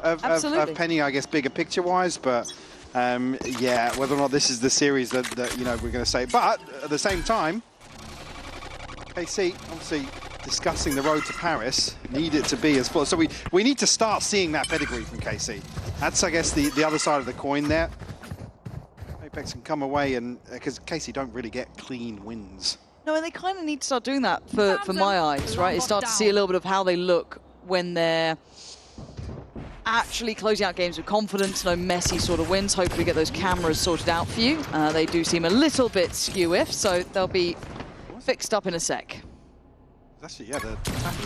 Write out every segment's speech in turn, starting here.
of Penny, I guess, bigger picture-wise, but yeah, whether or not this is the series that you know, we're going to say. But at the same time, KC obviously discussing the road to Paris, need it to be as full. So we need to start seeing that pedigree from KC. That's, I guess, the other side of the coin there. Apeks can come away, and because KC don't really get clean wins. No, and they kind of need to start doing that for my eyes, right? It's start to see a little bit of how they look when they're actually closing out games with confidence, no messy sort of wins. Hopefully get those cameras sorted out for you. They do seem a little bit skew-if, so they'll be fixed up in a sec. Actually, yeah, the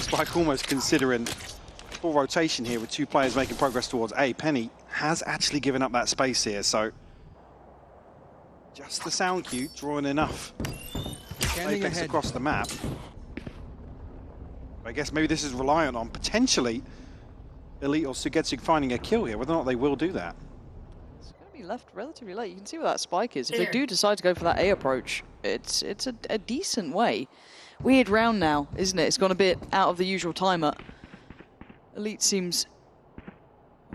Spike almost considering full rotation here with two players making progress towards A. Penny has actually given up that space here, so just the sound cue drawing enough Apeks across the map. I guess maybe this is reliant on potentially Elite or Sugetsu finding a kill here, whether or not they will do that. It's going to be left relatively late. You can see where that spike is. If they do decide to go for that A approach, it's a decent way. Weird round now, isn't it? It's gone a bit out of the usual timer. Elite seems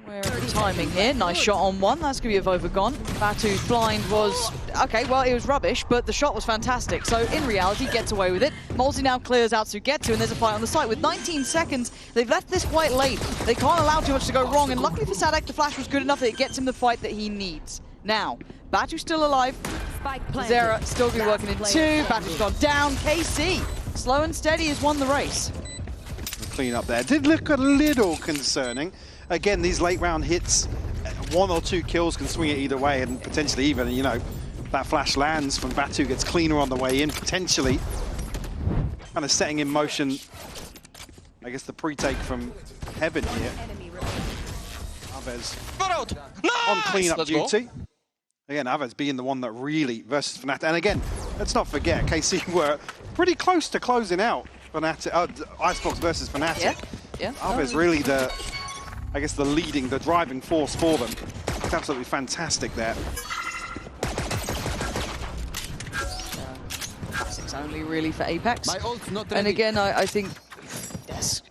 aware of the timing here. Nice shot on one. That's going to be a Vova gone. Batu's blind was... Okay, well, it was rubbish, but the shot was fantastic. So, in reality, gets away with it. Multi now clears out Sugetsu, and there's a fight on the site. With 19 seconds, they've left this quite late. They can't allow too much to go wrong, and luckily for Sadek, the flash was good enough that it gets him the fight that he needs. Now, Batu's still alive. Zera still be working in two. Batu's gone down. KC, slow and steady, has won the race. Clean up there. Did look a little concerning. Again, these late round hits, one or two kills can swing it either way, and potentially even, you know, that flash lands from Batu, gets cleaner on the way in, potentially kind of setting in motion, I guess, the pre-take from Heaven here. Aves on clean-up duty. Again, Aves being the one that really versus Fnatic. And again, let's not forget, KC were pretty close to closing out Fnatic, Icebox versus Fnatic. Yeah. Aves really the, I guess, the driving force for them. It's absolutely fantastic there. It's only really for Apeks. And again, I think, yes,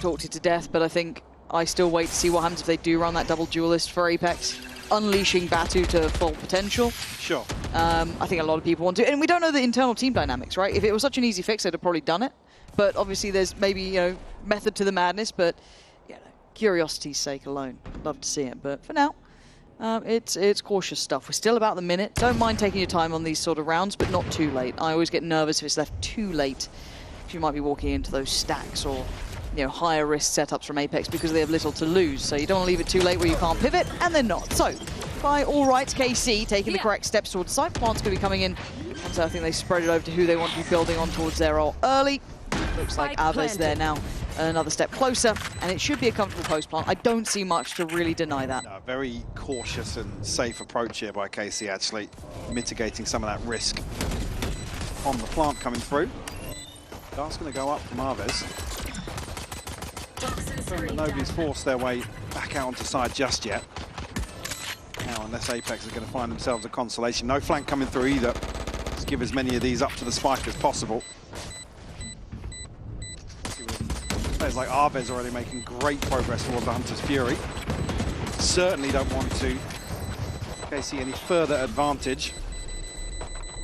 talked it to death, but I think I still wait to see what happens if they do run that double duelist for Apeks, unleashing Batu to full potential. Sure. I think a lot of people want to, and we don't know the internal team dynamics, right? If it was such an easy fix, they'd have probably done it. But obviously, there's maybe, you know, method to the madness. But you know, curiosity's sake alone, love to see it. But for now, it's cautious stuff. We're still about the minute. Don't mind taking your time on these sort of rounds, but not too late. I always get nervous if it's left too late, because you might be walking into those stacks or, you know, higher risk setups from Apeks because they have little to lose. So you don't want to leave it too late where you can't pivot, and they're not. So by all rights, KC taking the correct steps towards the site. Plant's going to be coming in, and so I think they spread it over to who they want to be building on towards their ult early. Looks like Aves there now, another step closer, and it should be a comfortable post plant. I don't see much to really deny that. No, very cautious and safe approach here by KC, actually mitigating some of that risk on the plant coming through. Dart's going to go up from Aves. Nobody's forced their way back out onto side just yet. Now, unless Apeks are going to find themselves a consolation. No flank coming through either. Just give as many of these up to the spike as possible. Players like Aves already making great progress towards the Hunter's Fury. Certainly don't want to see any further advantage.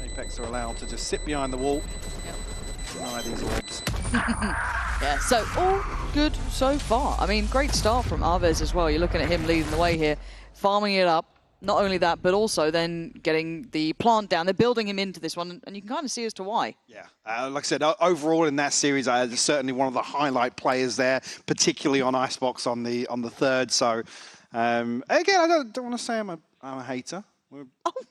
Apeks are allowed to just sit behind the wall. Deny these orbs. Yeah, so all good so far. I mean, great start from Aves as well. You're looking at him leading the way here, farming it up. Not only that, but also then getting the plant down. They're building him into this one, and you can kind of see as to why. Yeah, like I said, overall in that series, certainly one of the highlight players there, particularly on Icebox on the third. So, again, I don't want to say I'm a hater. We're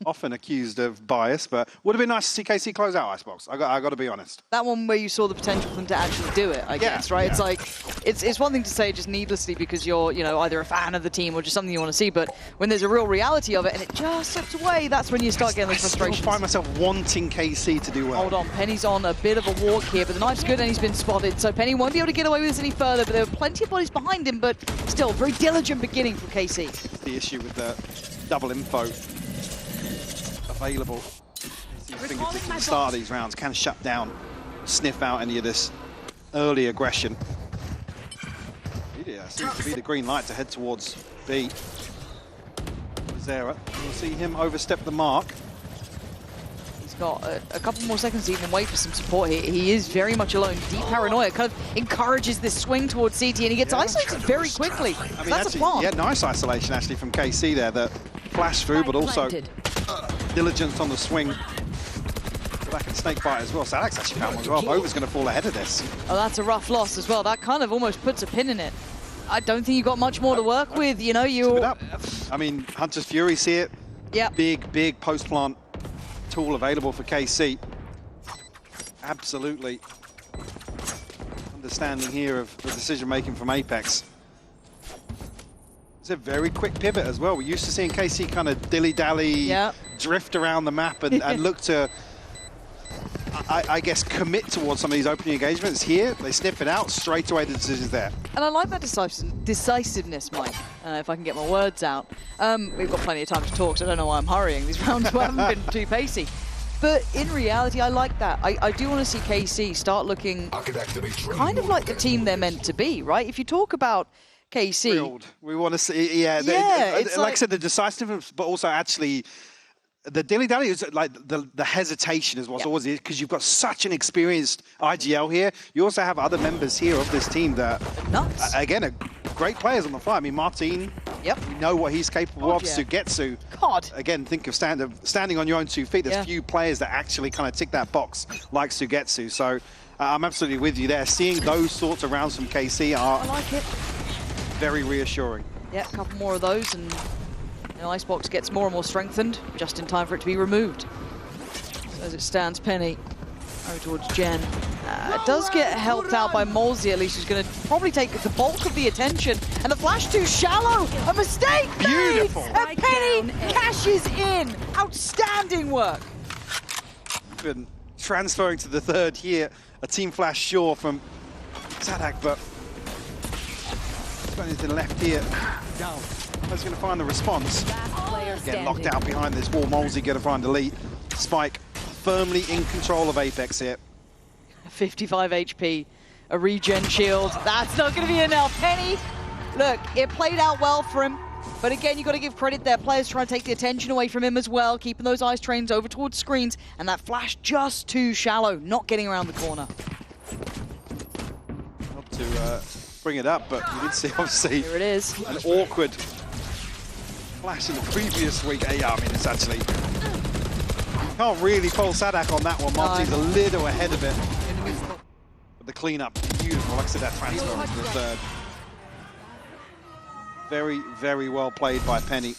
often accused of bias, but would have been nice to see KC close out Icebox. I got to be honest. That one where you saw the potential for them to actually do it, I guess, right? Yeah. It's like, it's one thing to say just needlessly because you're, you know, either a fan of the team or just something you want to see, but when there's a real reality of it and it just slips away, that's when you start getting those frustrations. I find myself wanting KC to do well. Hold on, Penny's on a bit of a walk here, but the knife's good and he's been spotted, so Penny won't be able to get away with this any further, but there are plenty of bodies behind him, but still, very diligent beginning from KC. The issue with the double info available. Fingertips at the start of these rounds can shut down, sniff out any of this early aggression. Really a That seems to be the green light to head towards B. Zera, we'll see him overstep the mark. He's got a couple more seconds to even wait for some support here. He is very much alone. Deep paranoia kind of encourages this swing towards CT, and he gets isolated very quickly. I mean, that's actually, a plant. Yeah, nice isolation actually from KC there that flashed through, but also diligence on the swing. Back and snakebite as well. So Alex actually found one as well. Bova's going to fall ahead of this. Oh, that's a rough loss as well. That kind of almost puts a pin in it. I don't think you got much more to work with. You know, you. I mean, Hunter's Fury's here. Yeah. Big post-plant tool available for KC. Absolutely. Understanding here of the decision-making from Apeks. It's a very quick pivot as well. We're used to seeing KC kind of dilly-dally, drift around the map and look to, I guess, commit towards some of these opening engagements. Here, they sniff it out, straight away the decision's there. And I like that decisiveness, Mike, if I can get my words out. We've got plenty of time to talk, so I don't know why I'm hurrying. These rounds haven't been too pacey. But in reality, I like that. I do want to see KC start looking kind of like the team they're meant to be, right? If you talk about KC... Thrilled. We want to see, it's like I said, the decisiveness, but also actually... The dilly-dally is like the hesitation is what's always it, because you've got such an experienced IGL here. You also have other members here of this team that, again, are great players on the fly. I mean, Martin, we know what he's capable of. Sugetsu, again, think of standing on your own 2 feet. There's few players that actually kind of tick that box like Sugetsu. So I'm absolutely with you there. Seeing those sorts of rounds from KC are very reassuring. Yeah, a couple more of those and... The icebox gets more and more strengthened, just in time for it to be removed. So as it stands, Penny over towards Jen. It does get helped out by Molesy, at least, who's going to probably take the bulk of the attention. And the flash too shallow! A mistake Beautiful! Made! And Penny cashes in! Outstanding work! Been transferring to the third here. A team flash sure from Sadak, but anything left here. Down. He's going to find the response. Get locked out behind this wall. Molesy going to find the lead. Spike firmly in control of Apeks here. 55 HP, a regen shield. That's not going to be enough. Penny, look, it played out well for him. But again, you've got to give credit there. Players trying to take the attention away from him as well, keeping those ice trains over towards screens. And that flash just too shallow, not getting around the corner. Not to bring it up, but you did see, obviously, here it is. An awkward flash in the previous week. Yeah, I mean, it's actually... You can't really fault Sadak on that one. Marty's a little ahead of it. But the cleanup, beautiful. Like I said, that transfer was the third. Very, very well played by Penny.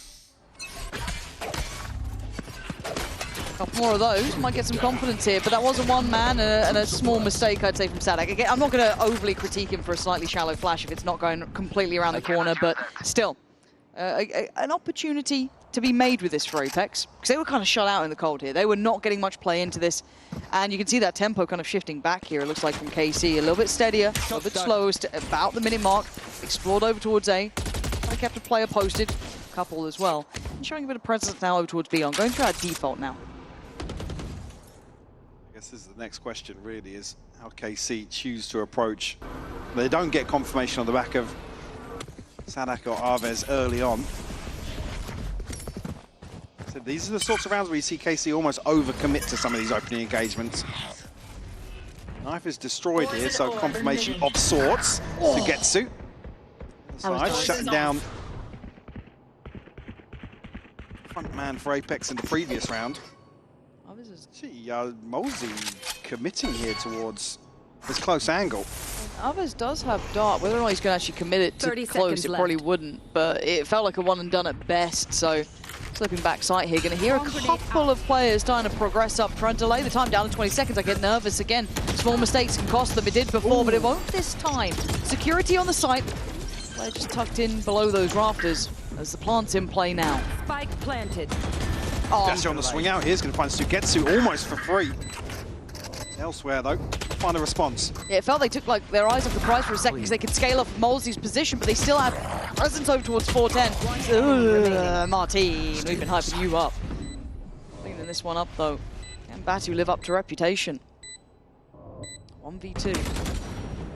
A couple more of those. Might get some confidence here, but that was a one-man and a small mistake, I'd say, from Sadak. Again, I'm not going to overly critique him for a slightly shallow flash if it's not going completely around the corner, but still. An opportunity to be made with this for Apeks, because they were kind of shut out in the cold here. They were not getting much play into this, and you can see that tempo kind of shifting back here, it looks like, from KC. A little bit steadier, a little bit slower, about the minute mark, explored over towards A. Kind of kept a player posted, a couple as well. And showing a bit of presence now over towards B. I'm going through our default now. I guess this is the next question, really, is how KC choose to approach. They don't get confirmation on the back of Sadak or Arvez early on. So these are the sorts of rounds where you see KC almost overcommit to some of these opening engagements. Knife is destroyed here, so confirmation of sorts. Sugetsu. Side, shutting down front man for Apeks in the previous round. Gee, Molesy committing here towards this close angle. Alves does have dart. Whether or not he's going to actually commit it to close, it probably wouldn't. But it felt like a one and done at best. So slipping back sight here. Going to hear a couple of players trying to progress up, trying to delay the time down to 20 seconds. I get nervous again. Small mistakes can cost them. It did before, but it won't this time. Security on the site. They're just tucked in below those rafters as the plant's in play now. Spike planted. Gesture on the swing out here is going to find Sugetsu almost for free. Elsewhere, though, find a response. Yeah, it felt they took like their eyes off the prize for a second because they could scale up Molesy's position, but they still had presence over towards 410. Martin, we've been hyping you up. Cleaning this one up, though. Can Batu live up to reputation? 1v2.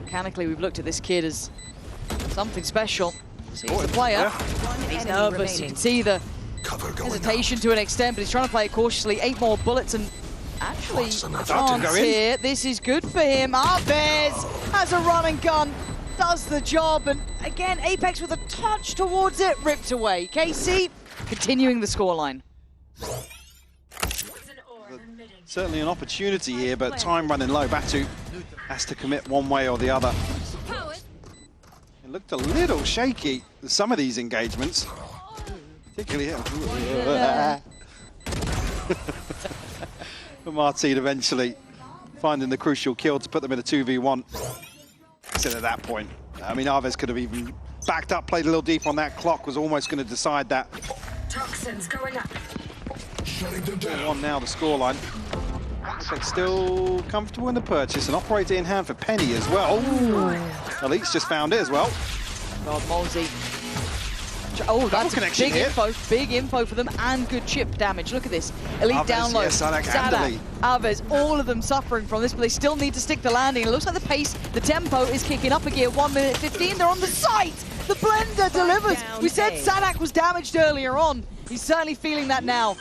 Mechanically, we've looked at this kid as Something special. Sees the player. Yeah. He's nervous. You can see the hesitation to an extent, but he's trying to play it cautiously. 8 more bullets and actually a chance here. This is good for him. Apeks has a run and gun. Does the job, and again, Apeks with a touch towards it, ripped away. KC continuing the scoreline. Certainly an opportunity here, but time running low. Batu has to commit one way or the other. It looked a little shaky in some of these engagements, particularly here. But Martin eventually finding the crucial kill to put them in a 2v1. So at that point, I mean, Arves could have even backed up, played a little deep on that clock, was almost going to decide that. Toxins going up. One now, the scoreline. Apeks still comfortable in the purchase, an operator in hand for Penny as well. Elite's just found it as well. God, Molsey. Oh, that's big info for them, and good chip damage. Look at this. Elite Arves, down low. yeah, Sadak, Arves, all of them suffering from this, but they still need to stick the landing. It looks like the pace, the tempo is kicking up a gear. 1 minute 15, they're on the site! The blender delivers! We said Sadak was damaged earlier on. He's certainly feeling that now.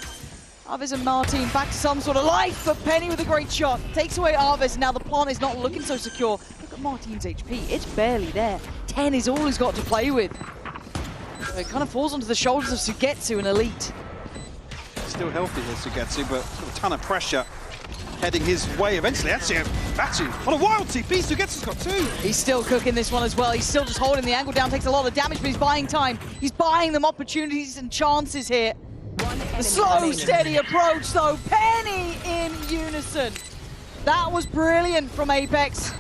Arves and Martin back to some sort of life, but Penny with a great shot. Takes away Arves, and now the plant is not looking so secure. Look at Martin's HP, it's barely there. 10 is all he's got to play with. So it kind of falls onto the shoulders of Sugetsu and Elite. Still healthy here, Sugetsu, but a ton of pressure heading his way eventually. That's it. Batu on a wild TP. Sugetsu's got 2. He's still cooking this one as well. He's still just holding the angle down, takes a lot of damage, but he's buying time. He's buying them opportunities and chances here. The slow, steady approach, though. Penny in unison. That was brilliant from Apeks.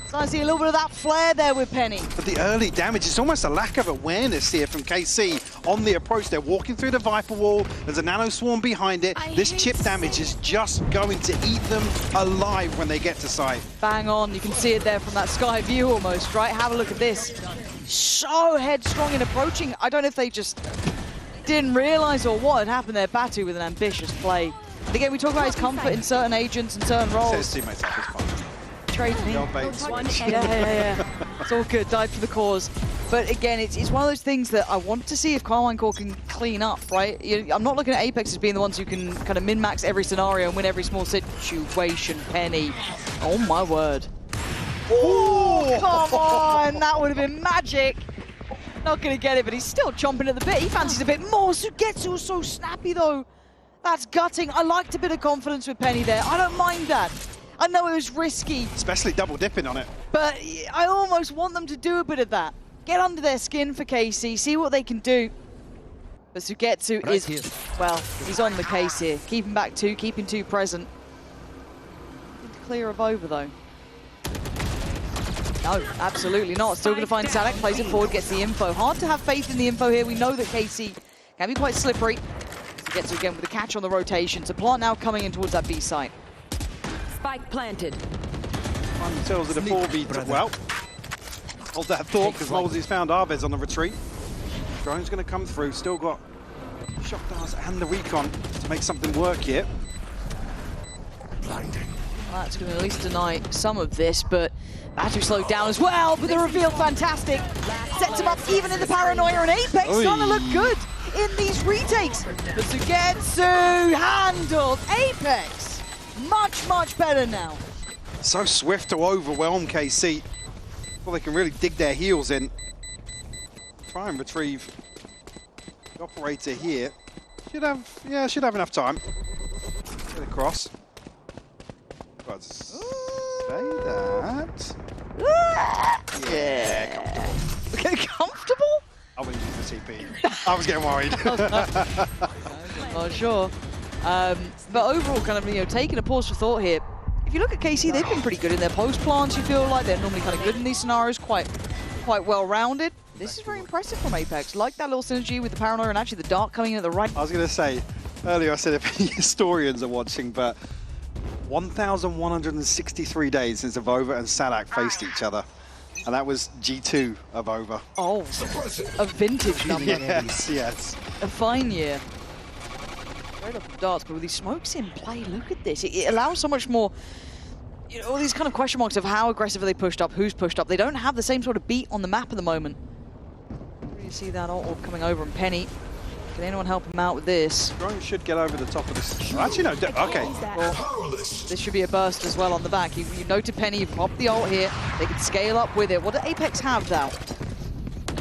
So I see a little bit of that flair there with Penny. But the early damage, it's almost a lack of awareness here from KC on the approach. They're walking through the Viper wall. There's a nano swarm behind it. This chip damage is just going to eat them alive when they get to site. Bang on. You can see it there from that sky view almost, right? Have a look at this. So headstrong in approaching. I don't know if they just didn't realize or what had happened there. Batu with an ambitious play. And again, we talk about his comfort in certain agents and certain roles. Says teammates up is fine. Trade me. Yeah. It's all good. Died for the cause. But again, it's one of those things that I want to see if Carmine Core can clean up, right? I'm not looking at Apeks as being the ones who can kind of min-max every scenario and win every small situation. Penny. Oh my word. Oh, come on! That would have been magic. Not going to get it, but he's still chomping at the bit. He fancies a bit more. Sugetsu was so snappy, though. That's gutting. I liked a bit of confidence with Penny there. I don't mind that. I know it was risky. Especially double dipping on it. But I almost want them to do a bit of that. Get under their skin for KC, see what they can do. But Sugetsu is, well, he's on the case here. Keeping back 2, keeping 2 present. Clear of over, though. No, absolutely not. Still going to find Sadak, plays it forward, gets the info. Hard to have faith in the info here. We know that KC can be quite slippery. Gets again with the catch on the rotation. So Plant now coming in towards that B site. Spike planted. Tells it a 4v. Well, hold that thought because Molsey's found Arves on the retreat. Drone's going to come through. Still got shock darts and the recon to make something work here. Blinding. Well, that's going to at least deny some of this, but Batu slowed down as well. But the reveal, fantastic. Sets him up even in the paranoia, and Apeks starting to look good in these retakes. But Sugetsu handled Apeks. Much, much better now. So swift to overwhelm KC. Well, they can really dig their heels in. Try and retrieve the operator here. Should have enough time. Get across. But say that. Yeah, comfortable. Okay, comfortable? I wouldn't use the TP. I was getting worried. Not sure. But overall, kind of, taking a pause for thought here. If you look at KC, they've been pretty good in their post plants. You feel like they're normally kind of good in these scenarios, quite well-rounded. This is very impressive from Apeks. Like that little synergy with the paranoia and actually the dart coming in at the right. I was going to say earlier, I said if any historians are watching, but 1,163 days since Avova and Sadak faced each other. And that was G2 of Avova. Oh, a vintage number. Yes. A fine year. Straight off the darts, but with these smokes in play, look at this. It allows so much more, all these kind of question marks of how aggressive are they pushed up, who's pushed up. They don't have the same sort of beat on the map at the moment. see that ult coming over, and Penny. Can anyone help him out with this? Drone should get over the top of this. Actually, no. Okay. Well, this should be a burst as well on the back. You noted Penny, you popped the ult here. They can scale up with it. What do Apeks have now?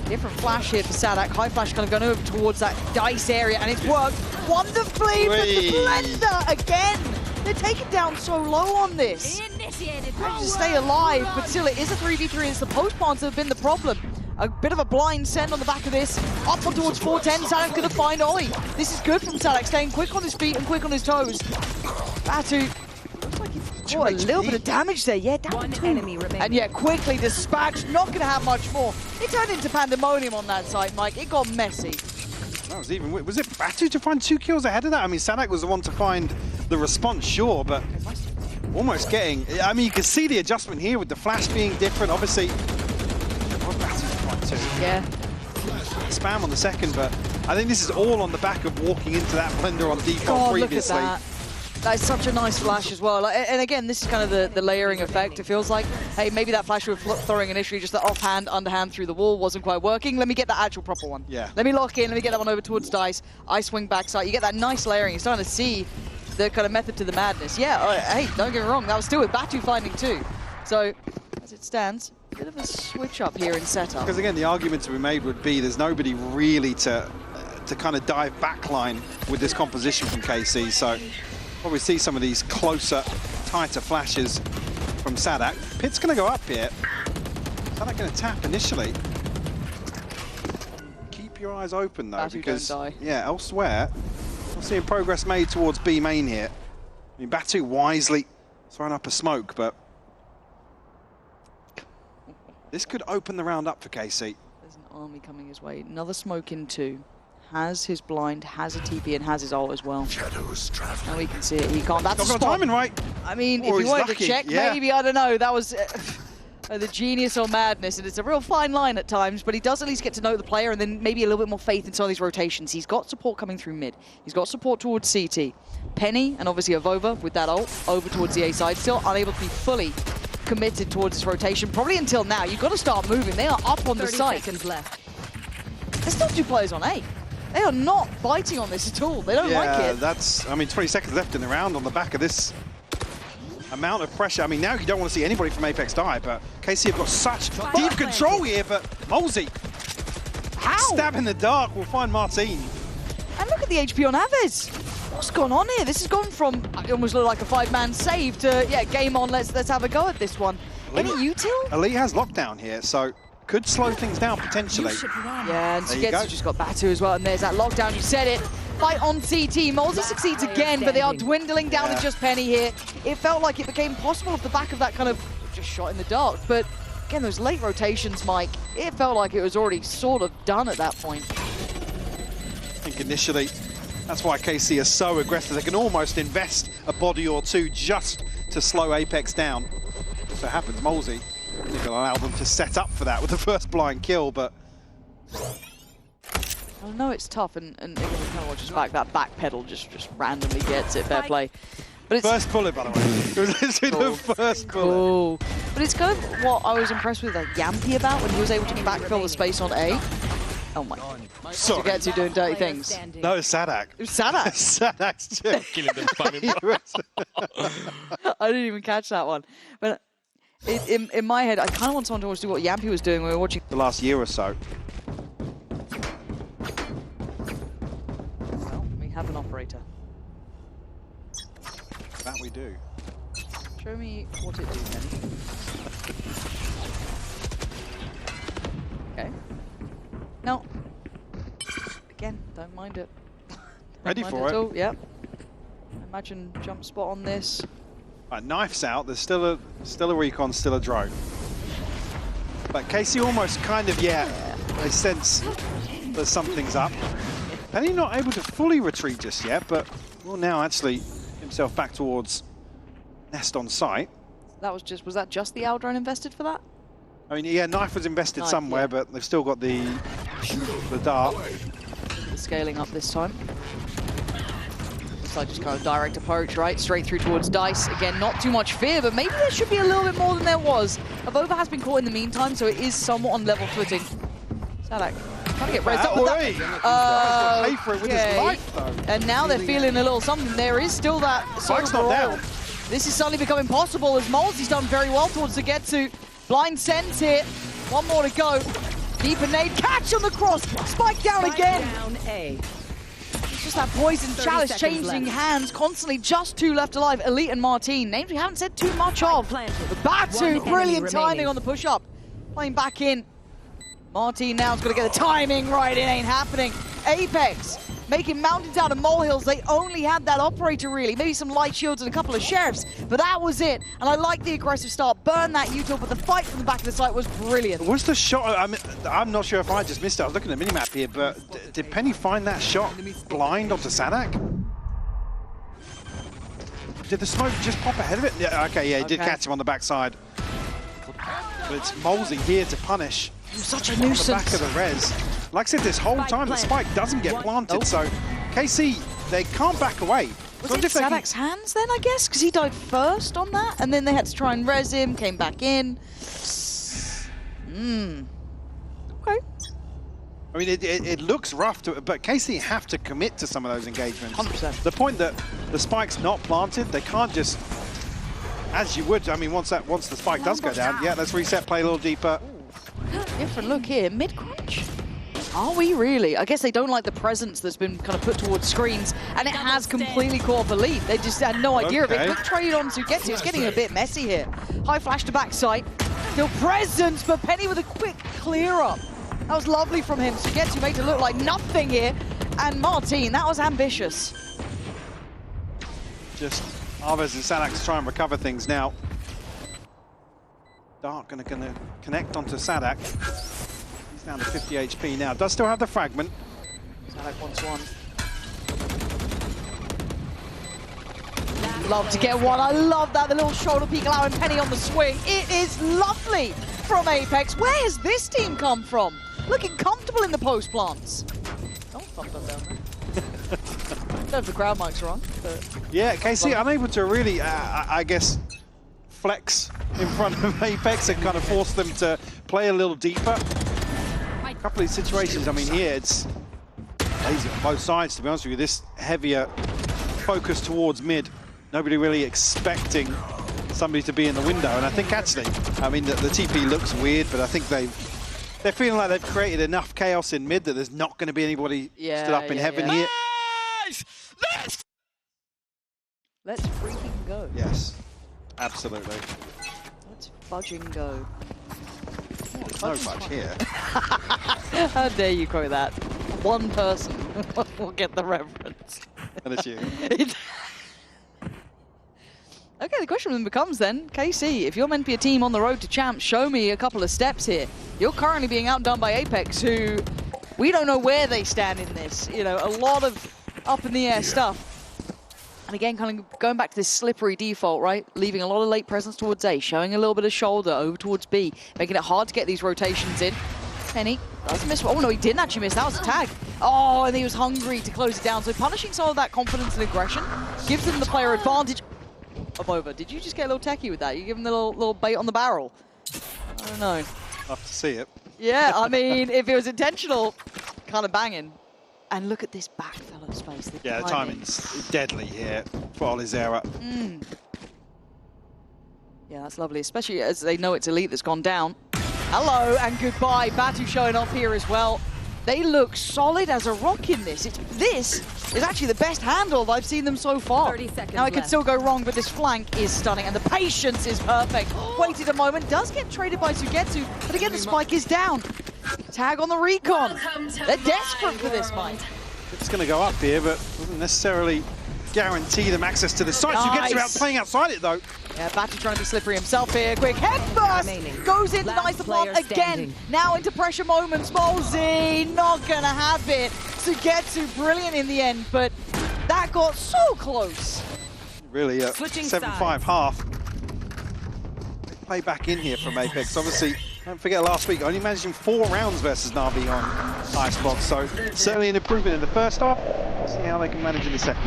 Different flash here for Sadak. High flash kind of going over towards that dice area, and it's worked wonderfully. But the blender again. They're taken down so low on this. Initiated. Trying to stay alive, but still it is a 3v3. It's the post plants that have been the problem. A bit of a blind send on the back of this. Up on towards 410. Sadak's going to find Ollie. This is good from Sadak, staying quick on his feet and quick on his toes. Batu looks like he brought a little bit of damage there. Yeah, down 2. Enemy remaining. And yeah, quickly dispatched. Not going to have much more. It turned into pandemonium on that side, Mike. It got messy. That was even. Was it Batu to find 2 kills ahead of that? I mean, Sadak was the one to find the response, sure, but almost getting. I mean, you can see the adjustment here with the flash being different. Obviously, Yeah. Spam on the second, but I think this is all on the back of walking into that blender on default God, previously. look at that. That is such a nice flash as well. And again, this is kind of the layering effect. It feels like, hey, maybe that flash we were throwing initially, just the offhand, underhand through the wall wasn't quite working. Let me get that actual proper one. Yeah. Let me lock in, let me get that one over towards Dice. I swing backside. You get that nice layering. You're starting to see the kind of method to the madness. Yeah, hey, don't get me wrong. That was still with Batu finding 2. So, as it stands, a bit of a switch up here in setup. Because again, the argument to be made would be there's nobody really to kind of dive backline with this composition from KC. So probably see some of these closer, tighter flashes from Sadak. Pit's going to go up here. Sadak going to tap initially. Keep your eyes open though, Batu because don't die. yeah, elsewhere we're seeing progress made towards B main here. I mean, Batu wisely throwing up a smoke, but this could open the round up for KC. There's an army coming his way. Another smoke in 2. Has his blind, has a TP, and has his ult as well. Shadows traveling. Now we can see it. He can't. That's Not a got spot. timing right. I mean, Oh, if you he's wanted lucky, to check, yeah. maybe, I don't know. That was the genius or madness, and it's a real fine line at times, but he does at least get to know the player and then maybe a little bit more faith in some of these rotations. He's got support coming through mid. He's got support towards CT. Penny and obviously Avova with that ult over towards the A side, still unable to be fully committed towards this rotation, probably until now. You've got to start moving. They are up on the 30 site. seconds left. There's still 2 players on A. They are not biting on this at all. They don't like Yeah, it. that's, I mean, 20 seconds left in the round on the back of this amount of pressure. I mean, now you don't want to see anybody from Apeks die, but KC have got such deep control here, but Molzy, How? stab in the dark, will find Martin. And look at the HP on Aves. What's gone on here? This has gone from, it almost looked like a 5-man save to, yeah, game on, let's have a go at this one. Any util? Elite has lockdown here, so could slow things down potentially. Yeah, and There you go. Sugetsu just got Batu as well, and there's that lockdown, you said it. Fight on CT. Molzy succeeds again, but they are dwindling down to just Penny here. It felt like it became possible off the back of that kind of just shot in the dark, but again, those late rotations, Mike, it felt like it was already sort of done at that point. I think initially, that's why KC are so aggressive. They can almost invest a body or 2 just to slow Apeks down. So it happens, Molzy. I think it'll allow them to set up for that with the first blind kill, but I know it's tough, and again, we kind of watches back, that back pedal just randomly gets it, fair play. But it's first bullet, by the way. It was literally the first bullet. cool. But it's kind of what I was impressed with like Yampy about when he was able to backfill the space on A. Oh my god. Sorry. Sugetsu doing dirty things. No, it's Sadak. It was Sadak. Sadak's too. Killing them funny. I didn't even catch that one. But in my head, I kind of want someone to always do what Yampy was doing when we were watching. The last year or so. Well, we have an operator. That we do. Show me what it do, then. Okay. No. Again, don't mind it. Don't Ready mind for at it. all. Yep. Imagine jump spot on this. Right, knife's out. There's still a recon, still a drone. But KC almost kind of, yeah, they sense that something's up. Penny not able to fully retreat just yet, but will now actually himself back towards Nest on site. That was that just the Aldrone invested for that? I mean, yeah, knife was invested Knife, somewhere, yeah. but they've still got the dart. The scaling up this time. Looks like just kind of direct approach, right? Straight through towards Dice. Again, not too much fear, but maybe there should be a little bit more than there was. Avova has been caught in the meantime, so it is somewhat on level footing. Sadak trying to get rezzed up with that. Pay for it with his life, though. And now they're feeling a little something. There is still that Spike's not down. This is suddenly becoming possible as Molesey's done very well towards the get-to. Blind Sense here. One more to go. Deeper nade. Catch on the cross. Spike down again. Down A. It's just that poison chalice changing hands constantly. Just two left alive. Elite and Martine. Names we haven't said too much of. But Batu, brilliant timing on the push-up. Playing back in. Martine now's got to get the timing right. It ain't happening. Apeks making mountains out of molehills. They only had that operator, really. Maybe some light shields and a couple of sheriffs, but that was it. And I like the aggressive start. Burn that util, but the fight from the back of the site was brilliant. Was the shot, I'm not sure if I just missed it. I was looking at the minimap here, but did Penny find that shot blind onto Sadak? Did the smoke just pop ahead of it? Yeah, okay, yeah, he did catch him on the backside. But it's Molesey here to punish. Such a nuisance. On the back of the res. Like I said, this whole time the spike doesn't get planted, so KC, they can't back away. Was it Sadak's hands then, I guess? Because he died first on that, and then they had to try and res him, came back in. Okay. I mean, it looks rough, but KC have to commit to some of those engagements. 100%. The point that the spike's not planted, they can't just, as you would, I mean, once the spike does go down, yeah, let's reset, play a little deeper. Different look here, mid-crunch. Are we really? I guess they don't like the presence that's been kind of put towards screens, and it has completely caught up Elite. They just had no idea of it. Quick trade on Sugetsu. It's getting a bit messy here. High flash to backside. Still presence, but Penny with a quick clear up. That was lovely from him. Sugetsu made it look like nothing here. And Martine, that was ambitious. Just Arvez and Sadak try and recover things now. Dark gonna connect onto Sadak. He's down to 50 HP now. Does still have the fragment. Sadak wants one. Love to get one. I love that. The little shoulder peek allowing Penny on the swing. It is lovely from Apeks. Where has this team come from? Looking comfortable in the post plants. Oh, thumbed up down there. Don't know if the crowd mics are on. But yeah, KC unable to really, I guess, flex in front of Apeks and kind of force them to play a little deeper. A couple of these situations, I mean, here it's lazy on both sides, to be honest with you. This heavier focus towards mid, nobody really expecting somebody to be in the window. And I think actually, I mean, the TP looks weird, but I think they're feeling like they've created enough chaos in mid that there's not going to be anybody stood up in heaven here. Let's freaking go. Yes, absolutely. Let's fudging go. No fudge here. How dare you quote that? One person will get the reference. And it's you. Okay, the question then becomes then, KC, if you're meant to be a team on the road to champs, show me a couple of steps here. You're currently being outdone by Apeks, who we don't know where they stand in this. You know, a lot of up in the air stuff. And again, kind of going back to this slippery default, right? Leaving a lot of late presence towards A, showing a little bit of shoulder over towards B, making it hard to get these rotations in. Penny doesn't miss. Oh no, he didn't actually miss. That was a tag. Oh, and he was hungry to close it down. So punishing some of that confidence and aggression gives them the player advantage. Over. Did you just get a little techie with that? You give him the little bait on the barrel? I don't know. Love to see it. Yeah, I mean, if it was intentional, kind of banging. And look at this backfellow space. Yeah, the timing's deadly here for Olizera. Yeah, that's lovely, especially as they know it's Elite that's gone down. Hello and goodbye. Batu showing off here as well. They look solid as a rock in this. This is actually the best handle I've seen them so far. 30 seconds now it could left. still go wrong, but this flank is stunning, and the patience is perfect. Waited a moment, does get traded by Sugetsu, but again the spike is down. Tag on the recon. They're desperate for this, Mike. It's going to go up here, but doesn't necessarily guarantee them access to the site. Nice. Sugetsu out playing outside it though. Yeah, Batu trying to be slippery himself here. Quick headbutt! Goes in, denies the plant again. Now into pressure moments. Molesey not gonna have it. Sugetsu brilliant in the end, but that got so close. Really, 7-5 half. Play back in here from Apeks. Obviously, don't forget last week, only managing 4 rounds versus Na'Vi on Icebox. So certainly an improvement in the first half. See how they can manage in the second.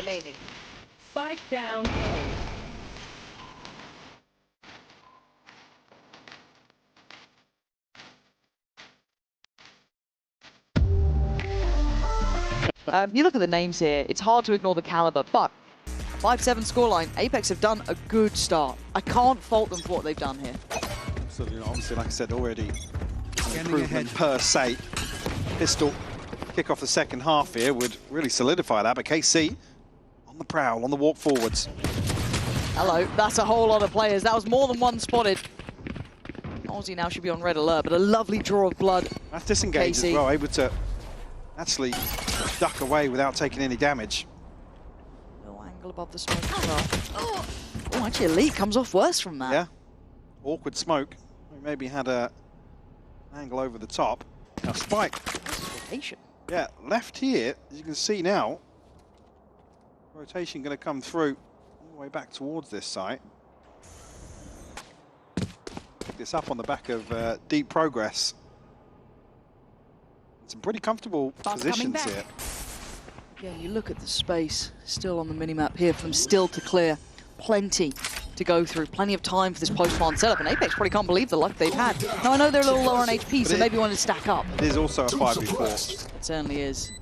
remaining. Spike down A. You look at the names here, it's hard to ignore the caliber, but 5-7 scoreline, Apeks have done a good start. I can't fault them for what they've done here. Absolutely not. Obviously, like I said already, an improvement per se. Pistol kick off the second half here would really solidify that, but KC on the prowl, on the walk forwards. Hello, that's a whole lot of players. That was more than one spotted. Aussie now should be on red alert, but a lovely draw of blood. That's disengaged as well, able to actually duck away without taking any damage. Little angle above the smoke as well. Oh, actually Elite comes off worse from that. Yeah, awkward smoke. Maybe had an angle over the top. Now Spike. Rotation. Yeah, left here, as you can see now. Rotation going to come through all the way back towards this site. Pick this up on the back of deep progress. Some pretty comfortable positions here. Yeah, you look at the space still on the minimap here for them still to clear. Plenty to go through, plenty of time for this post-spawn setup, and Apeks probably can't believe the luck they've had. Now, I know they're a little lower on HP, so maybe want to stack up. It is also a 5v4. It certainly is.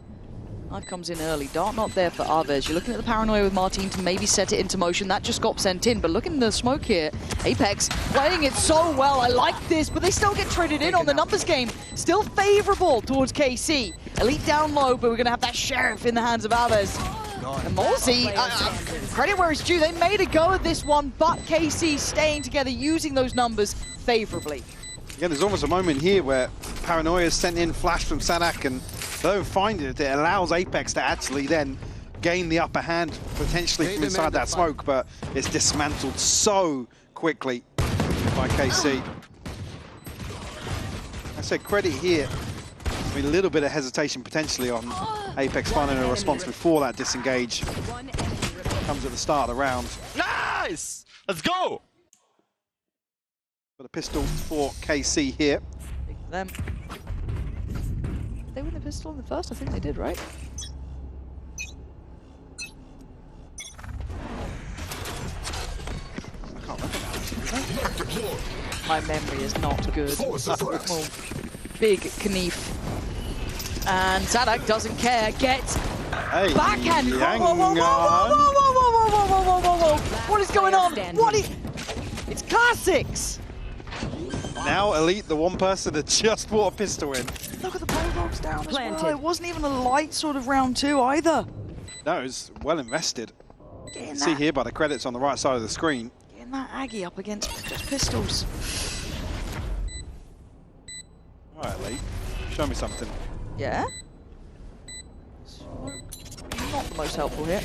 Knife comes in early. Dart not there for Arvez. You're looking at the paranoia with Martin to maybe set it into motion. That just got sent in, but look in the smoke here. Apeks playing it so well. I like this, but they still get traded in on the numbers game. Still favorable towards KC. Elite down low, but we're going to have that Sheriff in the hands of Arvez. And Molsey, credit where it's due. They made a go at this one, but KC staying together, using those numbers favorably. Again, there's almost a moment here where Paranoia is sent in flash from Sadak, and they don't find it. It allows Apeks to actually then gain the upper hand, potentially from inside that smoke, but it's dismantled so quickly by KC. I said credit here. I mean, a little bit of hesitation potentially on Apeks finding a response before that disengage comes at the start of the round. Nice! Let's go! But a pistol for KC here. Big for them. Did they win the pistol in the first? I think they did, right? I can't remember now. My memory is not good. Big Knief. And Sadak doesn't care. Gets backhand. Whoa, whoa, whoa, whoa, whoa, whoa, whoa, whoa, whoa, whoa, whoa, whoa, whoa. What is going on? It's classics. Now Elite, the one person that just brought a pistol in. Look at the Bulldogs down as well. It wasn't even a light sort of round two either. No, it was well invested. You can see here by the credits on the right side of the screen. Getting that Aggie up against just pistols. All right, Elite, show me something. Yeah? Not the most helpful here.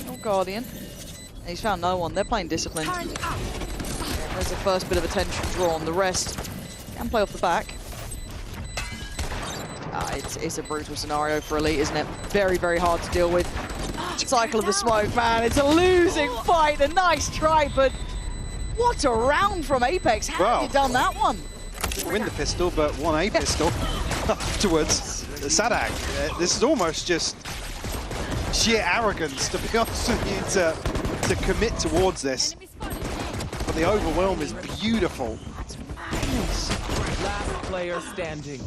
No Guardian. And he's found no one. They're playing disciplined. There's the first bit of attention drawn. The rest can play off the back. It's a brutal scenario for Elite, isn't it? Very, very hard to deal with. Cycle of the smoke, man. It's a losing fight. A nice try, but what a round from Apeks. How have you done that one? Win the pistol, but won a pistol afterwards. Sadak, this is almost just sheer arrogance, to be honest with you, to commit towards this. But the overwhelm is beautiful. That's madness. Last player standing.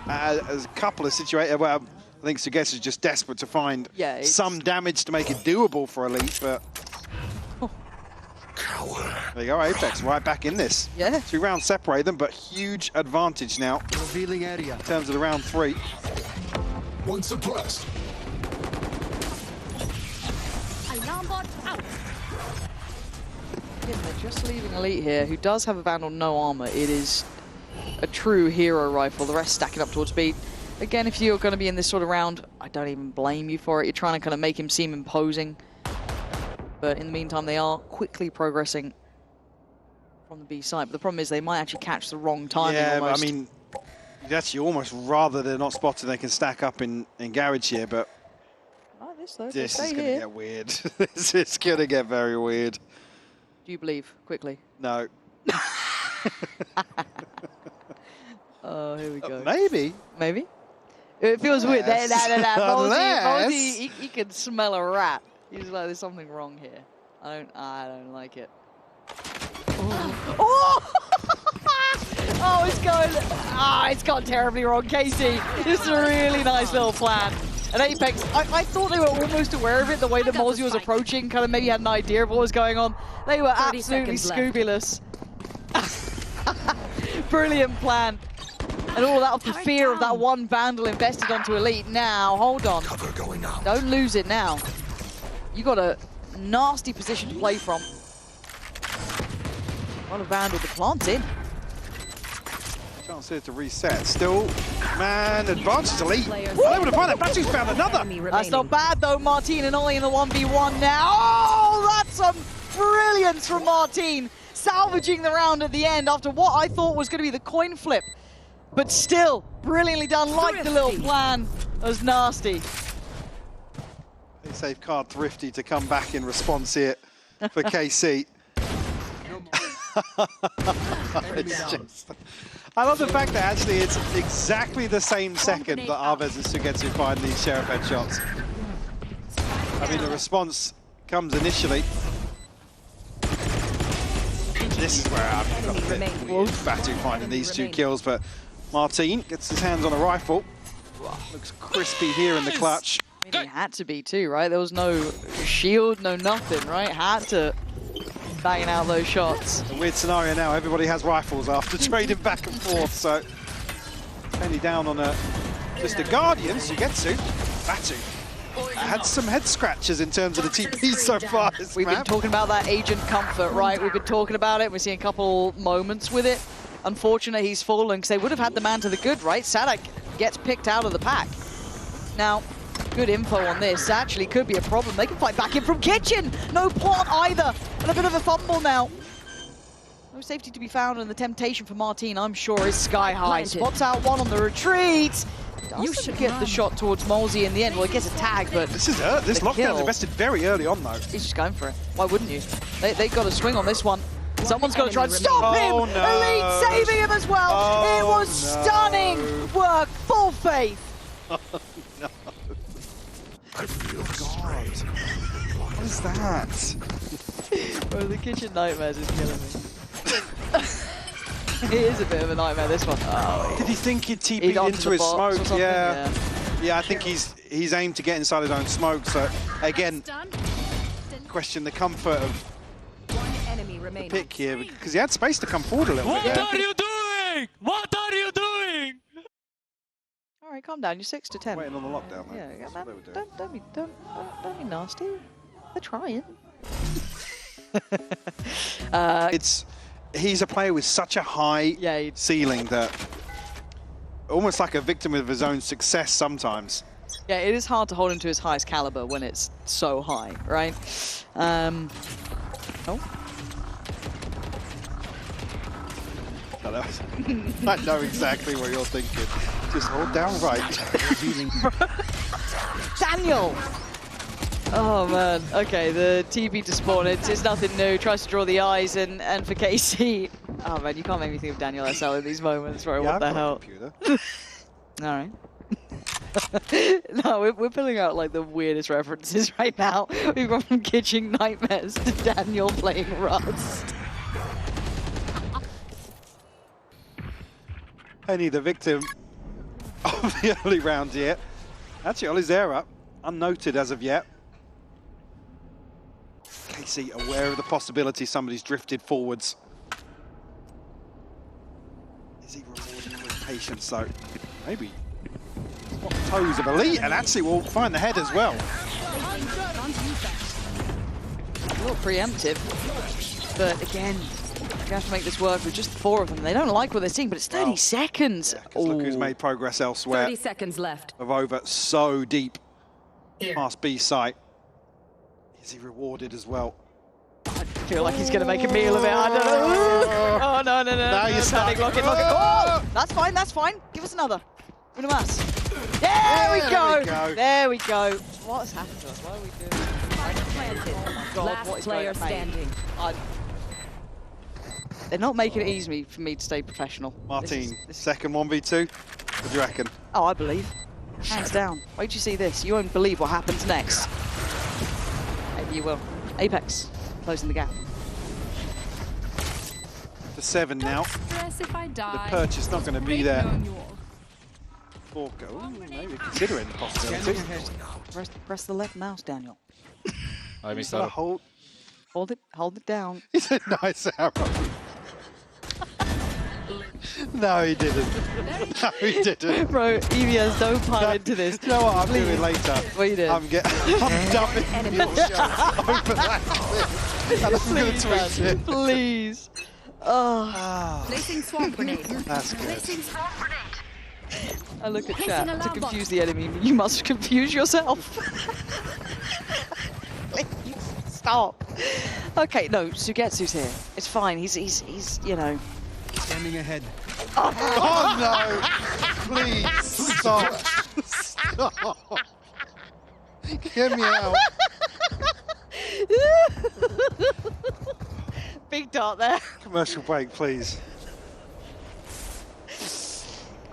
There's a couple of situations where I think Suges is just desperate to find some damage to make it doable for Elite, but there you go, Apeks right back in this. Yeah. 2 rounds separate them, but huge advantage now. Revealing area. In terms of the round 3. One suppressed. Alarm bot out. They're just leaving Elite here, who does have a Vandal, no armor. It is a true hero rifle. The rest stacking up towards speed. Again, if you're going to be in this sort of round, I don't even blame you for it. You're trying to kind of make him seem imposing. But in the meantime, they are quickly progressing from the B side. But the problem is they might actually catch the wrong timing. Yeah, almost. I mean, you'd actually almost rather they're not spotted, they can stack up in garage here, but Like this, though. this is going to get weird. This is going to get very weird. Do you believe? Quickly. No. Oh, here we go. Maybe. Maybe. It feels weird. Yes. Mosey, Unless- he can smell a rat. He's like, there's something wrong here. I don't like it. Oh! Oh, it's gone terribly wrong, Casey. This is a really nice little plan. And Apeks, I thought they were almost aware of it, the way that Mosey was approaching, kind of maybe had an idea of what was going on. They were absolutely Scooby-less. Brilliant plan. And all of that off the fear of that one Vandal invested onto Elite. Now, hold on. Cover going out. Don't lose it now. You got a nasty position to play from. What a Vandal, the plant's in. Chance here to reset. Still, man, advances Elite. Well, able to find that. Batu's found another. That's not bad though, Martine and Ollie in the 1v1 now. Oh, that's some brilliance from Martine. Salvaging the round at the end after what I thought was going to be the coin flip. But still, brilliantly done, like the little plan. That was nasty. They safeguard Thrifty to come back in response here for KC. It's just, I love the fact that actually it's exactly the same second that Arvez and Sugetsu find these Sheriff headshots. I mean, the response comes initially. This is where I've got a bit Batu finding these 2 kills, but Martine gets his hands on a rifle. Looks crispy here in the clutch. I mean, he had to be too, right? There was no shield, no nothing, right? Had to banging out those shots. A weird scenario now, everybody has rifles after trading back and forth, so only down on just a Guardian, Sugetsu. Batu had some head scratches in terms of the TP so far. We've been talking about that agent comfort, right? We've been talking about it. We're seeing a couple moments with it. Unfortunate he's fallen because they would have had the man to the good, right? Sadak gets picked out of the pack. Now, good info on this. Actually could be a problem. They can fight back in from Kitchen. No plant either. And a bit of a fumble now. No safety to be found, and the temptation for Martine, I'm sure, is sky high. Spots out one on the retreat. You should get the shot towards Molesy in the end. Well, he gets a tag, but this lockdown's invested very early on, though. He's just going for it. Why wouldn't you? They got to swing on this one. Someone's got to try and stop him! No. Elite saving him as well! It was stunning work, full faith! Oh, no. I feel God. What is that? Bro, the kitchen nightmares is killing me. It is a bit of a nightmare, this one. Oh, did he think he'd TP into his smoke? Yeah, I think he's aimed to get inside his own smoke. So again, question the comfort of the pick here, because he had space to come forward a little bit. What are you doing? What are you doing? All right, calm down. You're 6 to 10. Waiting on the lockdown, mate. Yeah, That's what they were doing. don't be nasty. They're trying. He's a player with such a high ceiling that almost like a victim of his own success sometimes. Yeah, it is hard to hold him to his highest caliber when it's so high, right? I know exactly what you're thinking. Just hold down right. Daniel! Oh man, okay, the TP to spawn, it's nothing new, tries to draw the eyes, and for KC, oh man, you can't make me think of Daniel SL in these moments, right? Yeah, what the I've got hell? a computer. Alright. No, we're pulling out like the weirdest references right now. We've gone from Kitchen Nightmares to Daniel playing Rust. Only the victim of the early round here. Actually, Ollie's there up, unnoted as of yet. Casey aware of the possibility somebody's drifted forwards. Is he rewarding with patience though? Maybe. Spot the toes of Elite, and actually will find the head as well. A little preemptive, but again, you have to make this work with just 4 of them. They don't like what they're seeing, but it's 30 seconds. Yeah, look who's made progress elsewhere. 30 seconds left. Of over so deep past B site. Is he rewarded as well? I feel like he's going to make a meal of it. I don't know. Oh, no. Now you're stuck. Lock it. Oh, that's fine. Give us another. Una mas. There we go. There we go. What has happened to us? What are we doing? Oh my God, Last what is player going on, mate? standing. They're not making it easy for me to stay professional. Martine, second 1v2. What do you reckon? Oh, I believe. Hands down. Wait till you see this. You won't believe what happens next. Maybe you will. Apeks closing the gap. For 7 now. Stress if I die. The purchase not going to be Great there. knowing you all. 4 go. Maybe considering the possibility. Press the left mouse, Daniel. I missed Gotta out. hold. Hold it down. He's a nice arrow. No, he didn't. No, he didn't. Bro, EMEA, don't pile into this. You know what I'm Please. doing later? What you doing? I'm dumping your shot over that clip. And I'm going to tweet it. Please. Oh, Placing swamp grenade. That's good. Placing swamp grenade. I look at Placing chat to alarm confuse the enemy. You must confuse yourself. Please, stop. Okay, no, Sugetsu's here. It's fine. He's you know. Standing ahead. Oh no! Please stop! Stop! Get me out! Big dart there. Commercial break, please.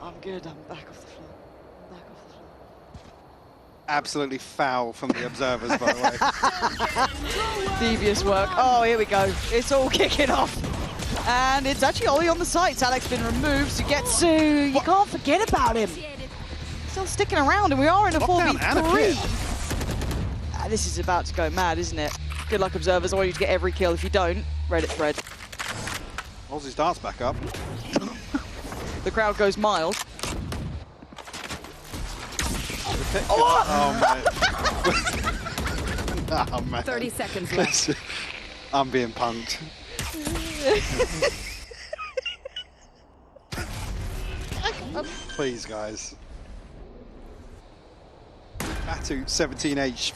I'm good. I'm back off the floor. I'm back off the floor. Absolutely foul from the observers, by the way. Devious work. Oh, here we go. It's all kicking off. And it's actually Ollie on the site. Sadek's been removed. Sugetsu, you can't forget about him. Still sticking around, and we are in a Lockdown and a 4v3. This is about to go mad, isn't it? Good luck, observers. I want you to get every kill. If you don't, Reddit thread. Aussie starts back up. The crowd goes mild. Oh, man. Oh, man. 30 seconds left. I'm being punked. Please, guys. Batu 17H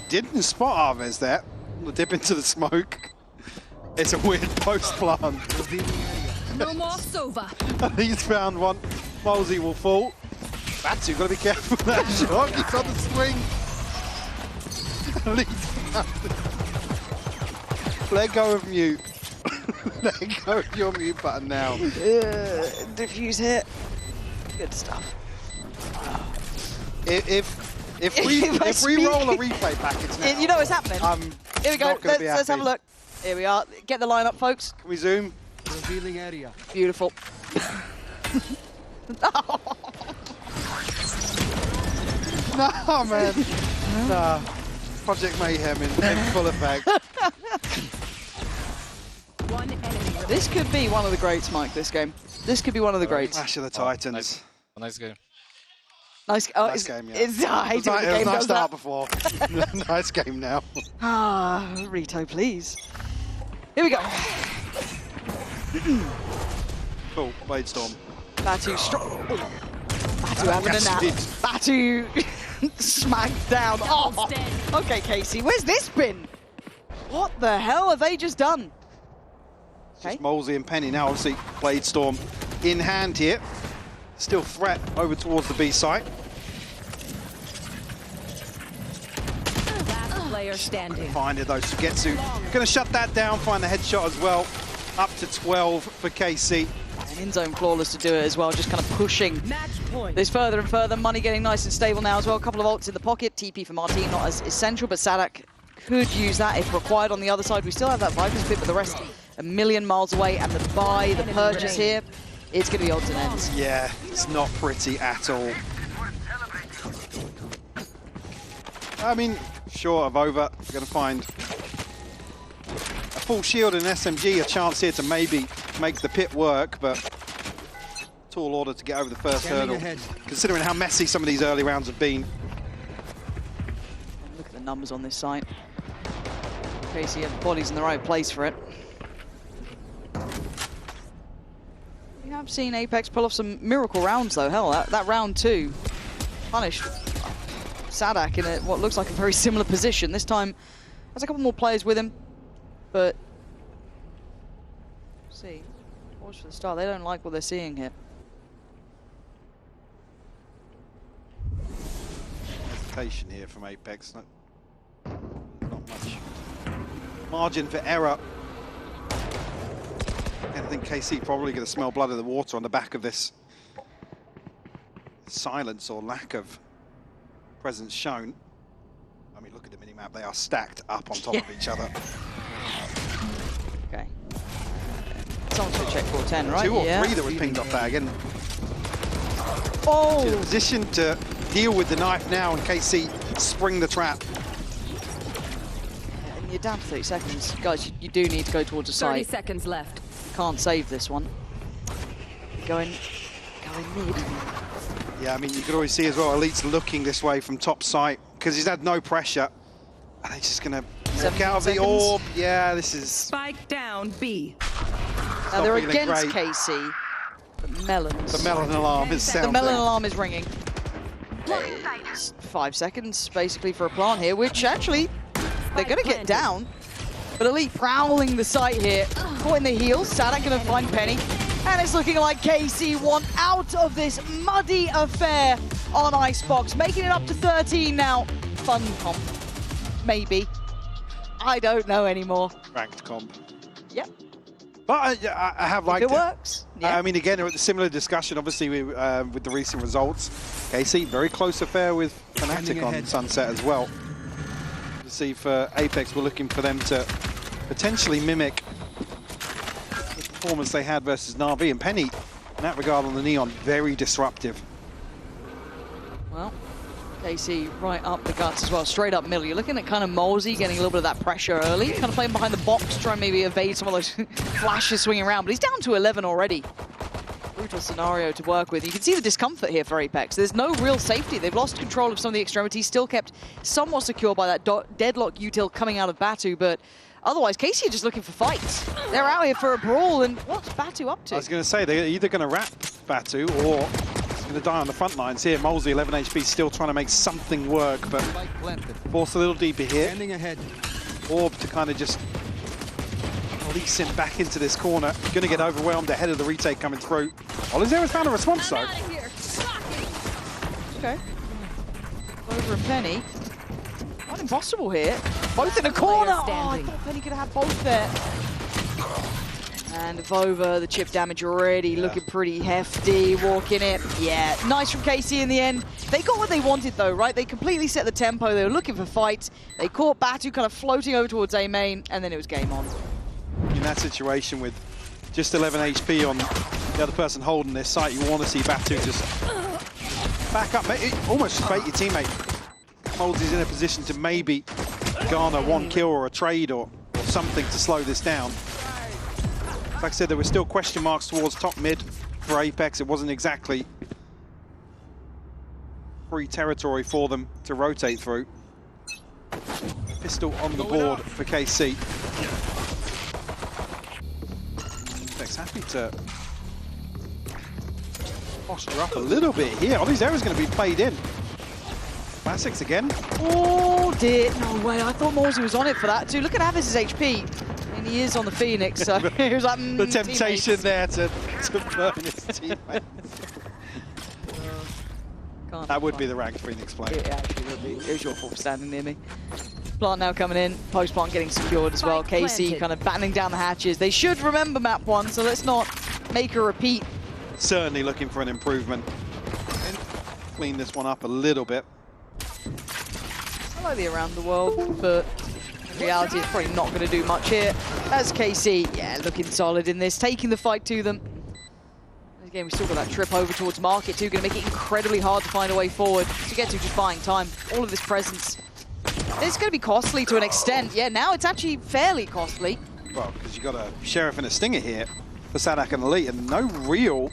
didn't spot Arvez there. We'll dip into the smoke. It's a weird post plant. No more Sova. He's found one. Mosey will fall. Batu, gotta be careful with that shot. He's on the swing. Lee's found it. Let go of mute. Let go of your mute button now. Diffuse hit. Good stuff. If we roll a replay package now, You know what's happening. Here we go. not gonna be Let's have a happy. look. Here we are. Get the lineup, folks. Can we zoom? Revealing area. Beautiful. No, man. Nah. Project Mayhem in full effect. One enemy. This could be one of the greats, Mike, this game. This could be one of the greats. Clash of the Titans. Nice game. Nice, Nice game, yeah. I hate it when the It was game nice does start that. before. Nice game now. Ah, Rito, please. Here we go. Cool, Blade Storm. Batu strong. Batu having a Yes, nap. it did. Batu smacked down. Oh, okay, Casey, where's this been? What the hell have they just done? Okay. Just Molesy and Penny now, obviously, Blade Storm in hand here. Still threat over towards the B site. Last player standing. Find it though, Sugetsu. Gonna shut that down, find the headshot as well. Up to 12 for KC. And in-zone flawless to do it as well, just kind of pushing Match point. this further and further. Money getting nice and stable now as well. A couple of ults in the pocket. TP for Martin, not as essential, but Sadak could use that if required on the other side. We still have that Viper's pit, but the rest a million miles away. And the buy, the purchase here, it's going to be odds and ends. Yeah, it's not pretty at all. I mean, short of over, we're going to find a full shield and SMG, a chance here to maybe make the pit work, but tall order to get over the first Standing hurdle, ahead. considering how messy some of these early rounds have been. Look at the numbers on this site. Casey have the bodies in the right place for it. We have seen Apeks pull off some miracle rounds though. Hell, that round 2 punished Sadak in what looks like a very similar position. This time has a couple more players with him, but see, watch for the start. They don't like what they're seeing here. Hesitation here from Apeks. Not much margin for error. And I think KC probably going to smell blood in the water on the back of this silence or lack of presence shown. I mean, look at the minimap. They are stacked up on top of each other. Okay. Someone's going to check 410, right? 2 or Yeah. 3 that were pinged off that. Again, Oh! in a position to deal with the knife now and KC spring the trap. And you're down to 30 seconds. Guys, you do need to go towards the 30 site. seconds left. Can't save this one. Going mid. Yeah, I mean, you could always see as well, Elite's looking this way from top site because he's had no pressure. And he's just going to walk out of the seconds. orb. Yeah, this is... Spike down B. Now they're feeling against great. KC. But Melons. The melon alarm is The sounding. melon alarm is ringing. It's 5 seconds basically for a plant here, which actually they're going to get down. But Elite prowling the site here. Caught in the heels. Sadak going to find Penny. And it's looking like KC want out of this muddy affair on Icebox. Making it up to 13 now. Fun comp. Maybe. I don't know anymore. Ranked comp. Yep. But I have liked If it works. Yeah. I mean, again, a similar discussion, obviously, with the recent results. KC, very close affair with Fnatic on Sunset as well. See, for Apeks, we're looking for them to potentially mimic the performance they had versus Na'Vi. And Penny, in that regard, on the Neon, very disruptive. Well, KC right up the guts as well, straight up middle. You're looking at kind of Molesy getting a little bit of that pressure early, kind of playing behind the box, trying to maybe evade some of those flashes swinging around, but he's down to 11 already. Brutal scenario to work with. You can see the discomfort here for Apeks. There's no real safety. They've lost control of some of the extremities, still kept somewhat secure by that deadlock util coming out of Batu, but otherwise, KC are just looking for fights. They're out here for a brawl, and what's Batu up to? I was going to say, they're either going to wrap Batu or he's going to die on the front lines here. Molesy, 11 HP, still trying to make something work, but force a little deeper here. Standing ahead. Orb to kind of just release him back into this corner. Going to get overwhelmed ahead of the retake coming through. Oliveira's found a response though. Okay. Over and Penny. Not impossible here. Both in a corner. Oh, I thought Penny could have had both there. And Vova, the chip damage already looking pretty hefty. Walking it. Yeah, nice from KC in the end. They got what they wanted though, right? They completely set the tempo. They were looking for fights. They caught Batu kind of floating over towards A main, and then it was game on. In that situation with just 11 HP on the other person holding this site, you want to see Batu just back up. Almost just bait your teammate. Molesy's in a position to maybe garner 1 kill or a trade or something to slow this down. Like I said, there were still question marks towards top mid for Apeks. It wasn't exactly free territory for them to rotate through. Pistol on the board for KC. Apeks happy to posture up a little bit here. All these areas going to be played in. Classics again. Oh dear, no way. I thought Molesy was on it for that too. Look at Avis's HP. And he is on the Phoenix, so he was like, The temptation teammates. there to burn his teammate. That would be the ranked Phoenix play. It actually would be. It was your fault for standing near me. Plant now coming in. Post plant getting secured as well. Spike KC planted. kind of battening down the hatches. They should remember map 1, so let's not make a repeat. Certainly looking for an improvement. Clean this one up a little bit. I like the around the world, but in reality, it's probably not going to do much here. As KC, yeah, looking solid in this, taking the fight to them. Again, we still got that trip over towards Market too, going to make it incredibly hard to find a way forward. To get to just buying time. All of this presence. It's going to be costly to an extent. Yeah, now it's actually fairly costly. Well, because you've got a Sheriff and a Stinger here for Sadak and Elite, and no real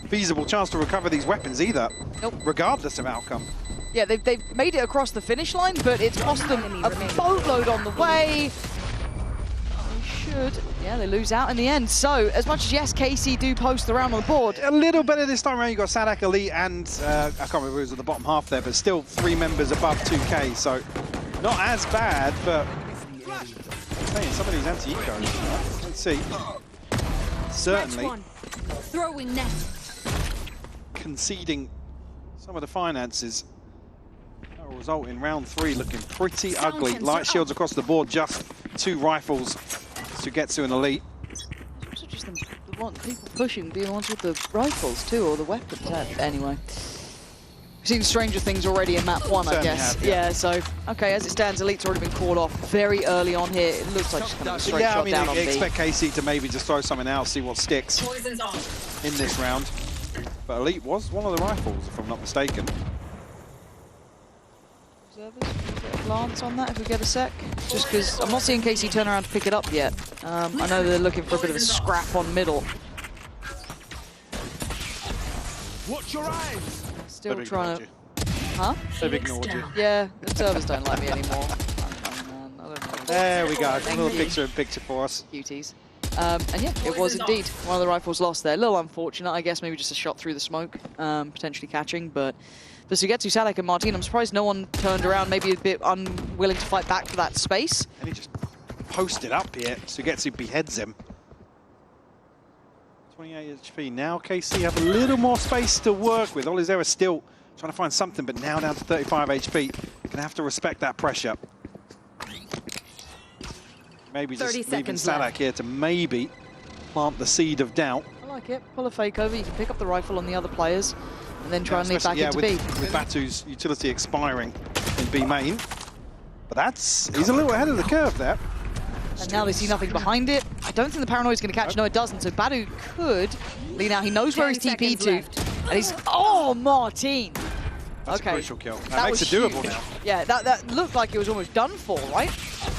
feasible chance to recover these weapons either, Nope. regardless of outcome. Yeah, they've made it across the finish line, but it's cost them a boatload on the way. They should. Yeah, they lose out in the end. So, as much as, yes, KC do post the round on the board. A little better this time around. You've got Sadak, Elite, and I can't remember who was at the bottom half there, but still 3 members above 2K, so not as bad, but saying some of these anti-ecos, let's see. Certainly Throwing net. conceding some of the finances. That will result in round 3 looking pretty ugly. Light shields across the board, just 2 rifles to get to an Elite. It's also just the people pushing being the ones with the rifles too, or the weapons. Anyway. We've seen stranger things already in map 1, I Certainly guess. have, Yeah, so, okay, as it stands, Elite's already been called off very early on here. It looks like just kind of a straight Yeah, I shot mean, down on I B. expect KC to maybe just throw something out, see what sticks in this round. But Elite was one of the rifles, if I'm not mistaken. Observers, can we get a glance on that if we get a sec? Just because I'm not seeing KC turn around to pick it up yet. I know they're looking for a bit of a scrap on middle. Watch your eyes. Still They've trying ignored to... Huh? They've ignored you. Yeah, the observers don't like me anymore. Man, I don't know. There we go. A Thank little you. picture for us. Cuties. And yeah, it was indeed one of the rifles lost there. A little unfortunate, I guess, maybe just a shot through the smoke, potentially catching. But for Sugetsu, Sadek, and Martin, I'm surprised no one turned around, maybe a bit unwilling to fight back for that space. And he just posted up here. Sugetsu beheads him. 28 HP. Now KC have a little more space to work with. Olizera still trying to find something, but now down to 35 HP. Gonna have to respect that pressure. Maybe just 30 leaving seconds Sadek left. here to maybe plant the seed of doubt. I like it. Pull a fake over. You can pick up the rifle on the other players and then try and lead back into B. with Batu's utility expiring in B main. But he's a little ahead of the curve there. And now they see nothing behind it. I don't think the paranoia's going to catch. No, it doesn't. So Badu could lean out. He knows where he's 10 TP'd seconds to. And he's... Oh, Martin! That's Okay. a crucial kill. That, That makes was it doable huge. now. Yeah, that looked like it was almost done for, right?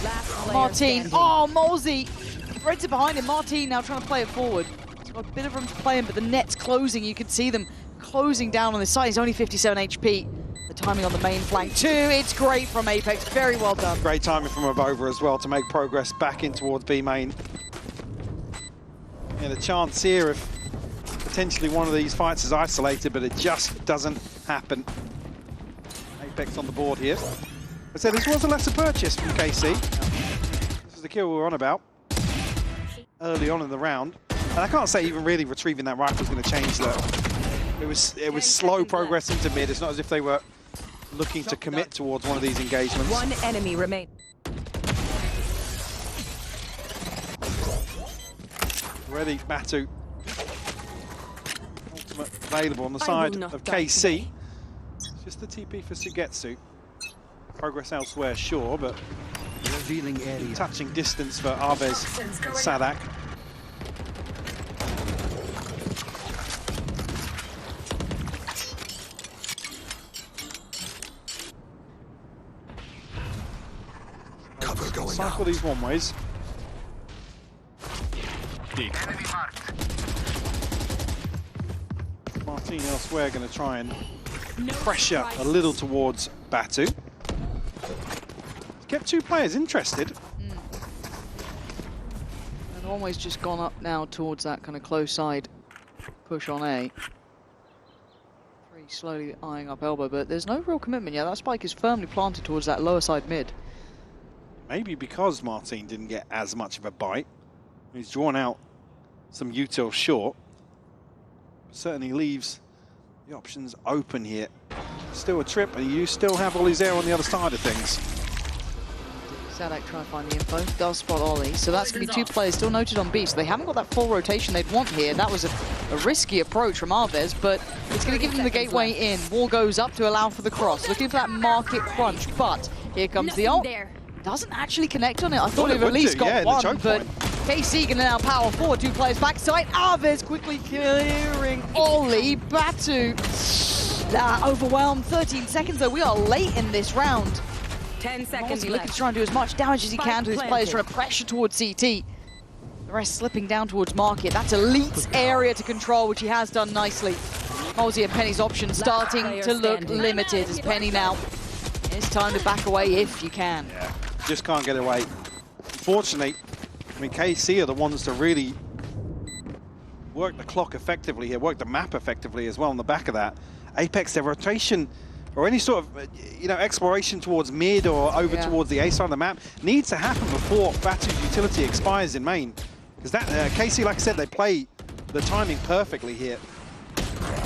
Last player Martin. standing. Oh, Molsey. Reds it behind him. Martin now trying to play it forward. He's got a bit of room to play him, but the net's closing. You can see them closing down on this side. He's only 57 HP. The timing on the main flank too. It's great from Apeks. Very well done. Great timing from Abova as well to make progress back in towards B main. Yeah, the chance here of potentially one of these fights is isolated, but it just doesn't happen. Apeks on the board here. I said this was a lesser purchase from KC. This is the kill we were on about early on in the round. And I can't say even really retrieving that rifle is going to change that. It was slow progress into mid. It's not as if they were looking to commit towards one of these engagements. One enemy remains. Already Batu. Ultimate available on the I side will not of die KC. today. It's just the TP for Sugetsu. Progress elsewhere, sure, but Revealing area. touching distance for Arvez Sadak. Cover going Cycle out. these one ways. Martin elsewhere going to try and pressure a little towards Batu. Kept two players interested. And always just gone up now towards that kind of close side push on A. Very slowly eyeing up elbow, but there's no real commitment yet. That spike is firmly planted towards that lower side mid. Maybe because Martin didn't get as much of a bite. He's drawn out some util short. Certainly leaves the options open here. Still a trip, and you still have Olizera on the other side of things. Sadak trying to find the info. Does spot Ollie. So that's going to be two players still noted on B. So they haven't got that full rotation they'd want here. That was a risky approach from Arvez, but it's going to give them the gateway in. Wall goes up to allow for the cross. Looking for that market crunch, but here comes the ult. Doesn't actually connect on it. I thought it it at would least do, yeah, got in the one, choke but point. KC can now power forward. Two players backside. Arvez quickly clearing Ollie. Batu overwhelmed. 13 seconds though. We are late in this round. 10 seconds He's looking to left. try and do as much damage as he can to his players, trying to pressure towards CT. The rest slipping down towards Market. That's Elite's area to control, which he has done nicely. Mosey and Penny's options starting to look limited as Penny now. It's time to back away if you can. Yeah, just can't get away. Unfortunately, I mean, KC are the ones to really work the clock effectively here, work the map effectively as well on the back of that. Apeks, their rotation or any sort of, exploration towards mid or over towards the A side of the map needs to happen before Batu's utility expires in main. Because that KC, like I said, they play the timing perfectly here.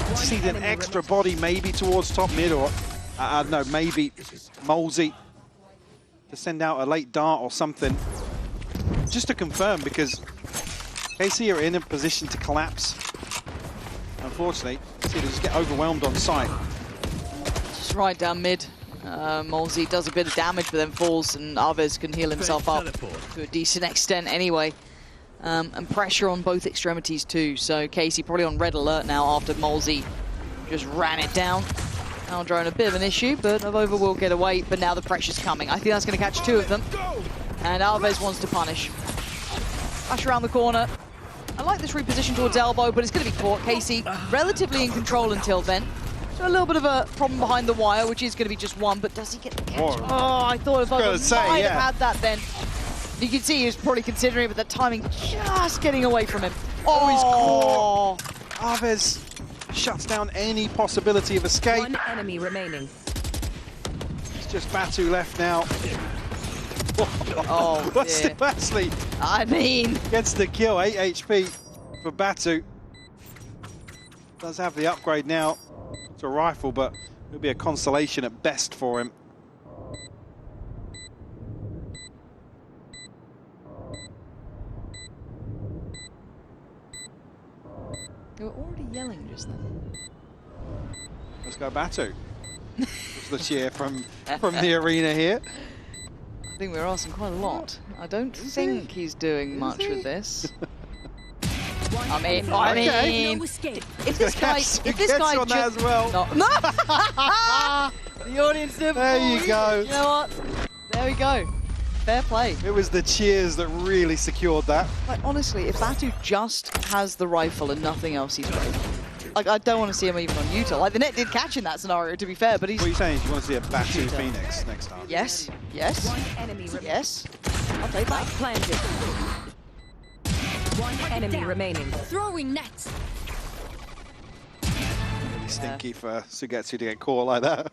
Just need an extra body maybe towards top mid or, no, maybe Molsey to send out a late dart or something. Just to confirm, because KC are in a position to collapse. Unfortunately, see they just get overwhelmed on site. Apeks right down mid. Molzy does a bit of damage, but then falls, and Alves can heal himself up to a decent extent anyway. And pressure on both extremities too. So Casey probably on red alert now after Molzy just ran it down. Now drone a bit of an issue, but Avova will get away. But now the pressure's coming. I think that's going to catch two of them. And Alves wants to punish. Flash around the corner. I like this reposition towards elbow, but it's going to be caught. Casey relatively in control until then. So a little bit of a problem behind the wire, which is going to be just one, but does he get the catch? Whoa. Oh, I thought if I might yeah. have had that then. You can see he was probably considering it, but the timing just getting away from him. Oh, he's caught. Alves shuts down any possibility of escape. One enemy remaining. It's just Batu left now. Oh, But dear. still actually I mean, gets the kill, 8 HP for Batu. Does have the upgrade now to a rifle, but it'll be a consolation at best for him. they were already yelling just then. Let's go Batu. That's the cheer from the arena here. I think we're asking quite a lot. I don't think he's doing much with this. I mean, No escape. if this guy, if this guy on that as well. No. The audience did. There you go. You know what? There we go. Fair play. It was the cheers that really secured that. Like honestly, if Batu just has the rifle and nothing else, he's great. Like I don't want to see him even on Utah. Like the net did catch in that scenario, to be fair, but he's. What are you saying? You want to see a Batu Phoenix next time? Yes. Yes. One enemy remaining. Yes. I'll take that. Planted. One enemy remaining. Throwing nets. Really stinky for Sugetsu to get caught like that.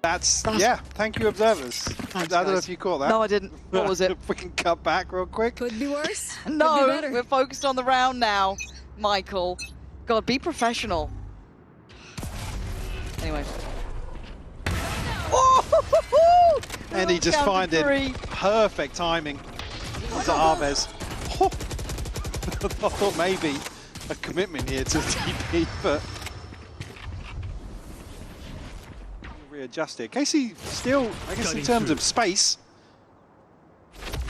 That's yeah, thank you, observers. Thanks, I don't know guys. if you caught that. No, I didn't. What was it? If we can cut back real quick. Could be worse. No, Could be better. we're focused on the round now, Michael. God, be professional. Anyway. Oh, And he just counted finding three. perfect timing to Alves. Oh. I thought maybe a commitment here to TP, but readjust it. Casey still, I guess in terms of space,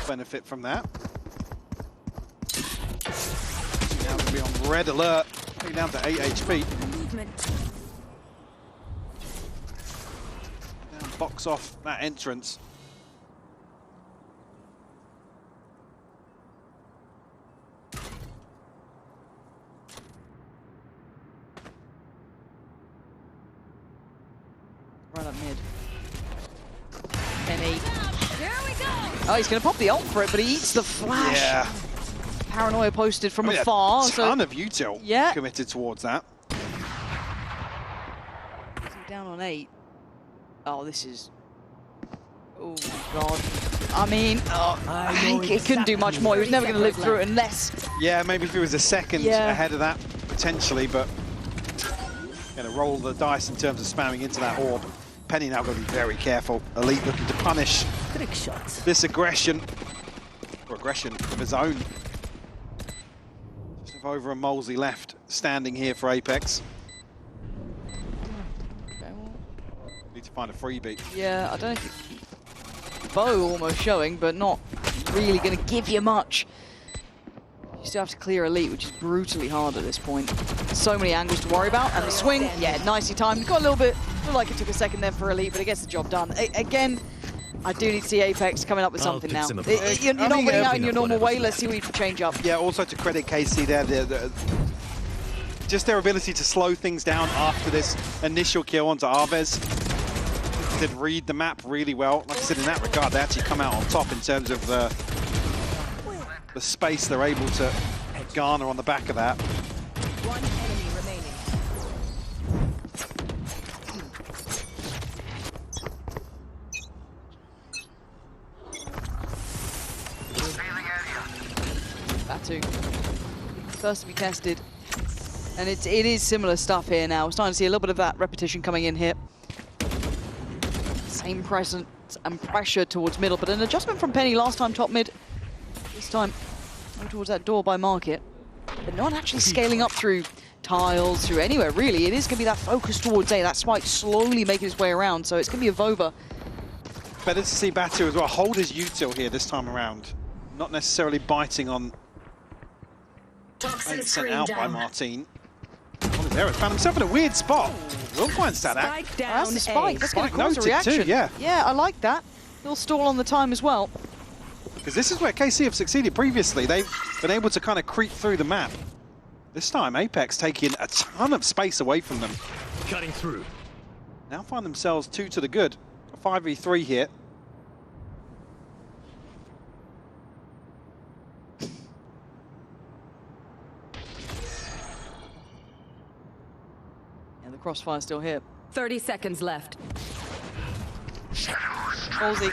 benefit from that. Now to be on red alert, down to 8 HP. Movement. Now box off that entrance. Right up mid. Penny. There we go. Oh, he's going to pop the ult for it, but he eats the flash. Yeah. Paranoia posted from I mean, afar. a ton So of util Yeah. committed towards that. down on 8. Oh, this is. Oh my god. I mean, he couldn't do much more. He was never going to live through it unless. Yeah, maybe if he was a second Yeah. ahead of that, potentially, but going to roll the dice in terms of spamming into that orb. Penny now going to be very careful. Elite looking to punish Trick shots. this aggression, or aggression of his own. Just have over a Molzy left, standing here for Apeks. Okay, well, Need to find a freebie. yeah, I don't know if bow almost showing, but not really going to give you much. You still have to clear Elite, which is brutally hard at this point. So many angles to worry about, and the swing, yeah, nicely timed. Got a little bit, looked like it took a second there for Elite, but it gets the job done. Again, I do need to see Apeks coming up with something now. You're not winning out in your normal way. Let's see what you can change up. Yeah, also to credit KC there, just their ability to slow things down after this initial kill onto Alves. Did read the map really well. Like I said, in that regard, they actually come out on top in terms of the space they're able to garner on the back of that. One enemy remaining. Batu. First to be tested. And it is similar stuff here now. We're starting to see a little bit of that repetition coming in here. Same presence and pressure towards middle, but an adjustment from Penny last time top mid. this time. Over towards that door by Market. But not actually scaling up through tiles, through anywhere, really. It is going to be that focus towards A. That Spike slowly making its way around, so it's going to be a Vova. Better to see Batu as well hold his util here this time around. Not necessarily biting on being sent out by Martin. Oh, there, found himself in a weird spot. Will find Sadak. Spike down. That's the Spike. That's going to Spike cause a noted reaction. too, yeah. Yeah, I like that. He'll stall on the time as well. Because this is where KC have succeeded previously. They've been able to kind of creep through the map. This time, Apeks taking a ton of space away from them. Cutting through. Now find themselves 2 to the good. A 5v3 here. Yeah, the crossfire's still here. 30 seconds left. Ballsy.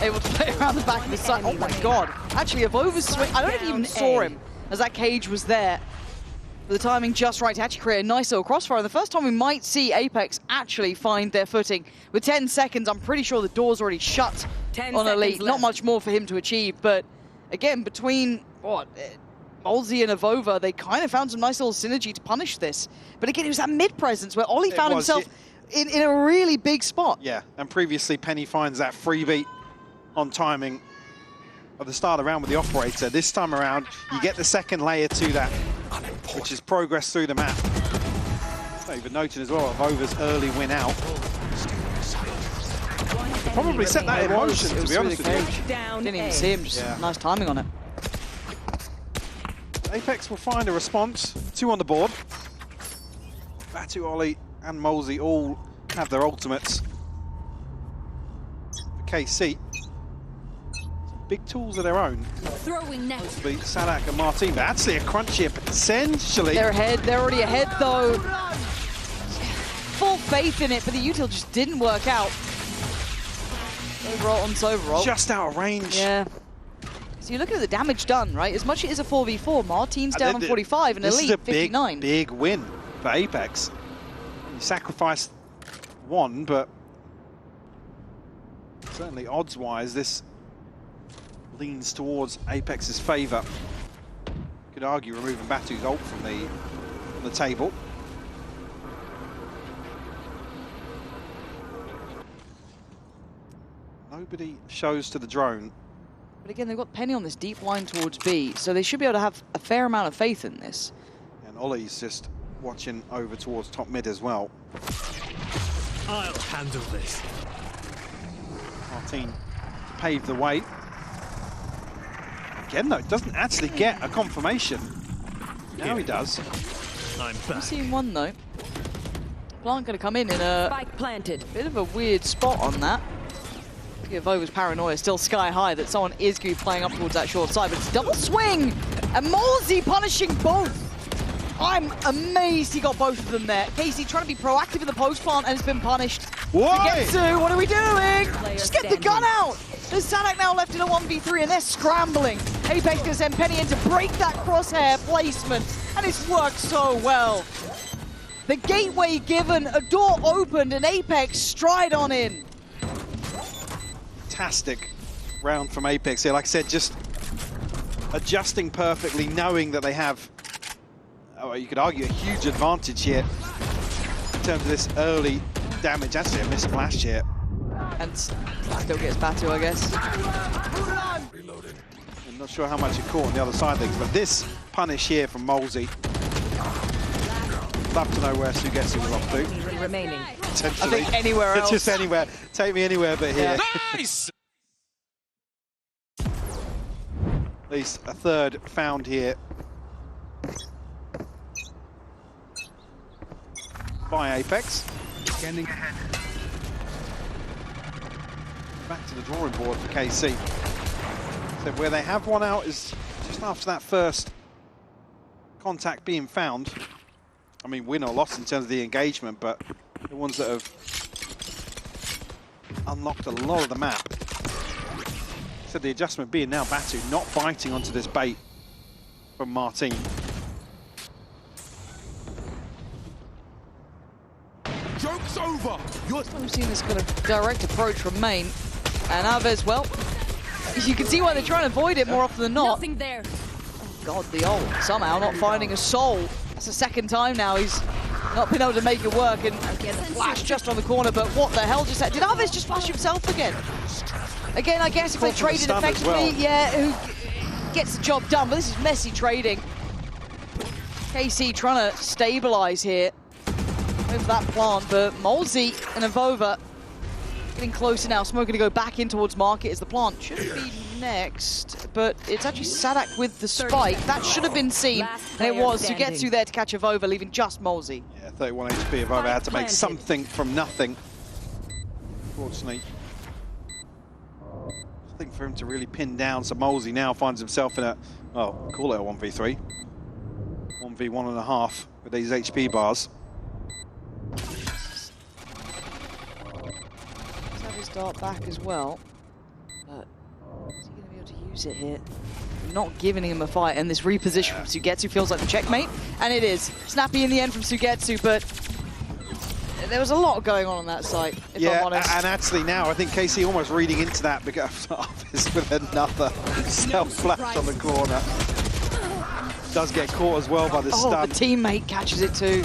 Able to play around the back of the side. Oh my god. Actually, a Vova's swing. I don't think he even saw him as that cage was there. The timing just right to actually create a nice little crossfire. The first time we might see Apeks actually find their footing. With 10 seconds, I'm pretty sure the door's already shut 10 on Elite. seconds Not left. much more for him to achieve, but again, between what? Ballsy and Avova, they kind of found some nice little synergy to punish this. But again, it was that mid-presence where Ollie found himself in a really big spot. Yeah, and previously Penny finds that freebie on timing at the start of the round with the operator. This time around, you get the second layer to that, which is progress through the map. Not even noting as well Avova's early win out. Probably set that in motion, to be honest with you. Spike down. Didn't even A. see him, just Yeah. nice timing on it. Apeks will find a response. 2 on the board. Batu, Ollie, and Molesy all have their ultimates. For KC, big tools of their own. Throwing net. Beat Sadak and Martin, but actually a crunch here, potentially. They're ahead. They're already ahead, though. Full faith in it, but the util just didn't work out. Overall, on overall. Just out of range. Yeah. So you look at the damage done, right? As much as it is a 4v4, Martin's down on 45 and This is Elite a big, 59. big win for Apeks. You sacrificed 1, but certainly odds-wise, this leans towards Apex's favour. Could argue removing Batu's ult from the table. Nobody shows to the drone. But again, they've got Penny on this deep line towards B, so they should be able to have a fair amount of faith in this. And Ollie's just watching over towards top mid as well. I'll handle this. Martin to pave the way. Again, though, doesn't actually get a confirmation. Now he does. I'm We've back. seen one, though. Plant going to come in a Spike planted. bit of a weird spot on that. Vova's paranoia still sky high that someone is going to be playing up towards that short side, but it's double swing! And Molesy punishing both! I'm amazed he got both of them there. Casey trying to be proactive in the post plant and has been punished. Why? Getsu, what are we doing? Player Just get the standing. gun out! There's Sadak now left in a 1v3 and they're scrambling. Apeks going to send Penny in to break that crosshair placement, and it's worked so well. The gateway given, a door opened, and Apeks stride on in. Fantastic round from Apeks here. Like I said, just adjusting perfectly, knowing that they have, you could argue, a huge advantage here in terms of this early damage. Actually, a missed flash here. And still gets Batu, I guess. I'm not sure how much it caught on the other side of things, but this punish here from Molesy. Love to know where Sugetsu was off to. Enemy remaining. Potentially. I think anywhere else. Just anywhere. Take me anywhere but here. Nice! At least a third found here by Apeks. Scanning ahead. Back to the drawing board for KC. So where they have one out is just after that first contact being found. I mean, win or loss in terms of the engagement, but the ones that have unlocked a lot of the map. So the adjustment being now Batu not biting onto this bait from Martin. Joke's over. You're We've seen this kind of direct approach from Main. And Alves, well, You can see why they're trying to avoid it more often than not. Nothing there. God, the ult somehow not finding a soul. That's the second time now he's not been able to make it work, and again, the flash just on the corner, but what the hell just happened? Did Apeks just flash himself again? Again, I guess if they traded effectively, well. yeah, who gets the job done, but this is messy trading. KC trying to stabilize here over that plant, but Molzy and Avova getting closer now. Smoke gonna go back in towards market as the plant should be next, but it's actually Sadak with the spike. That should have been seen, and it was. Sugetsu there to catch Avova, leaving just Molzy. Yeah, 31 HP. Avova had to make something from nothing. Unfortunately, I think for him to really pin down, so Molzy now finds himself in a, well, call it a 1v3. 1v1.5 with these HP bars. Let's have his dart back as well, but is he going to be able to use it here? Not giving him a fight, and this reposition from Sugetsu feels like the checkmate, and it is. Snappy in the end from Sugetsu, but there was a lot going on that site, if I'm honest. And actually now I think KC almost reading into that because Arvis with another self-flash on the corner. Does get caught as well by the stun. The teammate catches it too.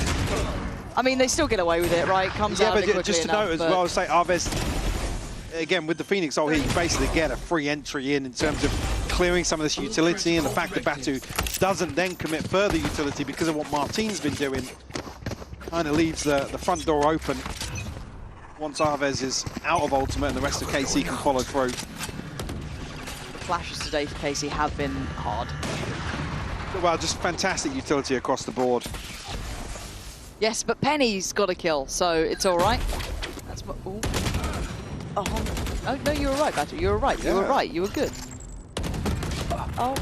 I mean, they still get away with it, right? Comes out but just to note as well, say Arvis, again, with the Phoenix ult, he basically get a free entry in terms of clearing some of this utility, and the fact that Batu doesn't then commit further utility because of what Martin's been doing kind of leaves the front door open once Arves is out of ultimate and the rest of KC can follow through. The flashes today for KC have been hard. Well, just fantastic utility across the board. Yes, but Penny's got a kill, so it's all right. That's what. Oh no, you were right, Batu. You were right. You were right. You were good. Oh.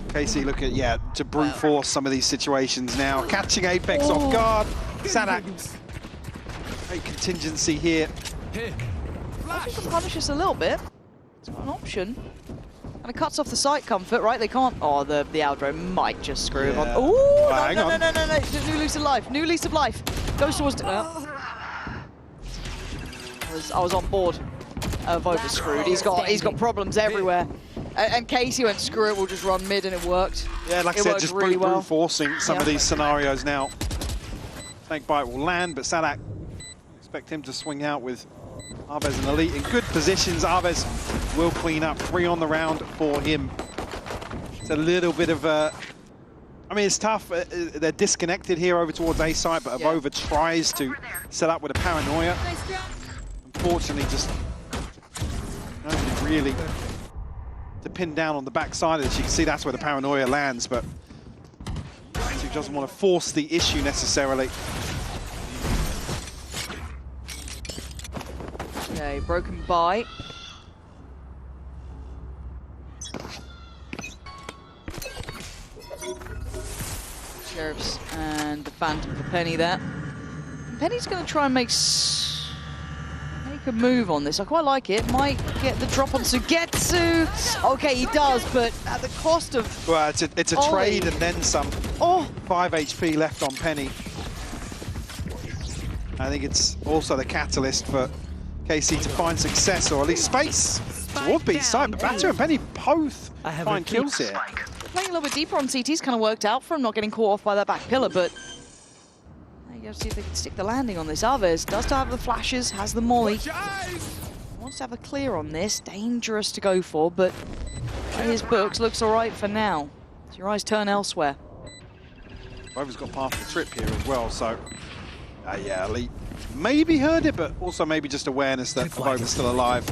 KC look at, to brute force some of these situations now. Catching Apeks off guard. Sadak. Great contingency here. I think can punish us a little bit. It's got an option. And it cuts off the site comfort, right? They can't. Oh, the Aldro might just screw him on. Oh, hang on. No. New lease of life. New lease of life. Goes towards. I was on board of over screwed. He's got problems everywhere. And Casey went, screw it, we'll just run mid, and it worked. Yeah, like I said, just really brute forcing some of these scenarios now. Snake Bite will land, but Sadak, expect him to swing out with Arves and Elite in good positions. Arves will clean up. 3 on the round for him. It's a little bit of a... I mean, it's tough. They're disconnected here over towards A site, but Avova tries to set up with a paranoia. Unfortunately, just nobody really to pin down on the back side of this. You can see that's where the paranoia lands, but he doesn't want to force the issue necessarily. Okay, broken by. Sheriffs and the Phantom for Penny there. Penny's going to try and make a move on this. I quite like it. Might get the drop on Sugetsu. Okay, he does, but at the cost of... Well, it's a trade and then some. 5 HP left on Penny. I think it's also the catalyst for KC to find success, or at least space towards B side. But Batu and Penny both find kills here. Playing a little bit deeper on CT's kind of worked out for him, not getting caught off by that back pillar, but you go see if they can stick the landing on this. Arves does have the flashes, has the molly. Wants to have a clear on this. Dangerous to go for, but his books looks all right for now. So your eyes turn elsewhere. Rover's got part of the trip here as well, so yeah, Elite maybe heard it, but also maybe just awareness that Rover's still alive.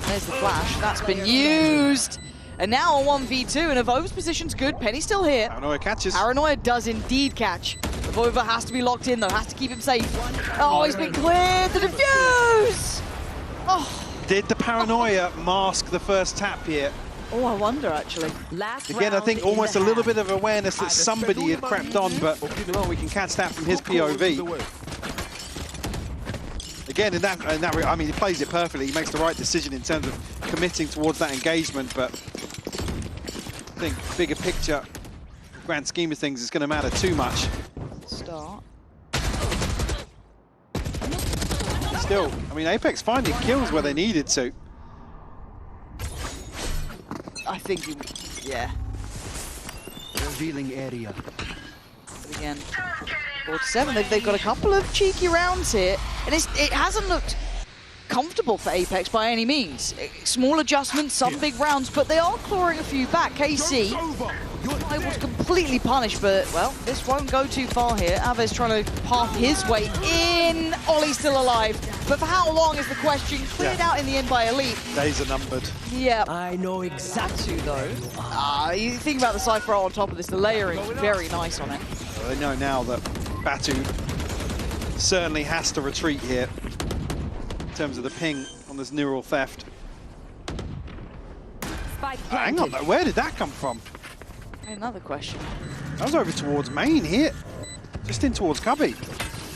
There's the flash. That's been used. And now on 1v2, and Avova's position's good. Penny's still here. Paranoia catches. Paranoia does indeed catch. Avova has to be locked in, though. Has to keep him safe. Oh, he's been cleared. The defuse! Oh. Did the Paranoia mask the first tap here? Oh, I wonder, actually. Again, I think almost a little bit of awareness that somebody had crept on, but well, we can catch that from his POV. Again, in that, I mean, he plays it perfectly. He makes the right decision in terms of committing towards that engagement, but I think bigger picture, grand scheme of things, is going to matter too much. Start. Still, I mean, Apeks finding kills where they needed to. I think he, yeah. Revealing area. But again, 4-7. They've got a couple of cheeky rounds here, and it hasn't looked comfortable for Apeks by any means. Small adjustments, some big rounds, but they are clawing a few back. KC not able to completely punish, but, well, this won't go too far here. Aves trying to path his way in. Ollie's still alive, but for how long is the question? Cleared out in the end by Elite. Days are numbered. Yeah. I know exactly. Batu, though. You think about the Cypher on top of this, the layering is very nice on it. Well, they know now that Batu certainly has to retreat here in terms of the ping on this neural theft. Spike Hang on, planted. though, where did that come from? Another question. That was over towards main here, just in towards Cubby.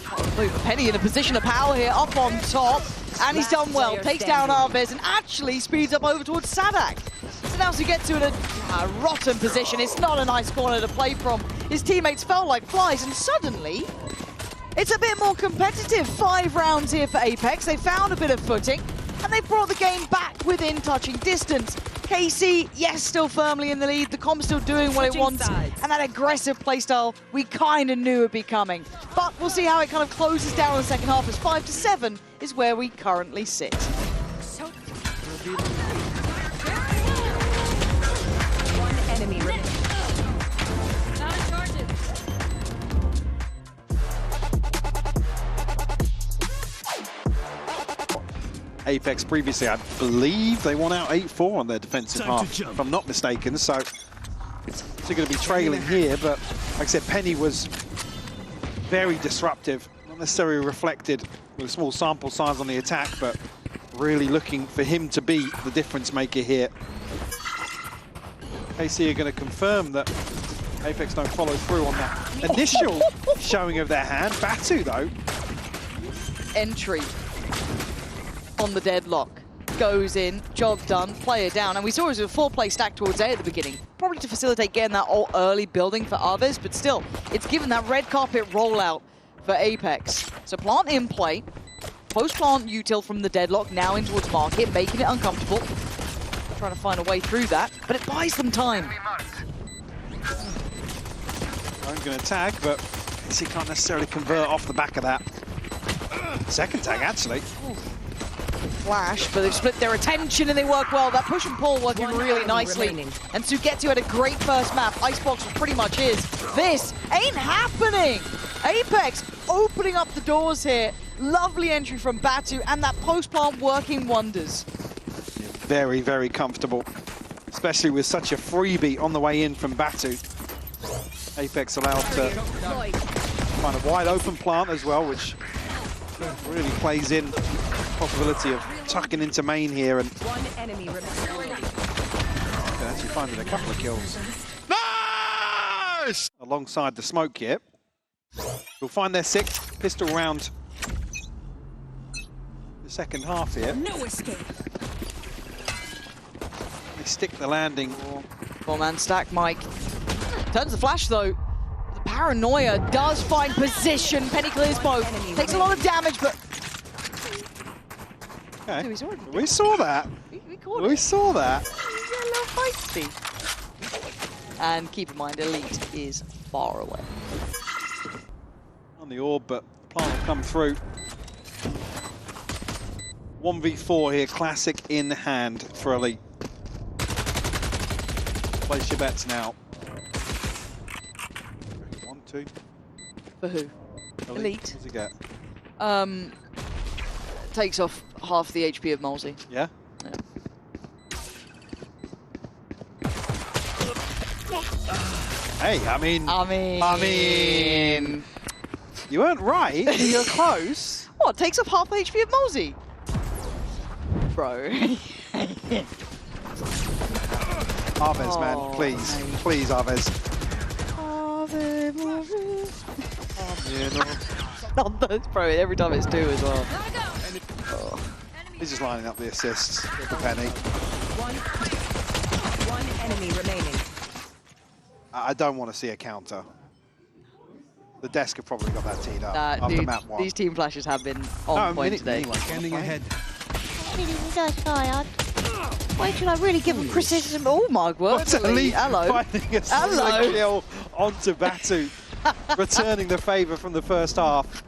Oh, Penny in a position of power here, up on top, and he's done well. Takes down Aves and actually speeds up over towards Sadak. So now to get to a rotten position. It's not a nice corner to play from. His teammates fell like flies, and suddenly it's a bit more competitive. 5 rounds here for Apeks. They found a bit of footing, and they brought the game back within touching distance. KC, yes, still firmly in the lead. The comp's still doing what it wants. And that aggressive playstyle we kind of knew would be coming. But we'll see how it kind of closes down in the second half, as 5-7 is where we currently sit. One enemy remaining. Out of charges. Apeks previously, I believe they won out 8-4 on their defensive Time to half, jump. if I'm not mistaken. So they're going to be trailing here, but like I said, Penny was very disruptive, not necessarily reflected with a small sample size on the attack, but really looking for him to be the difference maker here. KC are going to confirm that Apeks don't follow through on that initial showing of their hand. Batu, though, Entry on the deadlock. Goes in, job done, player down. And we saw it was a 4-play stack towards A at the beginning, probably to facilitate getting that all early building for Aves, but still, it's given that red carpet rollout for Apeks. So plant in play, post-plant util from the deadlock, now in towards market, making it uncomfortable. Trying to find a way through that, but it buys them time. I'm going to tag, but he can't necessarily convert off the back of that. Second tag, actually. Flash, but they've split their attention and they work well. That push and pull working One really enemy nicely. remaining. And Sugetsu had a great first map. Icebox was pretty much his. This ain't happening! Apeks opening up the doors here. Lovely entry from Batu, and that post-plant working wonders. Very, very comfortable, especially with such a freebie on the way in from Batu. Apeks allowed to find a wide open plant as well, which really plays in the possibility of tucking into main here and One enemy remaining. actually finding a couple of kills. Nice! Alongside the smoke here. We'll find their 6th pistol round the second half here. No escape. They stick the landing. 4-man stack, Mike. Turns the flash, though. The paranoia does find position. Penny clears both. Takes a lot of damage, but Okay. we saw it. We saw that. We caught We it. saw that. He's a little feisty. And keep in mind, Elite is far away. On the orb, but the plant will come through. 1v4 here, classic in hand for Elite. Place your bets now. 1, 2. For who? Elite. What does he get? Takes off half the HP of Molesy. Yeah? Yeah. Hey, I mean, you weren't right, but you're close. What? Takes off half the HP of Molesy? Bro. Aves, man, Oh, please. mate. Please, Aves. Not those, bro. Every time it's 2 as well. Gotta go. Oh. He's just lining up the assists for Penny. One enemy remaining. I don't want to see a counter. The desk have probably got that teed up after Dude, map 1. these team flashes have been on point today. Scanning ahead. Why should I really give a precision? Oh my word! What's Elite Hello. finding a solo Hello. kill onto Batu, returning the favour from the first half.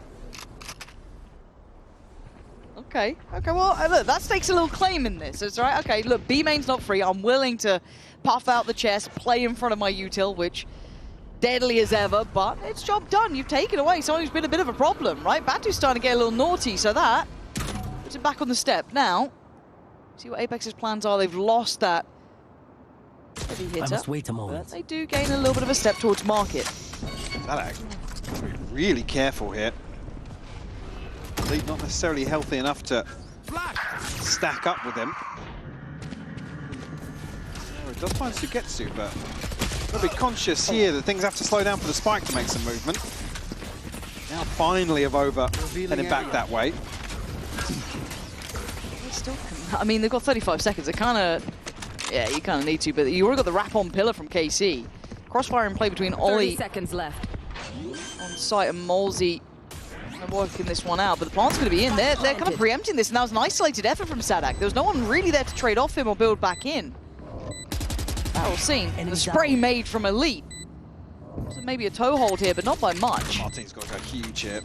Okay. Okay. Well, look, that stakes a little claim in this. It's right. Okay. Look, B main's not free. I'm willing to puff out the chest, play in front of my util, which deadly as ever, but it's job done. You've taken away someone who's been a bit of a problem, right? Batu's starting to get a little naughty, so that puts him back on the step. Now, see what Apex's plans are. They've lost that heavy hitter. I must wait a moment. But they do gain a little bit of a step towards market. That really careful here. Elite not necessarily healthy enough to stack up with him. Oh, it does find Sugetsu, but they'll be conscious here that things have to slow down for the spike to make some movement. Now finally Avova heading back that way. Still, I mean, they've got 35 seconds. It kind of, yeah, you kind of need to, but you already got the wrap-on pillar from KC. Crossfire in play between 30 Ollie seconds left. on site and Molsey working this one out, but the plant's going to be in. They're kind of preempting this, and that was an isolated effort from Sadak. There was no one really there to trade off him or build back in. Battle seen. The spray made from Elite. So maybe a toe hold here, but not by much. Martin's got to go huge here.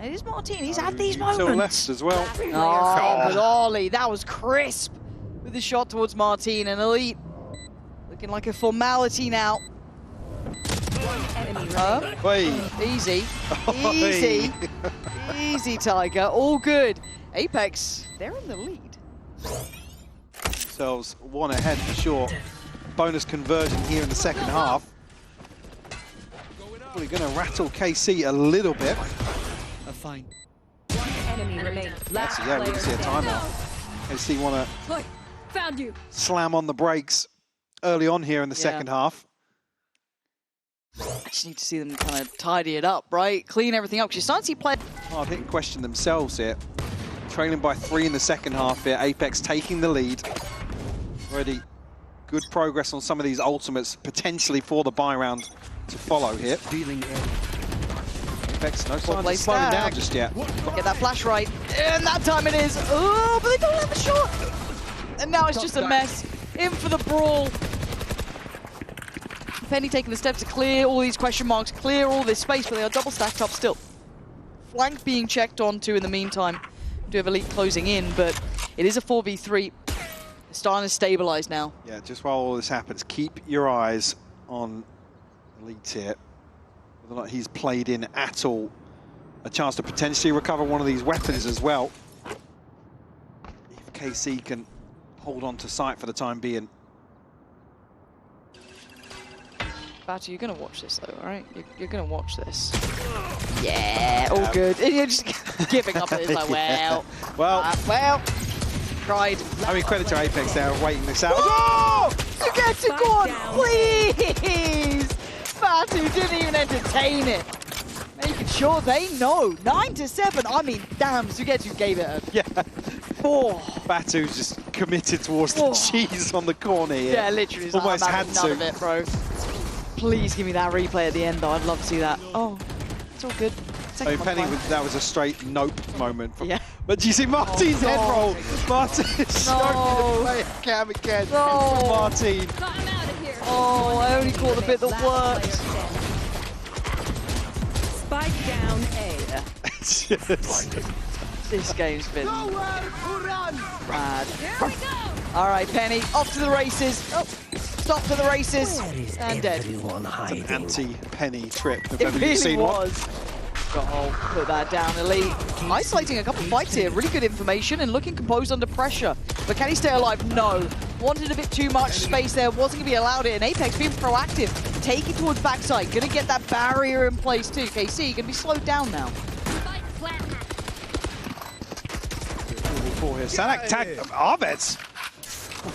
It is Martin. He's had these Still moments. left as well. Oh, but Ollie, that was crisp with the shot towards Martin, and Elite looking like a formality now. Enemy Wait. Easy. Easy. Easy, Tiger. All good. Apeks, they're in the lead. Themselves one ahead for sure. Bonus conversion here in the second half. Probably going to rattle KC a little bit. Fine. One enemy remaining. Last Yeah, we can see a timeout. KC want to Look, found you. slam on the brakes early on here in the second half. I just need to see them kind of tidy it up, right? Clean everything up. Because you're starting to see play. Oh, I think question themselves here. Trailing by 3 in the second half here. Apeks taking the lead. Already good progress on some of these ultimates, potentially for the buy round to follow here. Feeling Apeks, no signs play of slowing down stack. just yet. Get that flash right. And that time it is. Oh, but they don't have the shot. And now it's just a mess. In for the brawl. Penny taking the steps to clear all these question marks, clear all this space, but they are double stacked up still. Flank being checked onto in the meantime. Do have Elite closing in, but it is a 4v3. They're starting to stabilize now. Yeah, just while all this happens, keep your eyes on Elite here. Whether or not he's played in at all. A chance to potentially recover one of these weapons as well. If KC can hold on to sight for the time being. Batu, you're going to watch this though, alright? You're going to watch this. Yeah, all good. And you're just giving up. It's like, well, well, tried. I mean, credit to Apeks, they're waiting this out. Oh! You get to go on, please! Batu didn't even entertain it. Making sure they know. 9-7. I mean, damn, Sugetsu gave it a... Yeah. 4. Batu's just committed towards the cheese on the corner here. Yeah, literally. Almost I'm had having none of to. it, bro. Please give me that replay at the end, though. I'd love to see that. Oh, it's all good. I mean, Penny, that was a straight nope moment. Yeah. But do you see Martin's head roll? Martin No. struggling to play a cam again. No. From Martin. Got him out of here. Oh, I only caught the bit that worked. Spike down A. This game's been mad. Here we go. All right, Penny, off to the races. Oh, stop for the races. And dead. Anti-Penny trip. If It ever you've really seen one. was. Goal, put that down, Elite. Isolating a couple fights here, really good information and looking composed under pressure. But can he stay alive? No. Wanted a bit too much space there, wasn't gonna be allowed it. And Apeks being proactive, taking towards backside, gonna get that barrier in place too. KC gonna be slowed down now. Spike flat. Here. Sadak tag Arvets.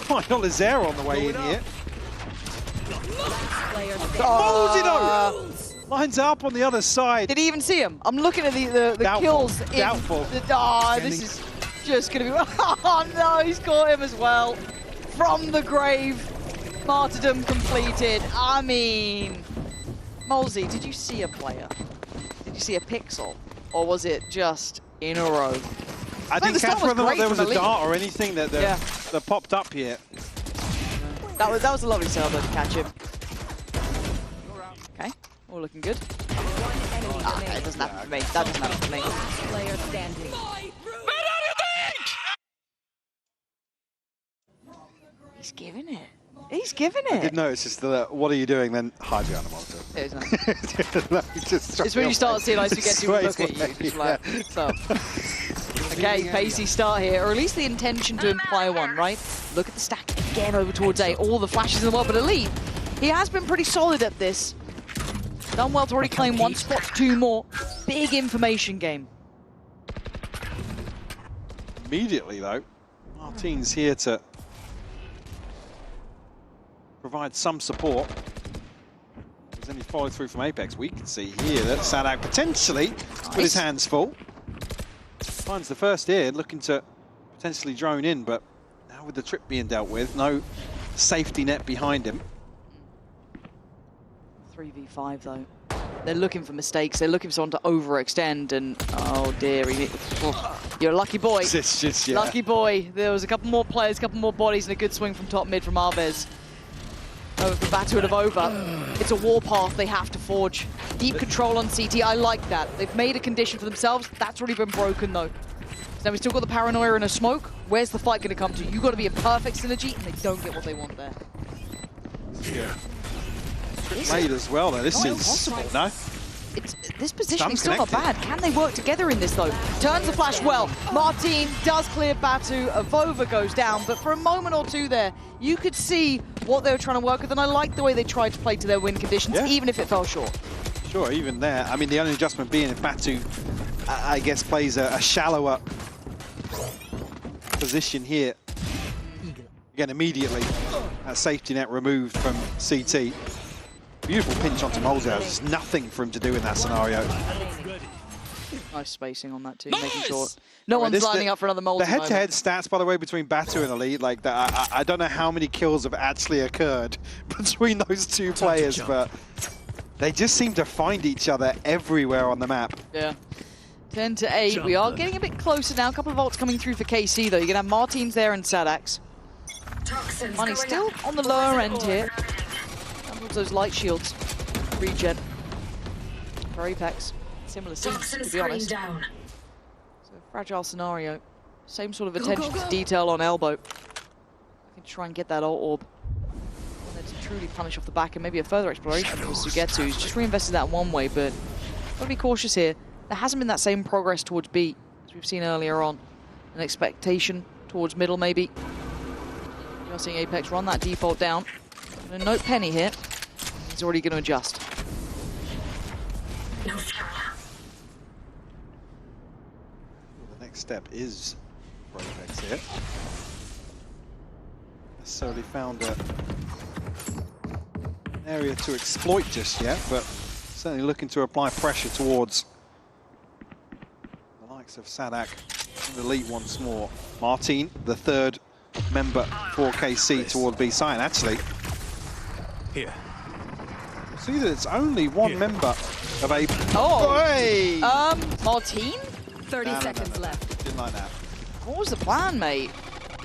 Why not Lazare on the way in here? Oh, Lines up on the other side. did he even see him? I'm looking at the Doubtful. kills. Doubtful. This is just gonna be. Oh no, he's caught him as well. From the grave, martyrdom completed. I mean, Molsey, did you see a player? Did you see a pixel, or was it just in a row? I didn't the start catch whether or was not there great was from a Elite. dart or anything that that popped up here. That was a lovely sell though to catch him. Okay, all looking good. One enemy It remaining. doesn't happen for me. That doesn't happen for me. Player standing. He's giving it. He's giving I it. did notice just the what are you doing? Then hide behind the monitor. It was nice. No, just It's when you start seeing ice, you get to Straight look at you. away, Just like, so. Okay, pacey start here, or at least the intention to imply one, right? Look at the stack again over towards A. All the flashes in the world, but Elite, he has been pretty solid at this. Done well to already claim one spot, two more. Big information game. Immediately though, Martin's here to provide some support. If there's any follow through from Apeks, we can see here that Sadak potentially with his hands full. Finds the first here, looking to potentially drone in, but now with the trip being dealt with, no safety net behind him. 3v5 though. They're looking for mistakes. They're looking for someone to overextend, and oh dear, you're a lucky boy. It's just, yeah. Lucky boy. There was a couple more players, a couple more bodies, and a good swing from top mid from Alves. Over for Batu and Avova. It's a warpath they have to forge. Deep control on CT, I like that. They've made a condition for themselves. That's already been broken though. So now we've still got the paranoia and a smoke. Where's the fight going to come to? You've got to be in perfect synergy, and they don't get what they want there. Yeah. Played as well though. This is impossible. no. This positioning's still not connected. bad. Can they work together in this though? Turns the flash well. Martin does clear Batu. Avova goes down, but for a moment or two there, you could see what they were trying to work with, and I like the way they tried to play to their win conditions, even if it fell short. Sure, even there. I mean, the only adjustment being if Batu, I guess, plays a shallower position here. Again, immediately, a safety net removed from CT. Beautiful pinch onto Molzer. There's nothing for him to do in that scenario. Nice spacing on that too, making sure no one's lining up for another Molzer. The head-to-head stats, by the way, between Batu and Elite, like that, I don't know how many kills have actually occurred between those two players, but they just seem to find each other everywhere on the map. Yeah. 10 to 8. We are getting a bit closer now. A couple of ults coming through for KC though. You're gonna have Martins there and Sadaks. Money still on the lower end here. Those light shields. Regen. For Apeks. Similar scenes, to be honest. So, fragile scenario. Same sort of attention to detail on elbow. I can try and get that ult orb. And then to truly punish off the back, and maybe a further exploration for Sugetsu. He's just reinvested that one way, but gotta be cautious here. There hasn't been that same progress towards B as we've seen earlier on. An expectation towards middle, maybe. You're seeing Apeks run that default down. And note Penny here. He's already going to adjust. The next step is for Apeks here. Necessarily found an area to exploit just yet, but certainly looking to apply pressure towards the likes of Sadak and Elite once more. Martin, the third member for KC toward B side, actually. Here. See that it's only one member of A. Oh! Hey! Martin? 30 seconds left. Didn't like that. What was the plan, mate?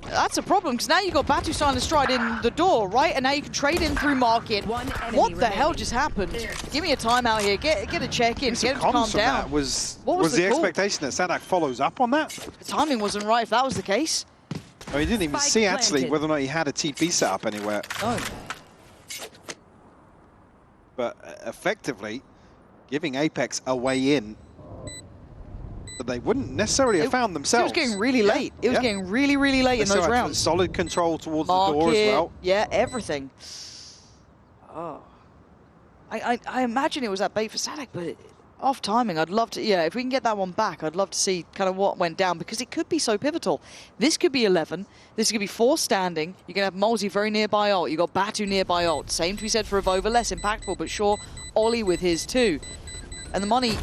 That's a problem, because now you've got Batu starting to stride in the door, right? And now you can trade in through market. One enemy What the hell remaining. just happened? Give me a timeout here. Get a check-in. Get him to calm down. That was What was the the call? expectation that Sadak follows up on that? The timing wasn't right if that was the case. Oh, he didn't even Spike see actually planted. whether or not he had a TP set up anywhere. Oh. But effectively giving Apeks a way in that they wouldn't necessarily have found themselves. It was getting really late. It was getting really, really late in those rounds. Solid control towards the door as well. Yeah, everything. Oh. I imagine it was that bait for Sadak, but off timing. I'd love to, yeah, if we can get that one back, I'd love to see kind of what went down, because it could be so pivotal. This could be 11. This could be 4 standing. You're going to have Molzy very nearby ult. You got Batu nearby ult. Same to be said for Avova, less impactful, but sure, Ollie with his too. And the money,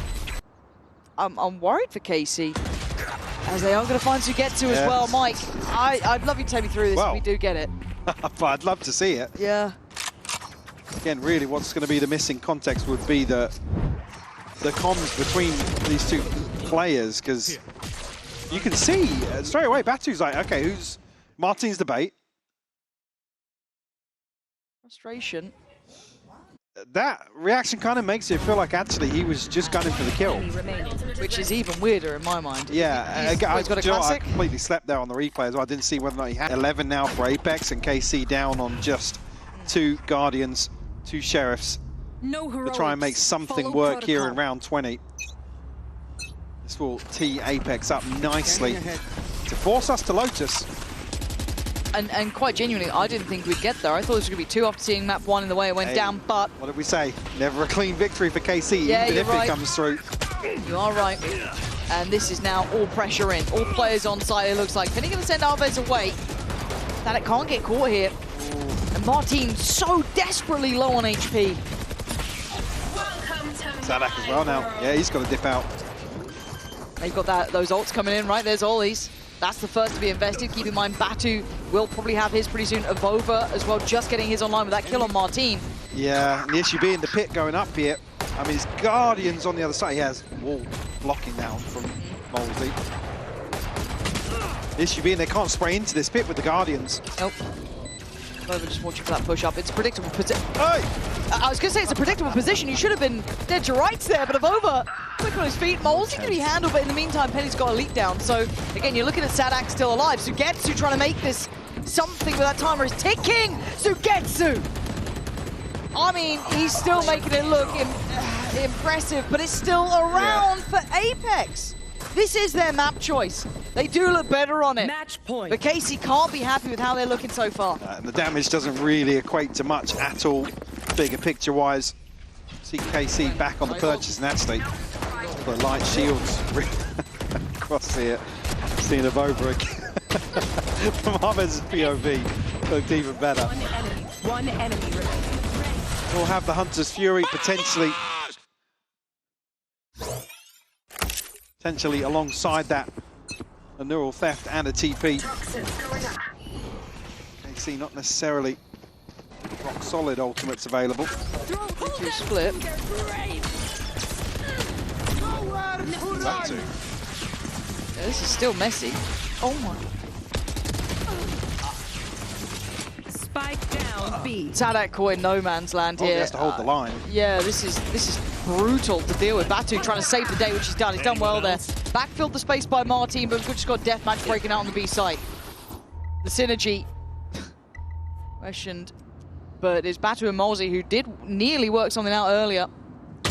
I'm worried for KC, as they are going to find Sugetsu as well. Mike, I'd love you to take me through this if we do get it. But I'd love to see it. Yeah. Again, really what's going to be the missing context would be the comms between these two players, because You can see straight away, Batu's like, okay, who's Martin's the bait? Frustration. That reaction kind of makes it feel like actually he was just gunning for the kill. Enemy remaining. Which is even weirder in my mind. Yeah, He's got a do you know what, I classic. completely slept there on the replay as well. I didn't see whether or not he had 11 now for Apeks, and KC down on just 2 Guardians, 2 Sheriffs No to heroics. try and make something Follow work here in protocol. round 20. This will tee Apeks up nicely to force us to Lotus. And quite genuinely, I didn't think we'd get there. I thought this was going to be 2 after seeing map 1 and the way it went Hey, down, but what did we say? Never a clean victory for KC, Yeah, even you're if right. it comes through. you are right. And this is now all pressure in. All players on site, it looks like. Then he's going to send Alves away. That it can't get caught here. And Martin so desperately low on HP. Sadak as well now. Yeah, he's got to dip out. They've got those ults coming in, right? There's Ollie's. That's the first to be invested. Keep in mind, Batu will probably have his pretty soon. Avova as well, just getting his online with that kill on Martin. Yeah, and the issue being the pit going up here. I mean, his Guardians on the other side. He has wall blocking now from Molesy. The issue being they can't spray into this pit with the Guardians. Nope. Avova just watching for that push up. It's a predictable position. Hey! I was going to say it's a predictable position. You should have been dead to rights there, but Avova quick on his feet. Molesy can be handled, but in the meantime, Penny's got a leak down. So again, you're looking at Sadak still alive. Sugetsu trying to make this something, but that timer is ticking. Sugetsu! I mean, he's still making it look impressive, but it's still around for Apeks. This is their map choice. They do look better on it. Match point. But Casey can't be happy with how they're looking so far. And the damage doesn't really equate to much at all, bigger picture-wise. See KC back on the purchase, and actually, the light shields across here. Seeing it over again. From Ahmed's POV, looked even better. One enemy remaining. We'll have the Hunter's Fury potentially alongside that, a neural theft and a TP. KC not necessarily rock solid ultimates available. Two split. That too. Yeah, this is still messy. Oh my. Spike down B. Sadak caught in no man's land Oh, he here. has to hold the line. Yeah, this is brutal to deal with. Batu trying to save the day, which he's done. He's done well there. Backfilled the space by Martin, but we've just got deathmatch breaking out on the B site. The synergy questioned, but it's Batu and Molesy who did nearly work something out earlier.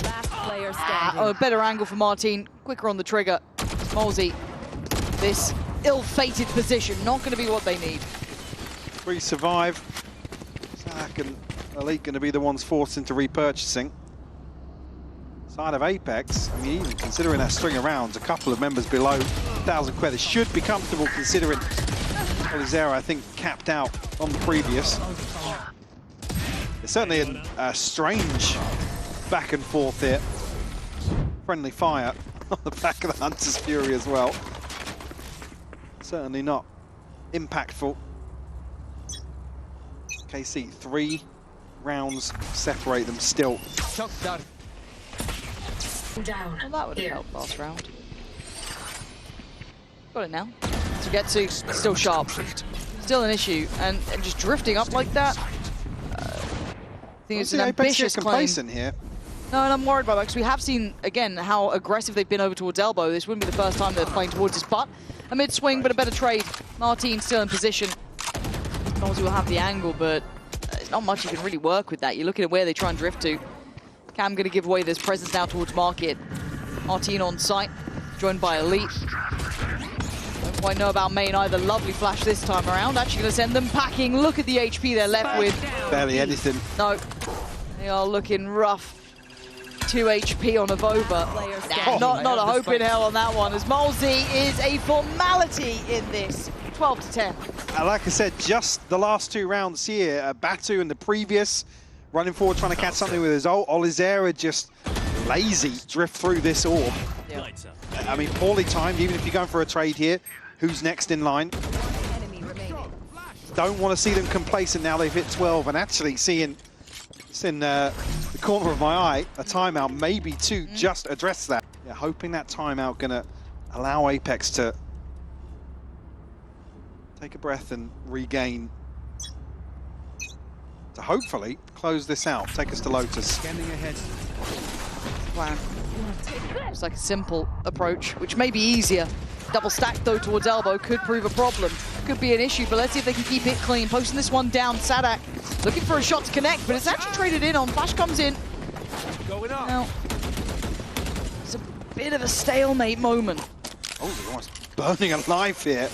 Last player standing. A better angle for Martin, quicker on the trigger. Molesy, this ill-fated position, not going to be what they need. 3 survive. Sadak and Elite going to be the ones forced into repurchasing. Side of Apeks, I mean, even considering that string of rounds, a couple of members below 1,000 credits should be comfortable considering Olizera, I think, capped out on the previous. It's certainly a strange back and forth here. Friendly fire on the back of the Hunter's Fury as well. Certainly not impactful. KC, 3 rounds separate them still. Well, that would have helped last round. Got it now. Sugetsu, still sharp. Still an issue. And just drifting up like that. I think it's an ambitious claim. Complacent here. No, and I'm worried about that because we have seen, again, how aggressive they've been over towards elbow. This wouldn't be the first time they're playing towards his butt. A mid-swing, but a better trade. Martin still in position. Molesy will have the angle, but there's not much you can really work with that. You're looking at where they try and drift to. Cam going to give away this presence now towards Market. Martin on site, joined by Elite. Don't quite know about main either. Lovely flash this time around. Actually going to send them packing. Look at the HP they're left with. Barely anything. No, they are looking rough. 2 HP on Avova. Nah, not a hope in hell on that one, as Molesy is a formality in this. 12 to 10. Like I said, just the last 2 rounds here, Batu in the previous, running forward trying to catch something with his ult. Olizera just lazy drift through this orb. Yeah. I mean, poorly timed, even if you're going for a trade here. Who's next in line? Enemy remaining. Don't want to see them complacent now they've hit 12, and actually seeing, it's in the corner of my eye, a timeout maybe to just address that. Yeah, hoping that timeout gonna allow Apeks to take a breath and regain to hopefully close this out. Take us to Lotus. Scanning ahead. Wow. It's like a simple approach, which may be easier. Double stack though towards elbow could prove a problem. Could be an issue, but let's see if they can keep it clean. Posting this one down, Sadak looking for a shot to connect, but it's actually traded in on. Flash comes in. Going up. Now, it's a bit of a stalemate moment. Oh, they're almost burning alive here.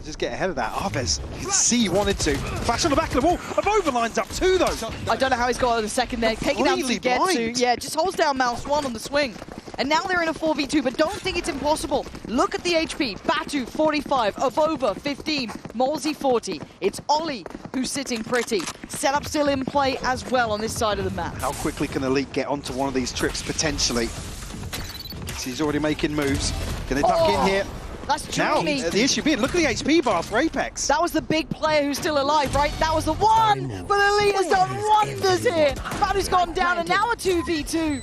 Just get ahead of that. Apeks, you can see he wanted to. Flash on the back of the wall. Over lines up two though. I don't know how he's got a second there. Take it down to get blind. to. Yeah, just holds down Mouse 1 on the swing. And now they're in a 4v2, but don't think it's impossible. Look at the HP. Batu, 45. Avova, 15. Molzy, 40. It's Ollie who's sitting pretty. Setup still in play as well on this side of the map. How quickly can Elite get onto one of these trips potentially? So he's already making moves. Can they duck in here? That's Now, tricky. the issue being, look at the HP bar for Apeks. That was the big player who's still alive, right? That was the one! But Elite has done wonders here. Batu's gone down, and now a 2v2.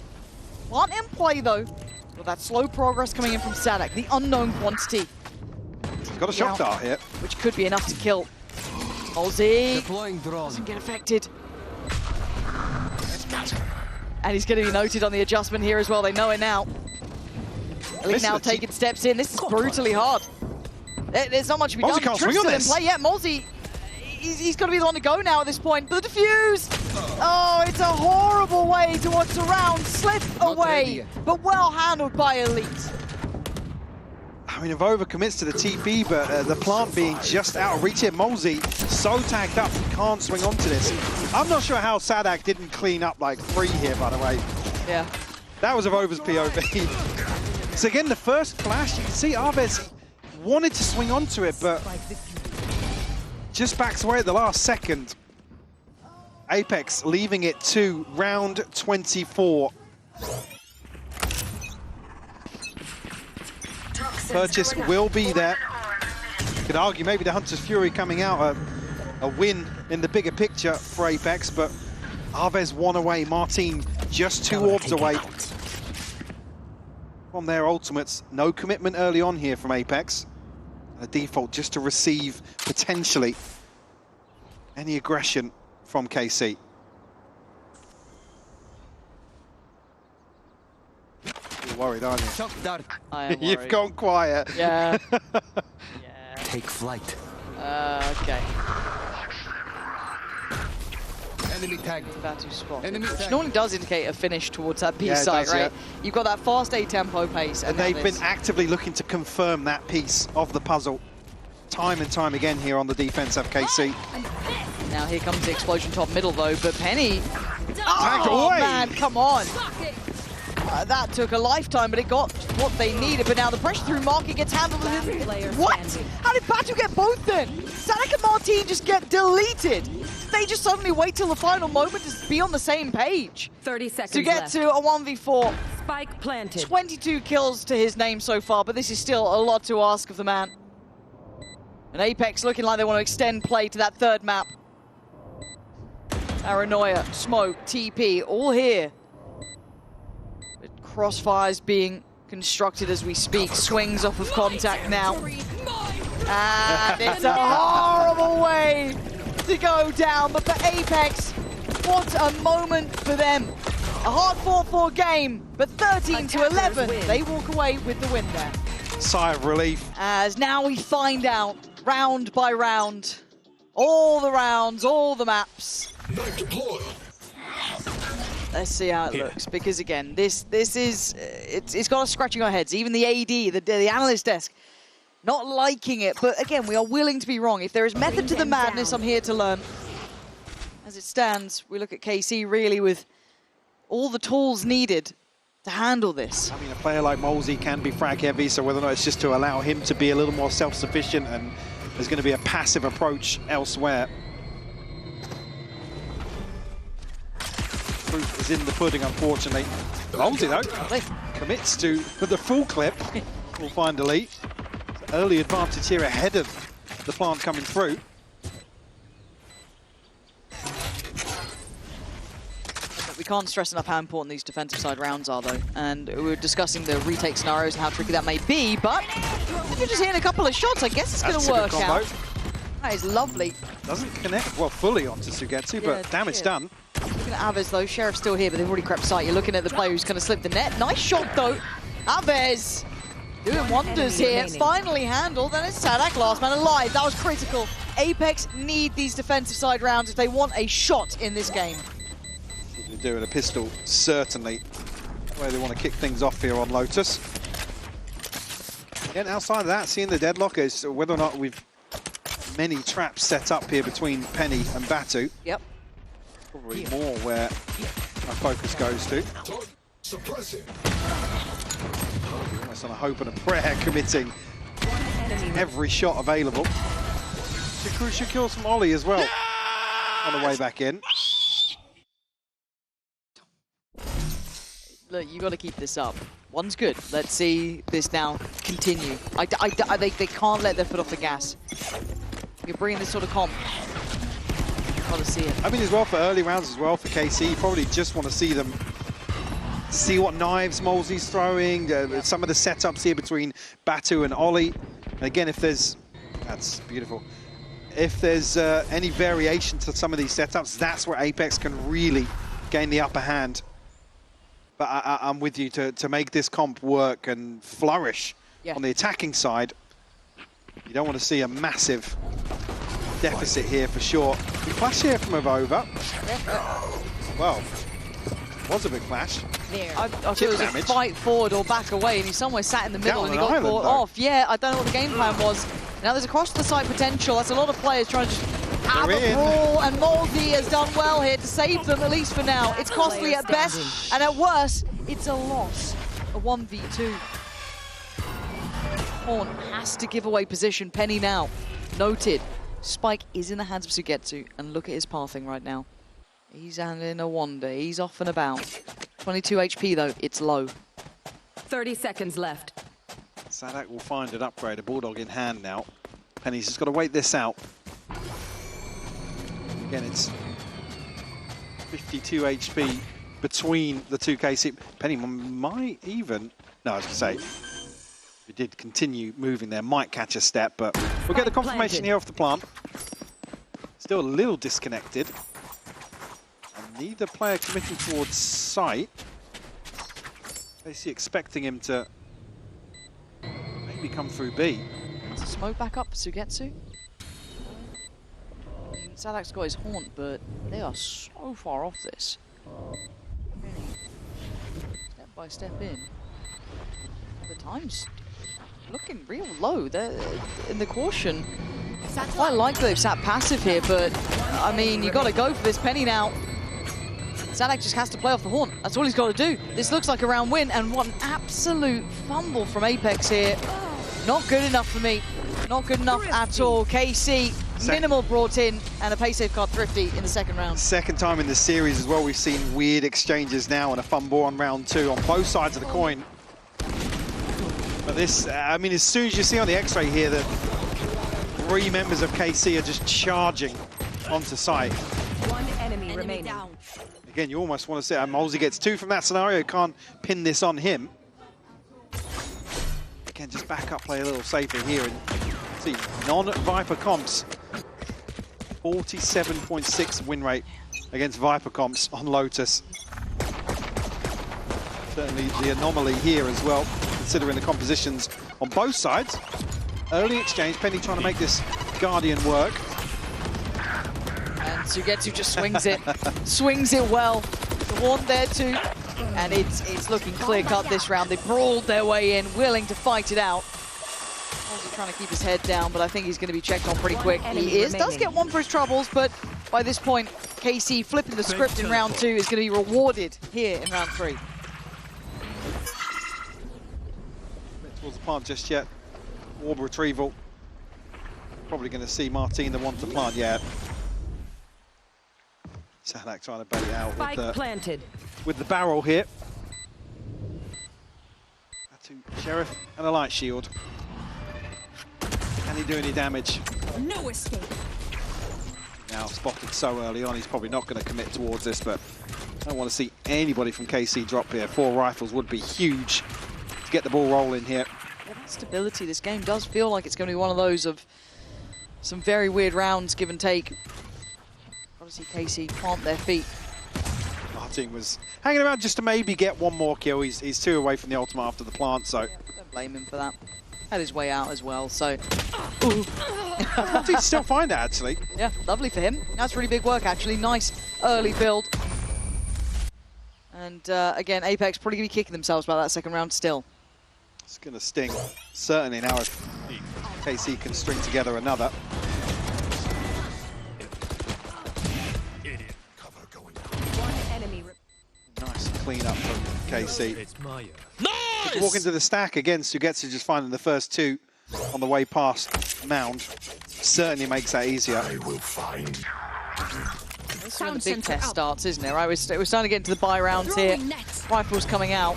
Aren't in play, though. But that slow progress coming in from Sadak, the unknown quantity. He's got a shock dart here. Which could be enough to kill. Molzy Deploying drone. doesn't get affected. And he's going to be noted on the adjustment here as well. They know it now. Elite now taking steps in. This is brutally hard. There's not much to be Molzy done. can't Trick's swing on still in this. play. Yeah, Molzy, he's got to be the one to go now at this point. But the defuse! Oh, it's a horrible way to watch the round slip away. But well handled by Elite. I mean, Avova commits to the TP, but the plant being just out of reach here. Molzy so tagged up, he can't swing onto this. I'm not sure how Sadak didn't clean up like 3 here, by the way. Yeah. That was Avova's POV. So again, the first flash, you can see Apeks wanted to swing onto it, but just backs away at the last second. Apeks leaving it to round 24. Purchase will be there. You could argue maybe the Hunter's Fury coming out a win in the bigger picture for Apeks, but Arvez 1 away, Martin just 2 orbs away from their ultimates. No commitment early on here from Apeks. A default just to receive potentially any aggression from KC. You're worried, aren't you? Shock dart. I am worried. You've gone quiet. Yeah. Yeah. Take flight. Okay. Enemy tag. Batu spot. Enemy Which tag. normally does indicate a finish towards that B Yeah, it site, does, right? yeah. You've got that fast A-tempo pace. And now they've this. been actively looking to confirm that piece of the puzzle time and time again here on the defense of KC. Now here comes the explosion top middle though, but Penny... Tagged Oh away. man, come on! That took a lifetime, but it got what they needed. But now the pressure through market gets handled. Player What? standing. How did Batu get both then? Sadak and Martin just get deleted. They just suddenly wait till the final moment to be on the same page. 30 seconds To get left. to a 1v4. Spike planted. 22 kills to his name so far, but this is still a lot to ask of the man. And Apeks looking like they want to extend play to that third map. Paranoia, Smoke, TP, all here. But Crossfire's being constructed as we speak. Swings off of contact now. And it's a horrible way to go down, but for Apeks, what a moment for them. A hard 4-4 game, but 13 to 11. They walk away with the win there. Sigh of relief. As now we find out, round by round, all the rounds, all the maps. Let's see how it looks, because again, this is, it's got us scratching our heads. Even the AD, the analyst desk, not liking it, but again, we are willing to be wrong. If there is method to the madness, I'm here to learn. As it stands, we look at KC really with all the tools needed to handle this. I mean, a player like Molzy can be frag heavy, so whether or not it's just to allow him to be a little more self-sufficient, and there's going to be a passive approach elsewhere. Proof is in the pudding, unfortunately. Molzy, though, commits to the full clip. We'll find Elite. Early advantage here ahead of the plant coming through. We We can't stress enough how important these defensive side rounds are, though. And we were discussing the retake scenarios and how tricky that may be, but if you're just hitting a couple of shots, I guess it's going to work out. That is lovely. Doesn't connect, well, fully onto Sugetsu, Yeah, but damage done. Looking at Aves, though. Sheriff's still here, but they've already crept sight. You're looking at the player who's going to slip the net. Nice shot, though. Aves doing wonders here. Finally handled, and it's Sadak, last man alive. That was critical. Apeks need these defensive side rounds if they want a shot in this game. They're doing a pistol, certainly. The way they want to kick things off here on Lotus. Again, outside of that, seeing the deadlock is whether or not we've many traps set up here between Penny and Batu. Yep. Probably more where our focus goes to. Almost on a hope and a prayer, committing every shot available. Two crucial kills from Ollie as well. On the way back in. Look, you got to keep this up. One's good. Let's see this now continue. They can't let their foot off the gas. You're bringing this sort of comp. Got to see it. I mean, as well for early rounds as well for KC, you probably just want to see them, see what knives Molsey's throwing, some of the setups here between Batu and Ollie. And again, if there's, that's beautiful. If there's any variation to some of these setups, that's where Apeks can really gain the upper hand. But I'm with you to make this comp work and flourish on the attacking side. You don't want to see a massive deficit here for sure. Big flash here from Avova. Well, was a big flash. I thought it was a fight forward or back away, and he somewhere sat in the middle and he got caught off. Yeah, I don't know what the game plan was. Now there's across the side potential. That's a lot of players trying to just have a brawl, and Molsey has done well here to save them, at least for now. It's costly at best, and at worst, it's a loss. A 1v2. Horn has to give away position. Penny now. Noted. Spike is in the hands of Sugetsu, and look at his pathing right now. He's handling a wander. He's off and about. 22 HP, though. It's low. 30 seconds left. Sadak will find an upgrade, a Bulldog in hand now. Penny's just got to wait this out. Again, it's 52 HP between the two KC. Penny might even, no, I was going to say, if we did continue moving there, might catch a step, but we'll get the confirmation here off the plant. Still a little disconnected. And neither player committing towards sight. KC expecting him to maybe come through B. It's a smoke back up for Sugetsu. Sadak's got his haunt, but they are so far off this. Really, step by step in. The time's looking real low. They're in the caution. I quite like they've sat passive here, but I mean, you got to go for this. Penny now. Sadak just has to play off the haunt. That's all he's got to do. This looks like a round win, and what an absolute fumble from Apeks here. Not good enough for me. Not good enough at all. KC, minimal brought in, and a pay safe card Thrifty in the second round. Second time in the series as well, we've seen weird exchanges now and a fumble on round two on both sides of the coin. But this, I mean, as soon as you see on the X-ray here that 3 members of KC are just charging onto site. One enemy remaining. Again, you almost want to say, Molsey gets 2 from that scenario, can't pin this on him. Again, just back up, play a little safer here, and see, non-Viper comps, 47.6 win rate against Viper comps on Lotus. Certainly the anomaly here as well, considering the compositions on both sides. Early exchange, Penny trying to make this Guardian work. And Sugetsu just swings it, swings it well. The Horn there too, and it's looking clear-cut this round. They brawled their way in, willing to fight it out. Also trying to keep his head down, but I think he's going to be checked on pretty quick. He is, does get 1 for his troubles, but by this point, KC flipping the script in round 2 is going to be rewarded here in round 3. Towards the plant just yet. Orb retrieval. Probably going to see Martin the one to plant yet. Sadak trying to bait it out with the barrel here. To Sheriff and a light shield. Can he do any damage? No escape. Now spotted so early on, he's probably not going to commit towards this, but I don't want to see anybody from KC drop here. 4 rifles would be huge to get the ball rolling here. Yeah, that stability, this game does feel like it's going to be one of those of some very weird rounds, give and take. Obviously, KC plant their feet. Martin was hanging around just to maybe get one more kill. He's 2 away from the ultimate after the plant, so... Yeah, don't blame him for that. Had his way out as well, so... He'd still find it, actually. Yeah, lovely for him. That's really big work, actually. Nice early build. And again, Apeks probably going to be kicking themselves about that second round still. It's going to sting. Certainly now if KC can string together another. One enemy. Nice clean up from KC. It's Maya. Walk into the stack again, Sugetsu just finding the first 2 on the way past Mound. Certainly makes that easier. I will find. This is when the big test starts, isn't it? Right, we're starting to get into the buy rounds here. Rifles coming out.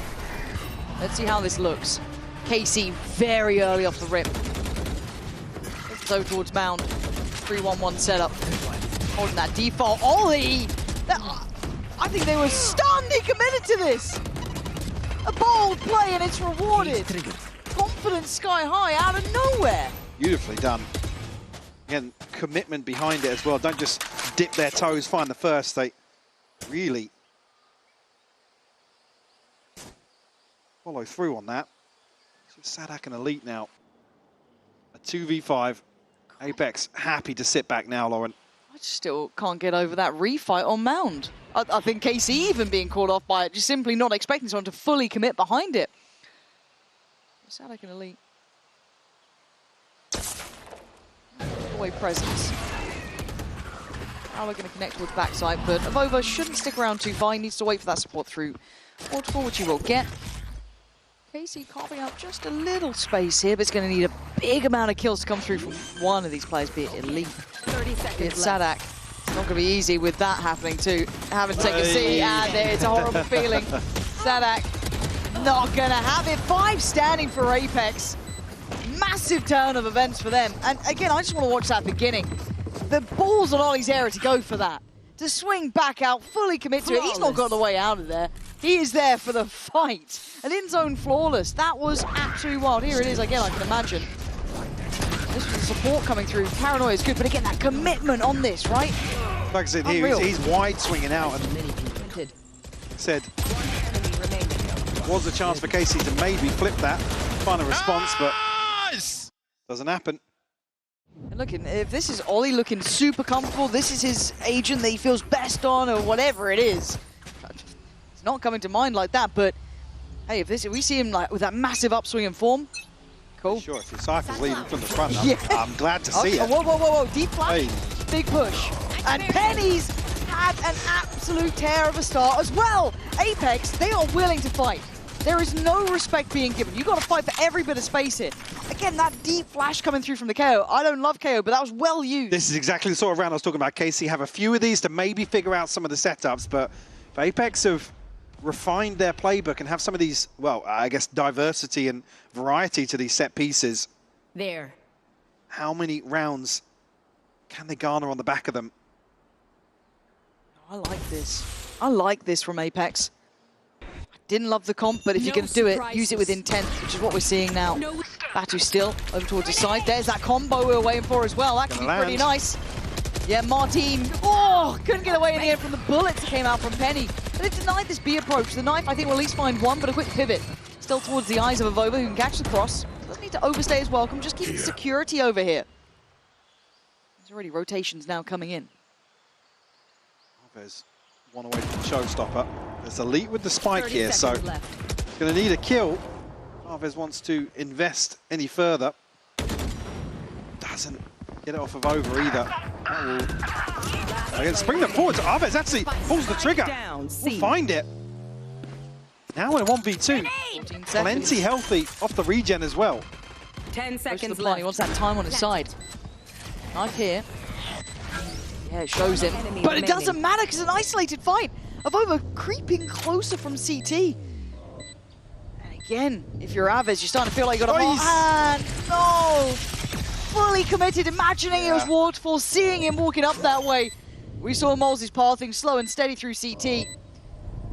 Let's see how this looks. KC very early off the rip. So towards Mound. 3-1-1 setup. Holding that default. Ollie! I think they were stunned. He committed to this. A bold play and it's rewarded. Confidence sky high out of nowhere. Beautifully done. Again, commitment behind it as well. Don't just dip their toes, find the first. They really follow through on that. So Sadak and Elite now. A 2v5. Apeks happy to sit back now, Lauren. I just still can't get over that refight on Mound. I think KC even being called off by it, just simply not expecting someone to fully commit behind it. Sadak and Elite. Away presence. Now we're going to connect with backside, but Avova shouldn't stick around too far. He needs to wait for that support through waterfall, which he will get. KC carving out just a little space here, but it's going to need a big amount of kills to come through from one of these players, be it Elite, 30 seconds be it left. Sadak. It's not going to be easy with that happening too. Having to take a seat, and it's a horrible feeling. Sadak not going to have it. 5 standing for Apeks. Massive turn of events for them. And again, I just want to watch that beginning. The balls on Ollie's area to go for that. To swing back out, fully commit to it. He's not got the way out of there. He is there for the fight. An in-zone flawless. That was absolutely wild. Here it is again, I can imagine. This was the support coming through. Paranoia is good, but again, that commitment on this, right? Like I said, he's wide swinging out and said was a chance for KC to maybe flip that, find a response, but doesn't happen. And look, if this is Ollie looking super comfortable, this is his agent that he feels best on, or whatever it is. It's not coming to mind like that, but hey, if we see him like with that massive upswing in form, cool. Sure, if Cypher's leading from the front, Yeah. I'm glad to see it. Whoa, deep flash, big push. And Penny's had an absolute tear of a start as well. Apeks, they are willing to fight. There is no respect being given. You've got to fight for every bit of space here. Again, that deep flash coming through from the KO. I don't love KO, but that was well used. This is exactly the sort of round I was talking about. KC have a few of these to maybe figure out some of the setups, but if Apeks have refined their playbook and have some of these, well, I guess diversity and variety to these set pieces. There. How many rounds can they garner on the back of them? I like this. I like this from Apeks. Didn't love the comp, but if you're going to do it, use it with intent, which is what we're seeing now. Batu still over towards the side. There's that combo we were waiting for as well. That could be pretty nice. Yeah, Martin, couldn't get away in the end from the bullets that came out from Penny. But it denied this B approach. The knife, I think, will at least find one, but a quick pivot. Still towards the eyes of Avova, who can catch the cross. Doesn't need to overstay his welcome, just keeping security over here. There's already rotations now coming in. There's one away from the showstopper. There's Elite with the spike here, so he's left. going to need a kill. Chavez wants to invest any further. Doesn't get it off of over either. Again, spring them forward. Chavez actually pulls the trigger. We'll find it. Now in a 1v2. Plenty healthy off the regen as well. 10 seconds He left. wants that time on his side. Knife here. Yeah, it shows him. Enemy But it remaining. doesn't matter because it's an isolated fight. Avova creeping closer from CT. And again, if you're Aves, you're starting to feel like you got a mark. And no! Fully committed, imagining it was waterfall, seeing him walking up that way. We saw Moles' pathing slow and steady through CT.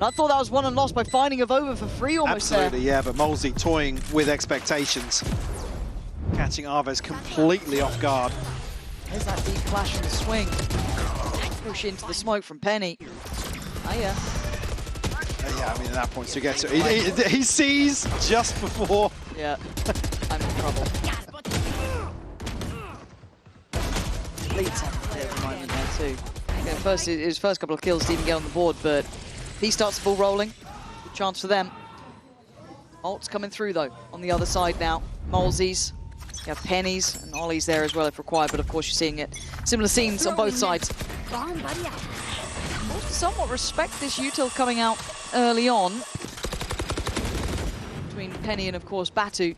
I thought that was won and lost by finding a Vova for free almost Absolutely, there. yeah, but Molesey toying with expectations. Catching Arves completely off guard. There's that deep flash and the swing. Push into the smoke from Penny. Oh yeah. Yeah, I mean, at that point, so he sees just before. Yeah, I'm in trouble. Leads have a moment there too. Yeah, first, his first couple of kills didn't even get on the board, but he starts the ball rolling. Good chance for them. Ult's coming through though, on the other side now. Molesey's. You have Pennies and Ollie's there as well if required, but of course you're seeing it. Similar scenes on both sides. Somewhat respect this util coming out early on. Between Penny and of course Batu.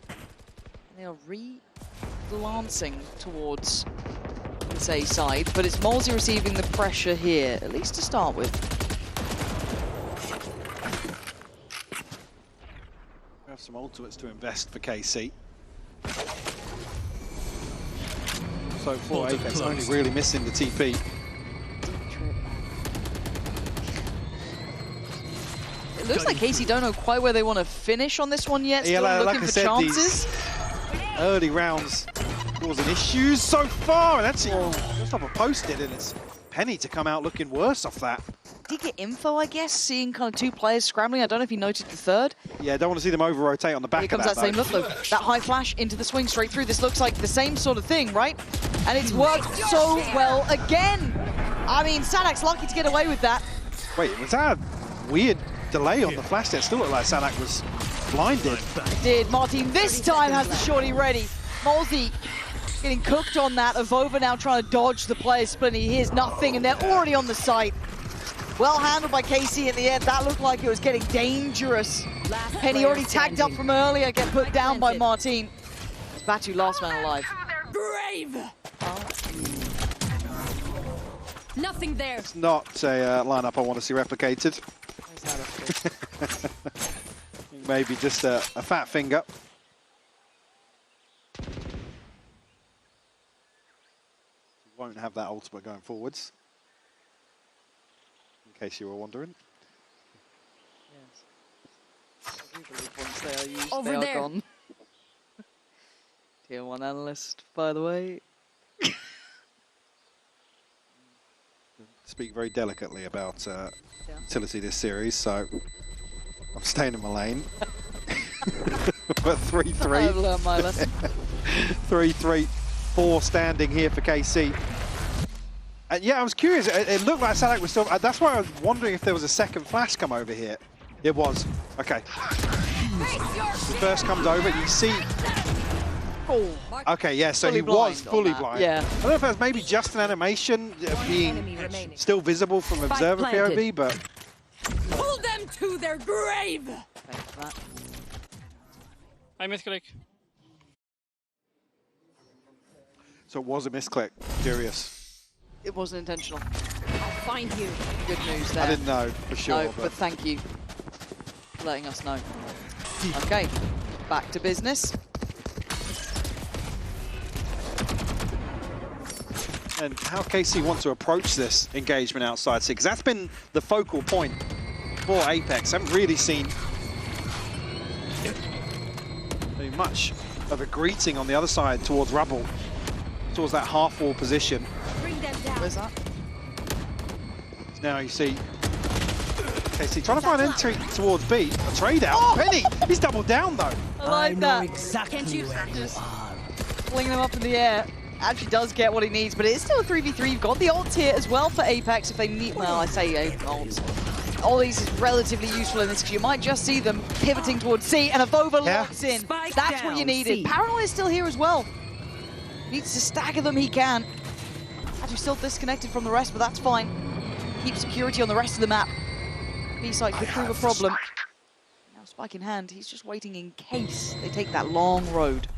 They are re-glancing towards this A side, but it's Molesey receiving the pressure here, at least to start with. We have some ultimates to invest for KC. So for Apeks, only really missing the TP. It looks like KC don't know quite where they want to finish on this one yet. Still Yeah, looking like I for said, chances. these early rounds causing issues so far, and actually just off a post-it, and it's Penny to come out looking worse off that. Did get info, I guess, seeing kind of two players scrambling. I don't know if he noted the third. Yeah, don't want to see them over-rotate on the back Here of comes that, that same look, though. That high flash into the swing straight through. This looks like the same sort of thing, right? And it's worked so well again. I mean, Sadak's lucky to get away with that. Wait, was that a weird delay on the flash there? Still looked like Sadak was blinded. It did. Martin this time has the shorty ready. Molesey getting cooked on that. Avova now trying to dodge the player split. He hears nothing, and they're already on the site. Well handled by KC in the end. That looked like it was getting dangerous. Penny already tagged up from earlier, get put down by Martin. It's Batu last man alive. Brave. Nothing there. It's not a lineup I want to see replicated. Maybe just a fat finger. Won't have that ultimate going forwards. In case you were wondering. Yes. I do believe once they are used, Over they are there. gone. Tier 1 analyst, by the way. Speak very delicately about utility this series, so I'm staying in my lane. But 3-3. I've learned my lesson. 3-3, 4 standing here for KC. And yeah, I was curious. It looked like Sadak was still. That's why I was wondering if there was a second flash come over here. It was. Okay. The first comes over. You see. Oh. Okay, yeah. So Fully he was blind on fully that. blind. Yeah. I don't know if that was maybe just an animation being still visible from observer planted. POV, but Pull them to their grave. Thanks for that. I misclick. so it was a misclick. Curious. It wasn't intentional. I'll find you. Good news there. I didn't know for sure. No, but thank you for letting us know. Okay, back to business. And how KC want to approach this engagement outside C, because that's been the focal point for Apeks. Haven't really seen very much of a greeting on the other side towards Rubble, towards that half-wall position. Bring them down. Where's that? Now you see KC trying to find entry towards B. A trade out. Penny, he's doubled down though. I like that. exactly Can't you where you just- are. Flinging them up in the air. Actually does get what he needs, but it is still a 3v3. You've got the ult here as well for Apeks if they need. Well, I say ults. Ollie's is relatively useful in this because you might just see them pivoting towards C, and Avova locks in. Spike That's what you down, needed. C. Paranoia is still here as well. Needs to stagger them, he can. Actually still disconnected from the rest, but that's fine. Keep security on the rest of the map. B-side could prove a problem. Now Spike in hand, he's just waiting in case they take that long road.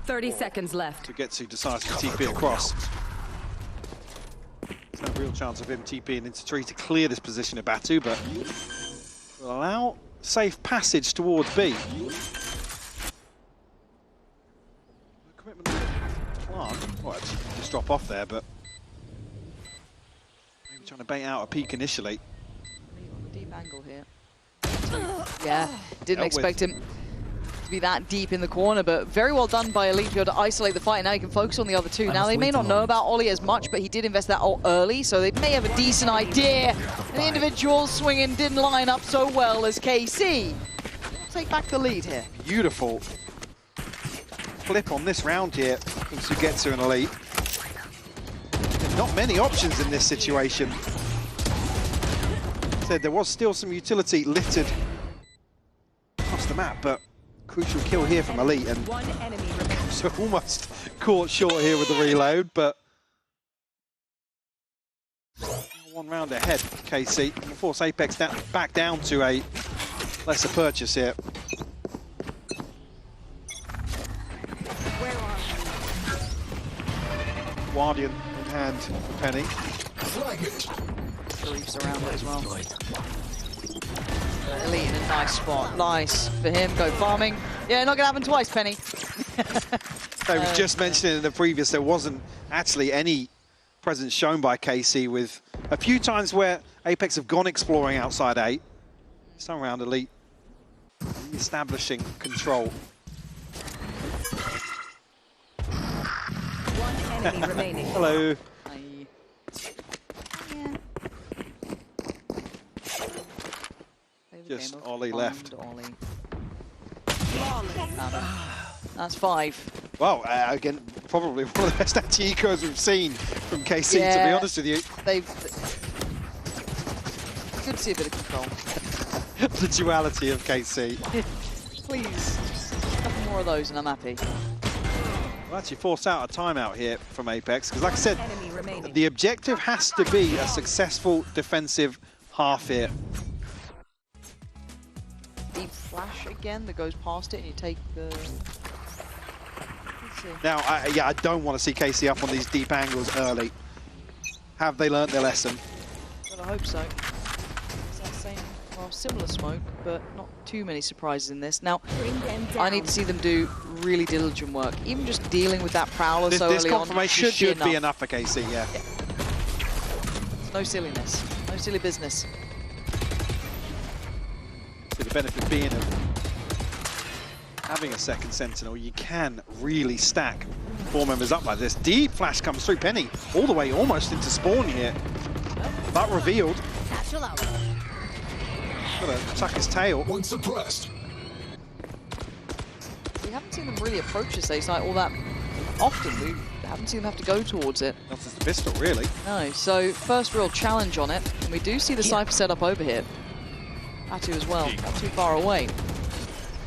30 seconds left. To get to decides to TP across. There's no real chance of him TPing into tree to clear this position of Batu, but will allow safe passage towards B. Commitment to plant. Well, actually, just drop off there, but maybe trying to bait out a peek initially. On the deep angle here. Yeah, didn't expect him to be that deep in the corner, but very well done by Elite to be able to isolate the fight. Now he can focus on the other two. Now they may not know about Ollie as much, but he did invest that ult early, so they may have a decent idea. The individual swinging didn't line up so well as KC. Take back the lead here. Beautiful flip on this round here from Sugetsu and Elite. There's not many options in this situation. Said there was still some utility littered across the map, but crucial kill here from Elite, and One enemy remaining. so almost caught short here with the reload, but one round ahead, KC. And will force Apeks back down to a lesser purchase here. Where are Guardian in hand for Penny. Reefs around it as well. Elite in a nice spot. Nice for him. Go farming. Yeah, not going to happen twice, Penny. I was just mentioning in the previous, there wasn't actually any presence shown by KC, with a few times where Apeks have gone exploring outside A. Some round Elite establishing control. One enemy remaining. Hello. Just Ollie left. Ollie. That's 5. Well, again, probably one of the best anti-ecos we've seen from KC, to be Yeah. honest with you. Good to see a bit of control. The duality of KC. Please, just a couple more of those and I'm happy. We'll actually force out a timeout here from Apeks, because like I said, Enemy remaining. the objective has to be a successful defensive half here. Deep flash again that goes past it and you take the... Let's see. Now, I don't want to see KC up on these deep angles early. Have they learnt their lesson? Well, I hope so. It's that same, well, similar smoke, but not too many surprises in this. Now, Bring them down. I need to see them do really diligent work. Even just dealing with that prowler so This early on confirmation should be enough for KC, yeah. No silliness, no silly business. So the benefit being of having a second sentinel, you can really stack 4 members up like this. Deep flash comes through. Penny all the way almost into spawn here, but revealed. Satchel out. Gotta tuck his tail. One suppressed. We haven't seen them really approach this ace all that often. We haven't seen them have to go towards it. Not as the pistol, really. No, so first real challenge on it. And we do see the Cypher setup over here. Atu as well, not too far away.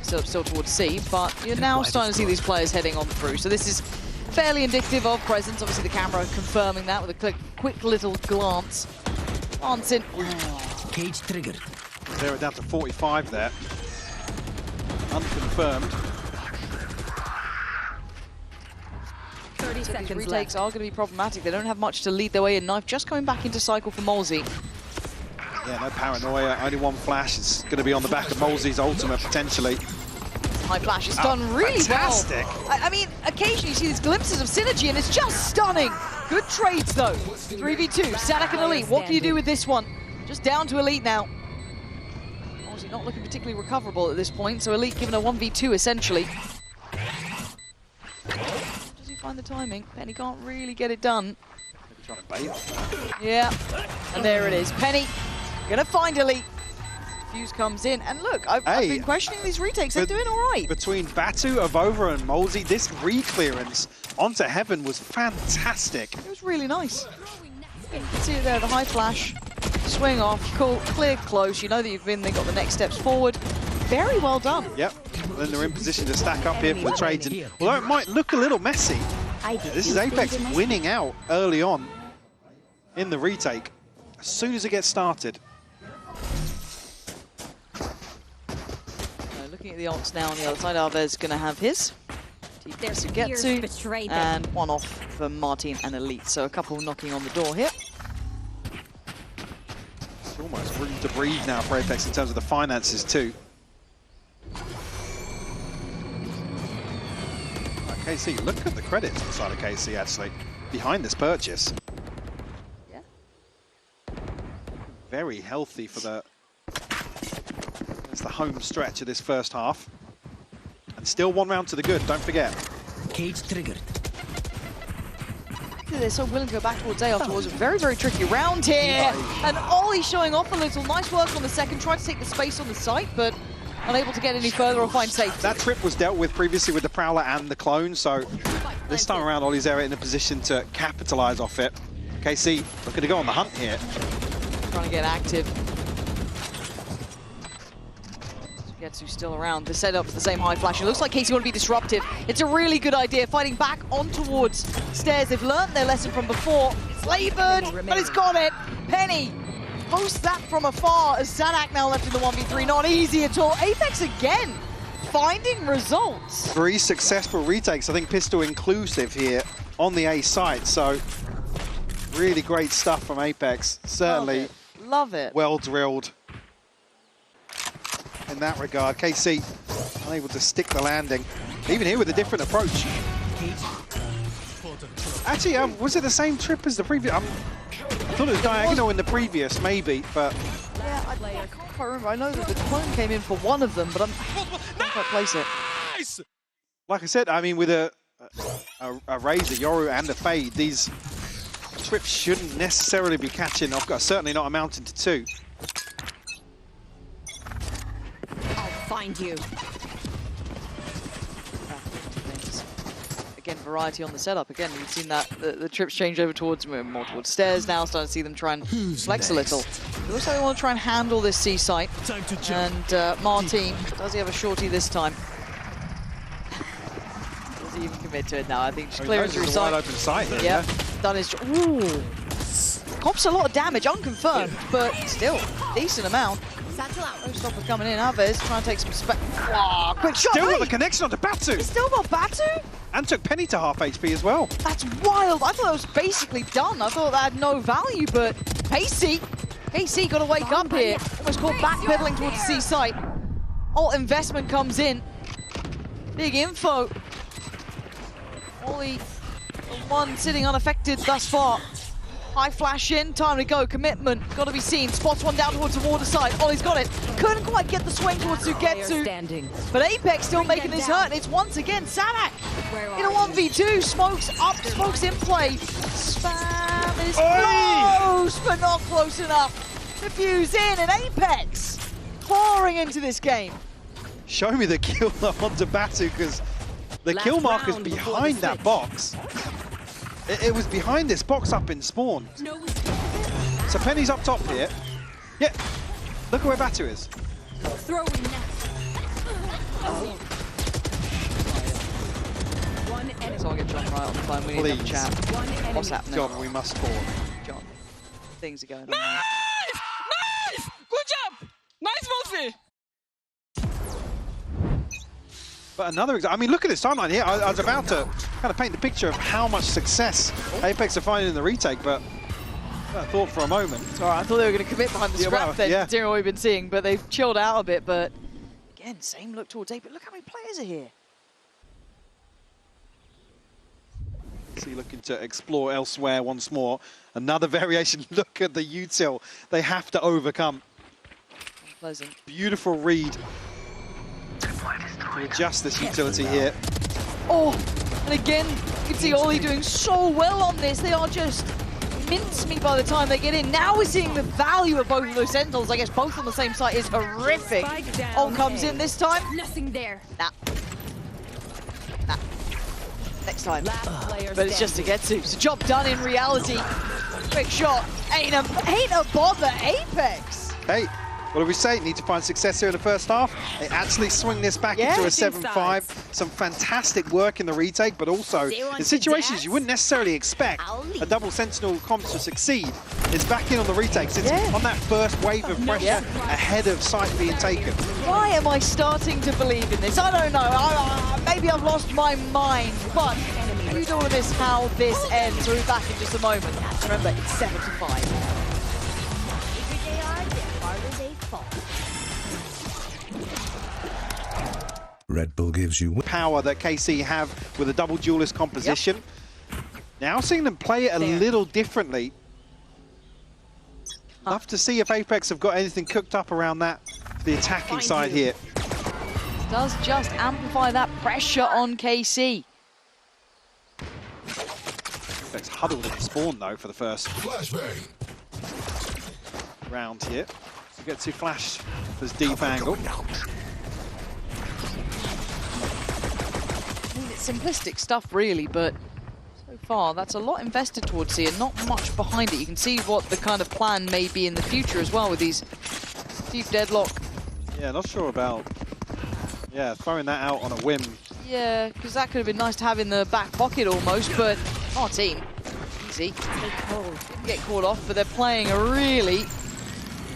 Still towards C, but you're now starting to see these players heading on through. So this is fairly indicative of presence. Obviously the camera confirming that with a quick little glance. Glancing. Cage triggered. They're down to 45 there. Unconfirmed. 30 These seconds retakes left. are going to be problematic. They don't have much to lead their way in. Knife just coming back into cycle for Molesey. Yeah, no paranoia. Only one flash. It's going to be on the back of Molesey's ultimate, potentially. High flash is done really fantastic. well. I mean, occasionally you see these glimpses of synergy and it's just stunning. Good trades though. 3v2, Sadak and Elite. What can you do with this one? Just down to Elite now. Obviously not looking particularly recoverable at this point, so Elite given a 1v2 essentially. Does he find the timing? Penny can't really get it done. Maybe trying to bait. Yeah, and there it is. Penny gonna find Elite. Fuse comes in, and look, I've been questioning these retakes. They're doing all right. Between Batu, Avova, and Molesey, this re-clearance onto Heaven was fantastic. It was really nice. You can see it there, the high flash, swing off, cool, clear close. You know that you've been, they got the next steps forward. Very well done. Yep, then they're in position to stack up here for the trades. And although it might look a little messy, this is Apeks winning out early on in the retake, as soon as it gets started. Looking at the ults now on the other side, Arvez's going to have his. Their fears Sugetsu, betrayed them. and one off for Martin and Elite. So a couple knocking on the door here. It's almost room to breathe now for Apeks in terms of the finances too. KC, look at the credits inside of KC actually, behind this purchase. Yeah. Very healthy for the... It's home stretch of this first half. And still 1 round to the good, don't forget. Cage triggered. They're so willing to go back towards A after what was a very, very tricky round here. And Ollie showing off a little. Nice work on the second. Tried to take the space on the site, but unable to get any further or find safety. That trip was dealt with previously with the Prowler and the Clone, so this time around Ollie's there in a position to capitalize off it. KC looking to go on the hunt here. Trying to get active. Getsu still around. The setup's the same high flash. It looks like KC want to be disruptive. It's a really good idea. Fighting back on towards stairs. They've learned their lesson from before. It's labored, but it's got it. Penny posts that from afar as Sadak now left in the 1v3. Not easy at all. Apeks again finding results. 3 successful retakes, I think pistol inclusive here on the A site. So really great stuff from Apeks. Certainly Love it. well drilled in that regard. KC unable to stick the landing. Even here with a different approach. Actually, was it the same trip as the previous? I thought it was diagonal in the previous, maybe, but... Yeah, I can't quite remember. I know that the clone came in for one of them, but I can't quite place it. Like I said, I mean, with a Razor, Yoru, and a Fade, these trips shouldn't necessarily be catching. I've got certainly not amounting to 2. Find you. Again, variety on the setup. Again, we've seen that the trips change over towards more towards stairs now. Starting to see them try and flex a little. It looks like they want to try and handle this C site. And Martin, does he have a shorty this time? Does he even commit to it now? I think just clearing through sight. Wide open sight here. Yeah, done his job. Ooh, cops a lot of damage, unconfirmed, but still decent amount. No stopper coming in. Alves trying to take some spec. Oh, quick shot. Still got the connection onto Batu. Still got Batu? And took Penny to half HP as well. That's wild. I thought that was basically done. I thought that had no value, but Hasty got to wake up here. Almost caught backpedaling towards the C site. Alt investment comes in. Big info. Ollie, the one sitting unaffected thus far. High flash in, time to go, commitment, got to be seen. Spots one down towards the water side. Ollie's got it. Couldn't quite get the swing towards Sugetsu. But Apeks still making this hurt, and it's once again Sadak in a 1v2. Smokes up, smokes in play. Spam is close, but not close enough. Defuse in, and Apeks pouring into this game. Show me the kill onto Batu, because the kill marker's behind that box. It was behind this box up in spawn. So Penny's up top here. Yeah, look at where Batu is. Throwing net. One enemy. So I'll get John right on the phone. We need to have a chat. One enemy. What's happening? John, we must spawn. John, things are going on. Nice! Nice! Good job! Nice multi! But another example, I mean, look at this timeline here. I was about to kind of paint the picture of how much success Apeks are finding in the retake, but I thought for a moment. All right, I thought they were going to commit behind the scrap then, yeah. considering what we've been seeing, but they've chilled out a bit. But again, same look towards A, but look how many players are here. See, looking to explore elsewhere once more. Another variation. Look at the util they have to overcome. Unpleasant. Beautiful read to adjust this utility here. Oh, and again, you can see Ollie doing so well on this. They are just mincemeat by the time they get in. Now we're seeing the value of both of those Sentinels. I guess both on the same site is horrific. Ol comes in this time. Nothing there. Nah. Next time. Last player But it's just to get to. So job done in reality. Quick shot. Ain't a bother, Apeks. Hey, what do we say? Need to find success here in the first half. They actually swing this back into a 7-5. Some fantastic work in the retake, but also in situations you wouldn't necessarily expect a double Sentinel comp to succeed. It's back in on the retakes. It's on that first wave of pressure ahead of sight being taken. Why am I starting to believe in this? I don't know. Maybe I've lost my mind, but read all of this, how this ends. We'll be back in just a moment. Remember, it's 7-5. Red Bull gives you Power that KC have with a double duelist composition. Now seeing them play it a little differently. Love to see if Apeks have got anything cooked up around that the attacking side here. Does just amplify that pressure on KC. Apeks huddled in spawn though for the first round here. So get to flash this deep angle. I mean, it's simplistic stuff really, but so far that's a lot invested towards C and not much behind it. You can see what the kind of plan may be in the future as well with these deep deadlock. Yeah, not sure about throwing that out on a whim. Yeah, because that could have been nice to have in the back pocket almost, but our team, easy. Didn't get caught off, but they're playing a really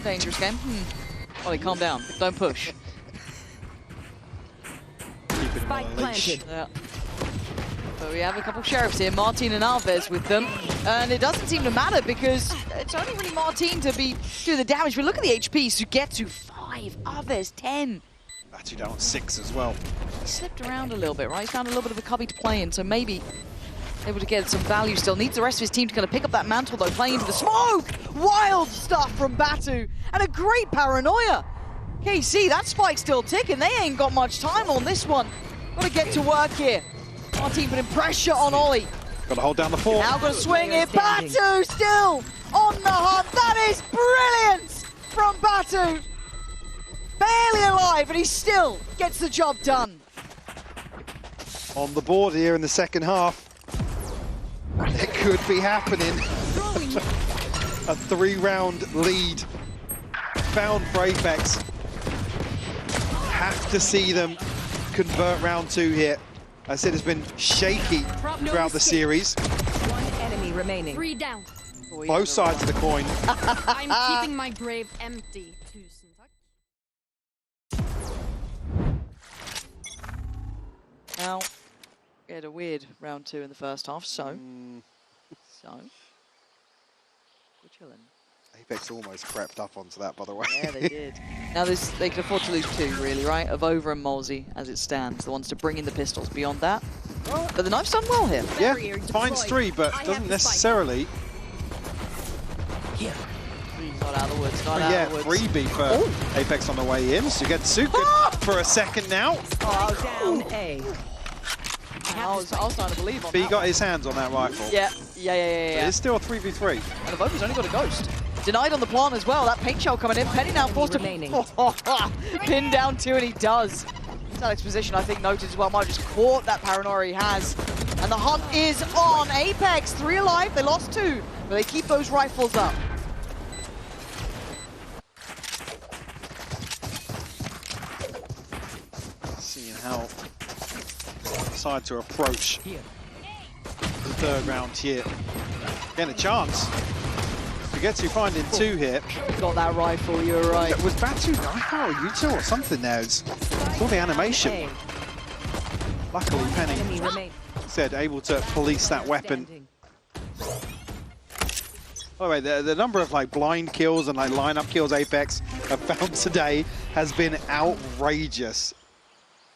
dangerous game. Ollie, calm down. Don't push. Keep it on a leash. Yeah. So we have a couple sheriffs here, Martin and Alves with them. And it doesn't seem to matter because it's only really Martin to be doing the damage. But look at the HP, Sugetsu 5, Alves 10. Batu down 6 as well. He slipped around a little bit, right? He's found a little bit of a cubby to play in, so maybe able to get some value still. Needs the rest of his team to kind of pick up that mantle though, playing into the smoke! Wild stuff from Batu, and a great paranoia! KC, that spike's still ticking. They ain't got much time on this one. Got to get to work here. Our team putting pressure on Ollie. Got to hold down the fort. Now got to swing it. Batu still on the hunt. That is brilliant from Batu. Barely alive, and he still gets the job done. On the board here in the second half. It could be happening. A 3-round lead found for Apeks. Have to see them convert round 2 here. I said it's been shaky throughout the series. One enemy remaining. 3 down. Both sides of the coin. I'm keeping my grave empty. Now, we had a weird round 2 in the first half, so we're chilling. Apeks almost crept up onto that, by the way. Yeah, they did. Now they can afford to lose 2, really, right? Of Over and Molsey, as it stands. The ones to bring in the pistols. Beyond that, but the knife's done well here. Yeah, finds 3, but doesn't necessarily. Here. Not out of the woods. Not out Yeah, of the woods. freebie for Apeks on the way in. So you get Suka for a second now. Down A. I was starting to believe on But he that got one. his hands on that rifle. Yeah. It's still a 3v3. And the Vova's only got a ghost. Denied on the plant as well. That paint shell coming in. Penny now forced to pin down 2, and he does. Alex position, I think, noted as well. Might have just caught that paranoia he has. And the hunt is on. Apeks, 3 alive. They lost 2, but they keep those rifles up. Seeing how decide to approach the 3rd round here. Again, a chance. Sugetsu finding 2 here. Got that rifle, you're right. Was Batu Nike or Yuta or something there? Saw the animation. Luckily, Penny said able to police that weapon. By the way, the number of blind kills and lineup kills Apeks have found today has been outrageous.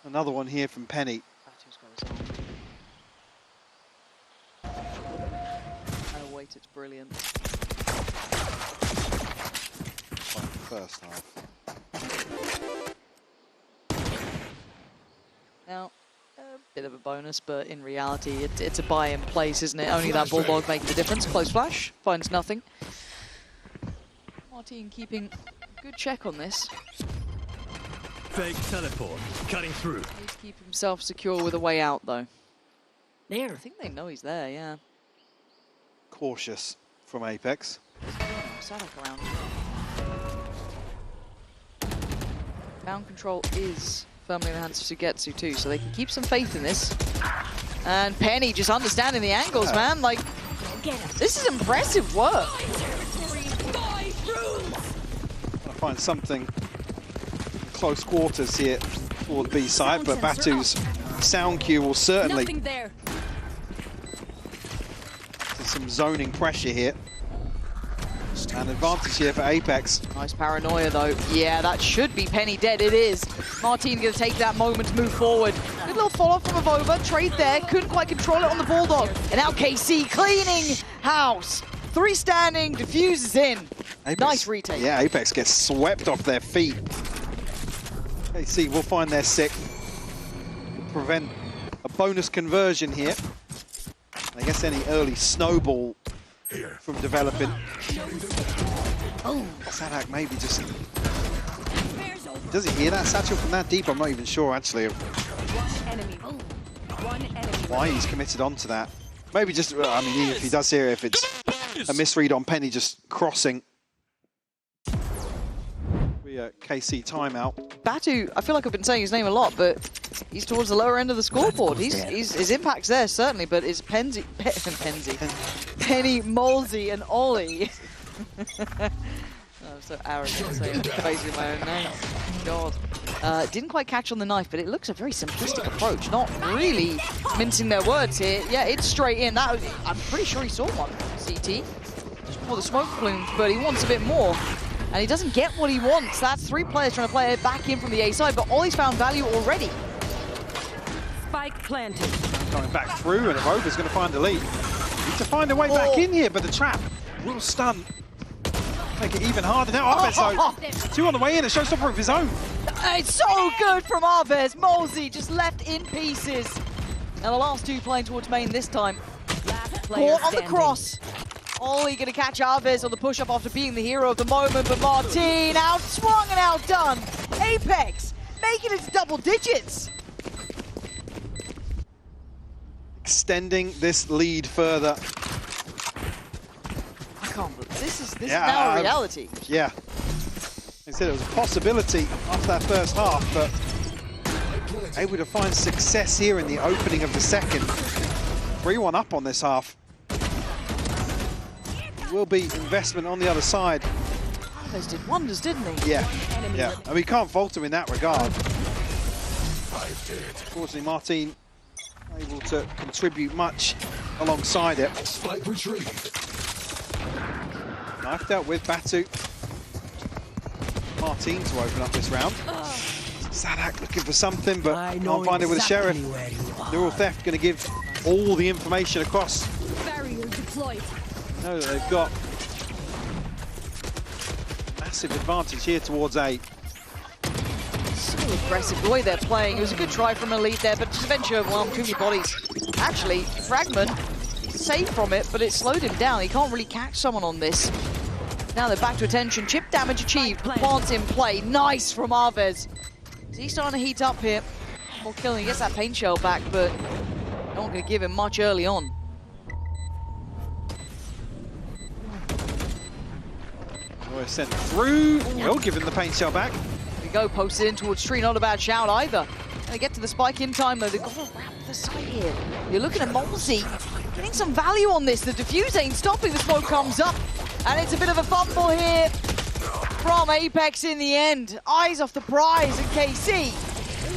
Another one here from Penny. And a weight, it's brilliant. First half. Now, a bit of a bonus, but in reality, it's a buy in place, isn't it? Only that Bulldog making the difference. Close flash, finds nothing. Martin keeping a good check on this. Fake teleport, cutting through. Needs to keep himself secure with a way out, though. There. I think they know he's there, yeah. Cautious from Apeks. Sadak around. Ground control is firmly in the hands of Sugetsu too, so they can keep some faith in this. And Penny just understanding the angles, man. This is impressive work. Trying to find something in close quarters here for the B side, but Batu's sound cue will certainly there. some zoning pressure here. An advantage here for Apeks. Nice paranoia though. Yeah, that should be Penny dead. It is. Martin gonna take that moment to move forward. Good little follow from Avova. Trade there. Couldn't quite control it on the Bulldog. And now KC cleaning house. 3 standing. Diffuses in. Apeks, nice retake. Yeah, Apeks gets swept off their feet. KC will find their sixth. Prevent a bonus conversion here. I guess any early snowball from developing. Oh, Sadak maybe just... Does he hear that satchel from that deep? I'm not even sure, actually, of why he's committed onto that. Maybe just, I mean, if he does hear it, if it's a misread on Penny just crossing. KC timeout. Batu, I feel like I've been saying his name a lot, but he's towards the lower end of the scoreboard. His impact's there, certainly, but it's Penny, Molsey, and Ollie. I'm so arrogant saying basically my own name. God. Didn't quite catch on the knife, but it looks a very simplistic approach. Not really mincing their words here. Yeah, it's straight in. That was, I'm pretty sure he saw one, CT, just before the smoke plumes, but he wants a bit more. And he doesn't get what he wants. That's 3 players trying to play it back in from the A side, but Ollie's found value already. Spike planted. Going back through, and Rover's going to find the lead. Needs to find a way back in here, but the trap will stun. Make it even harder now. Apeks, 2 on the way in, a showstopper of his own. It's so good from Arvez. Molsey just left in pieces. And the last 2 playing towards main this time. Caught on the cross. Ollie going to catch Arvez on the push-up after being the hero of the moment, but Martin outswung and outdone. Apeks making it to double digits. Extending this lead further. I can't believe this is now a reality. Yeah. They said it was a possibility after that first half, but able to find success here in the opening of the second. 3-1 up on this half. Will be investment on the other side. Those did wonders, didn't he? Yeah, and we can't fault him in that regard. Unfortunately, Martin able to contribute much alongside it. Knifed out with Batu. Martin to open up this round. Sadak looking for something, but can't find it with the Sheriff. Neural Theft going to give all the information across. Barrier deployed. Know that they've got massive advantage here towards A. So aggressive the way they're playing. It was a good try from Elite there, but just eventually overwhelmed too many bodies. Actually, Fragment saved from it, but it slowed him down. He can't really catch someone on this. Now they're back to attention. Chip damage achieved. Plants in play. Nice from Arvez. He's starting to heat up here. More killing. He gets that paint shell back, but no one going to give him much early on. Sent through. Will give him the paint shell back. There we go, posted in towards Tree. Not a bad shout either. They get to the spike in time though. They've got to wrap the site here. You're looking at Molsey getting some value on this. The defuse ain't stopping. The smoke comes up, and it's a bit of a fumble here from Apeks in the end. Eyes off the prize, and KC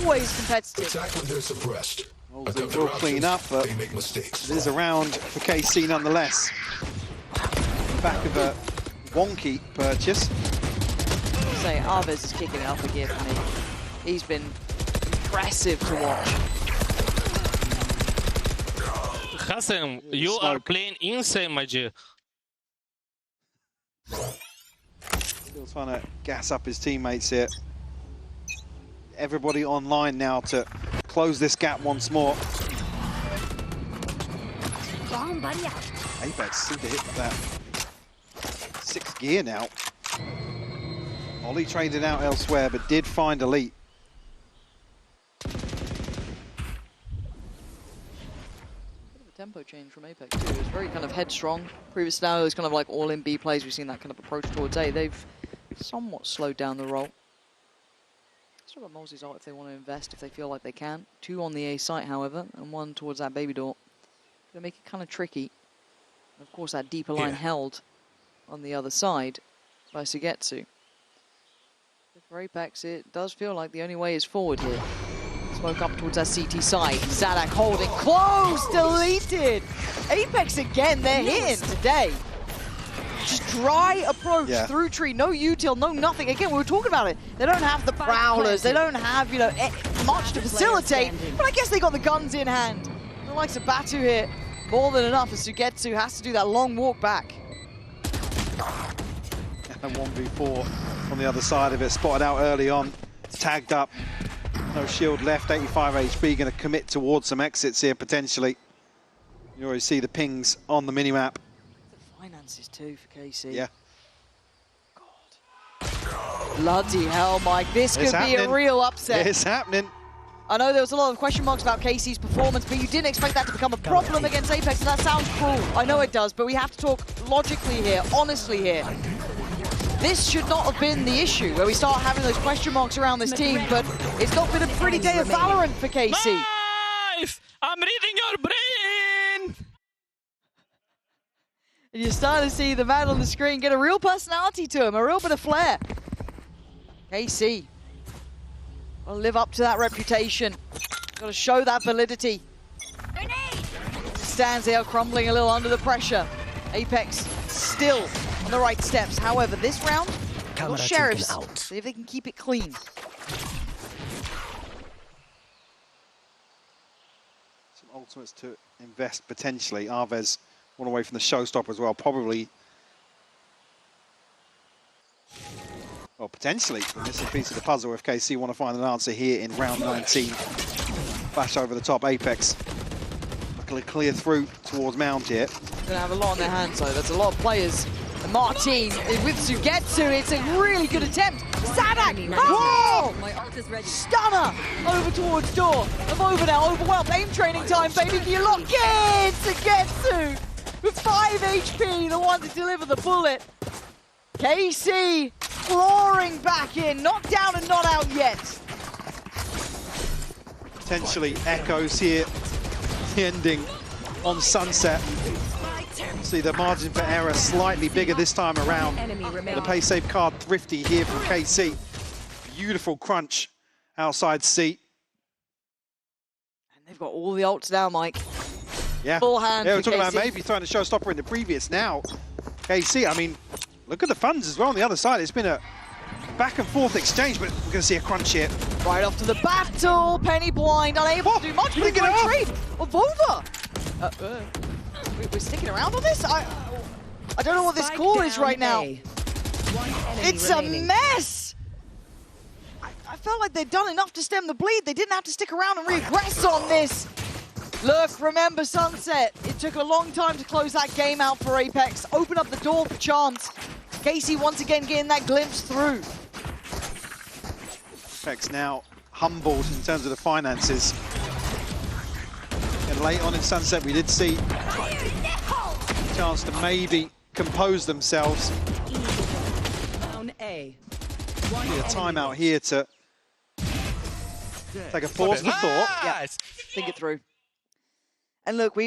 always competitive. Molsey will clean up, but it is a round for KC nonetheless. Back of a wonky purchase. Say Arvez is kicking it up a gear for me. He's been impressive to watch. Hassan, you are playing insane, my G. Still trying to gas up his teammates here. Everybody online now to close this gap once more. Apeks seem to hit that 6th gear now. Ollie traded out elsewhere, but did find Elite. Bit of a tempo change from Apeks too. It was very kind of headstrong. Previous now, it was kind of like all in B plays. We've seen that kind of approach towards A. They've somewhat slowed down the roll. Still got Molsey's ult if they want to invest, if they feel like they can. 2 on the A site, however, and 1 towards that baby door. Gonna make it kind of tricky. And of course, that deeper line held on the other side by Sugetsu. For Apeks, it does feel like the only way is forward here. Smoke up towards that CT side. Sadak holding close, deleted. Apeks again, they're hitting today. Just dry approach through tree, no util, no nothing. Again, we were talking about it. They don't have the prowlers, they don't have, you know, much to facilitate, but I guess they got the guns in hand. The likes of Batu here, more than enough as Sugetsu has to do that long walk back. And 1v4 on the other side of it, spotted out early on tagged up. No shield left, 85 HP, going to commit towards some exits here potentially. You already see the pings on the minimap. The finances too for KC. Yeah. God. Bloody hell, Mike. This could be a real upset. It's happening. I know there was a lot of question marks about KC's performance, but you didn't expect that to become a problem against Apeks, and that sounds cruel. I know it does, but we have to talk logically here, honestly here. This should not have been the issue, where we start having those question marks around this team, but it's not been a pretty day of Valorant for KC. Nice! I'm reading your brain! And you're starting to see the man on the screen get a real personality to him, a real bit of flair. KC. Got to live up to that reputation. Got to show that validity. Stands here crumbling a little under the pressure. Apeks still on the right steps. However, this round, little Sheriffs, see if they can keep it clean. Some ultimates to invest potentially. Arvez one away from the showstopper as well, probably. Well, potentially the missing piece of the puzzle if KC want to find an answer here in round 19. Flash over the top, Apeks looking to clear through towards Mount here. Gonna have a lot on their hands though. There's a lot of players. And Martin with Sugetsu, it's a really good attempt. Sadak! Whoa! Stunner! Over towards door. I'm over now, overwhelmed. Aim training time, baby. Can you lock in? Sugetsu! With 5 HP, the one to deliver the bullet. KC clawing back in, not down and not out yet. Potentially echoes here, the ending on Sunset. See the margin for error slightly bigger this time around. The pay safe card thrifty here from KC. Beautiful crunch outside C. And they've got all the ults now, Mike. Yeah, full hand. Yeah, we're talking about maybe throwing a showstopper in the previous. Now, KC, I mean, look at the funds as well on the other side. It's been a back and forth exchange, but we're going to see a crunch here. Right off to the battle. Penny blind, unable to do much. But a great trade of Vova. We're sticking around on this? I don't know what this call is right now. It's a mess. I felt like they'd done enough to stem the bleed. They didn't have to stick around and regress on this. Look, remember Sunset. It took a long time to close that game out for Apeks. Open up the door for chance. KC once again getting that glimpse through. Apeks now humbled in terms of the finances. And late on in Sunset, we did see a chance to maybe compose themselves. Down A. A timeout here to take a pause for thought. Yeah, think it through. And look,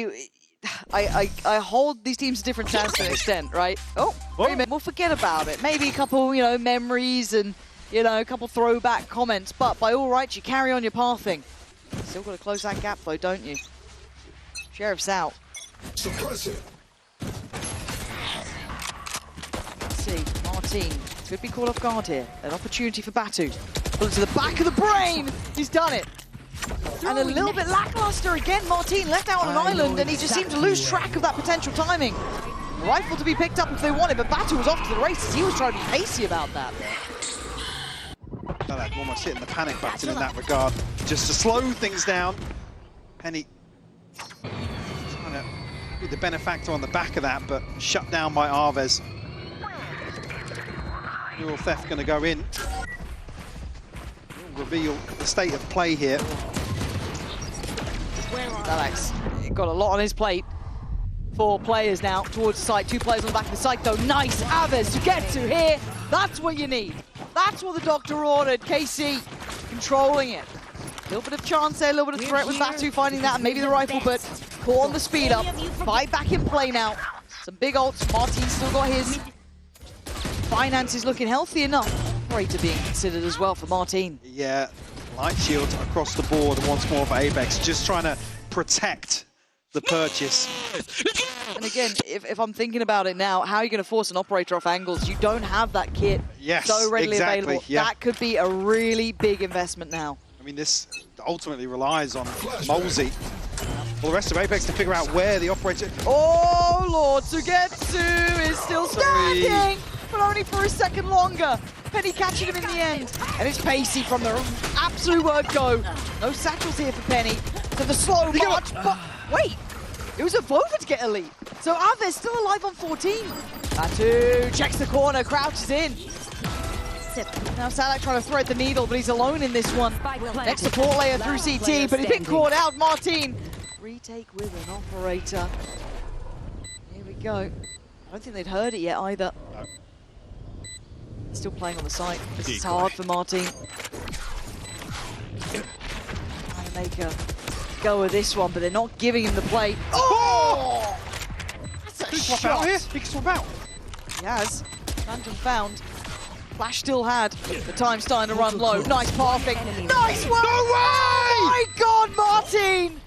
I hold these teams to different chances to an extent, right? Oh, wait a minute, we'll forget about it. Maybe a couple, memories and, a couple throwback comments, but by all rights, you carry on your pathing. Still got to close that gap though, don't you? Sheriff's out. Let's see, Martin could be caught off guard here. An opportunity for Batu. Pull it to the back of the brain. He's done it. And a little bit lackluster again. Martin left out on an island and he just seemed to lose track of that potential timing. A rifle to be picked up if they wanted, but Batu was off to the races. He was trying to be pacey about that. I'd almost hitting the panic button in that regard, just to slow things down. Penny trying to be the benefactor on the back of that, but shut down by Arvez. Neural Theft going to go in. We'll reveal the state of play here. Alex got a lot on his plate. 4 players now towards the site. 2 players on the back of the site though. Nice Arvez to get to here. That's what you need. That's what the doctor ordered. KC controlling it. A little bit of chance there, a little bit of threat with Batu finding that, and maybe the rifle, but caught on the speed up. 5 back in play now. Some big ults. Martin's still got his. Finances looking healthy enough. Operator being considered as well for Martin. Yeah, light shield across the board once more for Apeks, just trying to protect the purchase. And again, if I'm thinking about it now, how are you going to force an operator off angles? You don't have that kit so readily available. Yeah. That could be a really big investment now. I mean, this ultimately relies on Molesy. Well, the rest of Apeks to figure out where the operator... Oh, Lord, Sugetsu is still standing, but only for a second longer. Penny catching him in the end. And it's Pacey from the absolute word go. No satchels here for Penny. So the slow march, but wait. It was a Vova to get elite. So Aves still alive on 14. Batu checks the corner, crouches in. Now Sadak trying to thread the needle, but he's alone in this one. Next support layer through CT, but he's been caught out. Martin, retake with an operator. Here we go. I don't think they'd heard it yet either. No. He's still playing on the site. This is hard for Martin. Trying to make a go of this one, but they're not giving him the play. Oh! That's a Big swap shot. out here. Big swap out. He has. Phantom found. Flash still had. The time's starting to run low. Nice passing. Nice one! No way! Oh my God, Martin!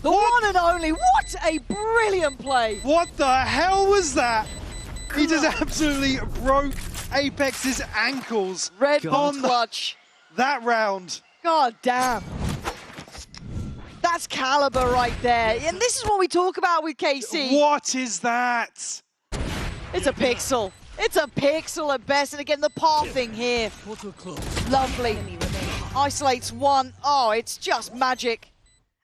The one and only. What a brilliant play. What the hell was that? He just absolutely broke Apex's ankles. Red Bull on clutch. that round. God damn. That's caliber right there. And this is what we talk about with KC. What is that? It's a pixel. It's a pixel at best. And again, the pathing here. Lovely. Isolates one. Oh, it's just magic.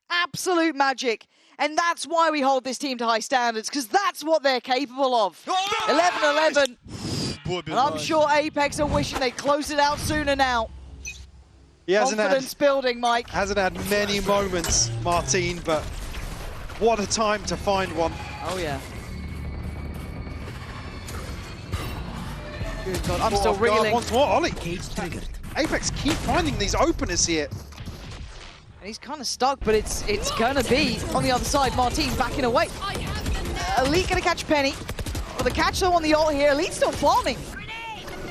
Absolute magic. And that's why we hold this team to high standards, because that's what they're capable of. 11-11. And I'm sure Apeks are wishing they'd close it out sooner now. He hasn't Confidence building, Mike. hasn't had many moments, Martin, but what a time to find one. Oh, yeah. Good God, I'm still reeling. Once more, Ollie. Cage triggered. Apeks keep finding these openers here. And he's kind of stuck, but it's gonna be on the other side. Martin backing away. Elite gonna catch Penny. But the catch though on the ult here, Elite's still farming.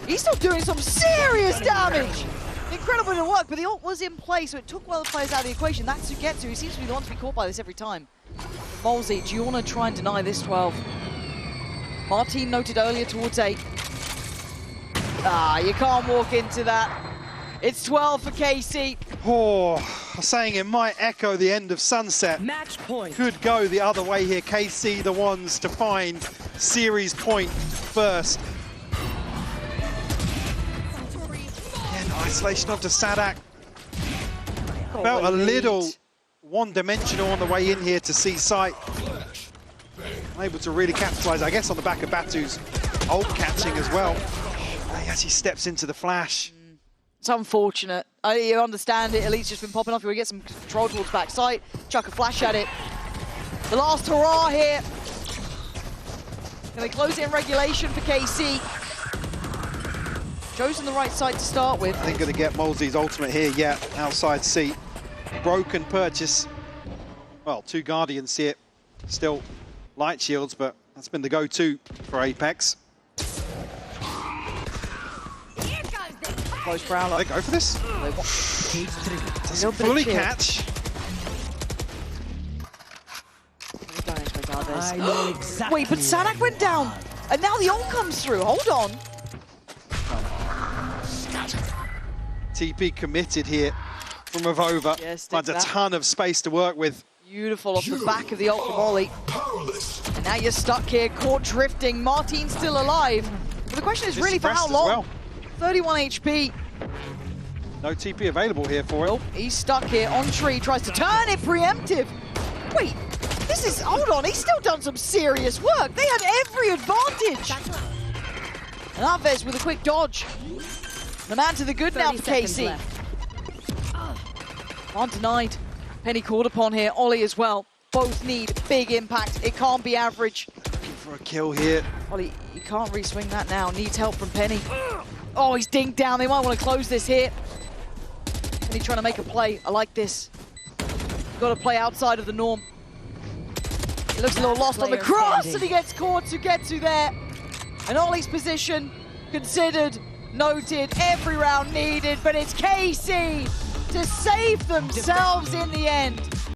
He's still doing some serious damage. Incredible bit of work, but the ult was in play, so it took one of the players out of the equation. That's Sugetsu, who seems to be the one to be caught by this every time. Molzy, do you want to try and deny this 12? Martin noted earlier towards 8. Ah, you can't walk into that. It's 12 for KC. Oh, saying it might echo the end of Sunset. Match point. Could go the other way here. KC the ones to find series point first. Again, isolation onto Sadak. Felt a little one-dimensional on the way in here to see sight. Unable to really capitalize, I guess, on the back of Batu's ult catching as well. He actually steps into the flash. It's unfortunate. You understand it. Elite's just been popping off. We get some control towards backside. Chuck a flash at it. The last hurrah here. Can they close it in regulation for KC? Chosen the right side to start with. I think going to get Molzy's ultimate here. Yeah, outside seat. Broken purchase. Well, 2 Guardians here. Still light shields, but that's been the go-to for Apeks. Close Prowler. They go for this. Cage triggered. Doesn't fully catch. Don't expect others. I know exactly. Wait, but Sadak went down. And now the ult comes through. Hold on. TP committed here from Avova. Yes, Finds a that. ton of space to work with. Beautiful off the back of the ult from Ollie. And now you're stuck here, caught drifting. Martin's still alive. But the question is really for how long? Well. 31 HP. No TP available here for him. Oh, he's stuck here on tree, tries to turn it preemptive. Wait, this is, hold on, he's still done some serious work. They had every advantage. And Aves with a quick dodge. The man to the good now for KC. Aren't denied. Penny called upon here, Ollie as well. Both need big impact. It can't be average. Looking for a kill here. Ollie, you can't re-swing that now. Needs help from Penny. Oh, he's dinged down. They might want to close this here. Penny trying to make a play. I like this. Got to play outside of the norm. He looks a little lost on the cross, and he gets caught. Sugetsu there. And Ollie's position considered, noted, every round needed, but it's KC to save themselves in the end.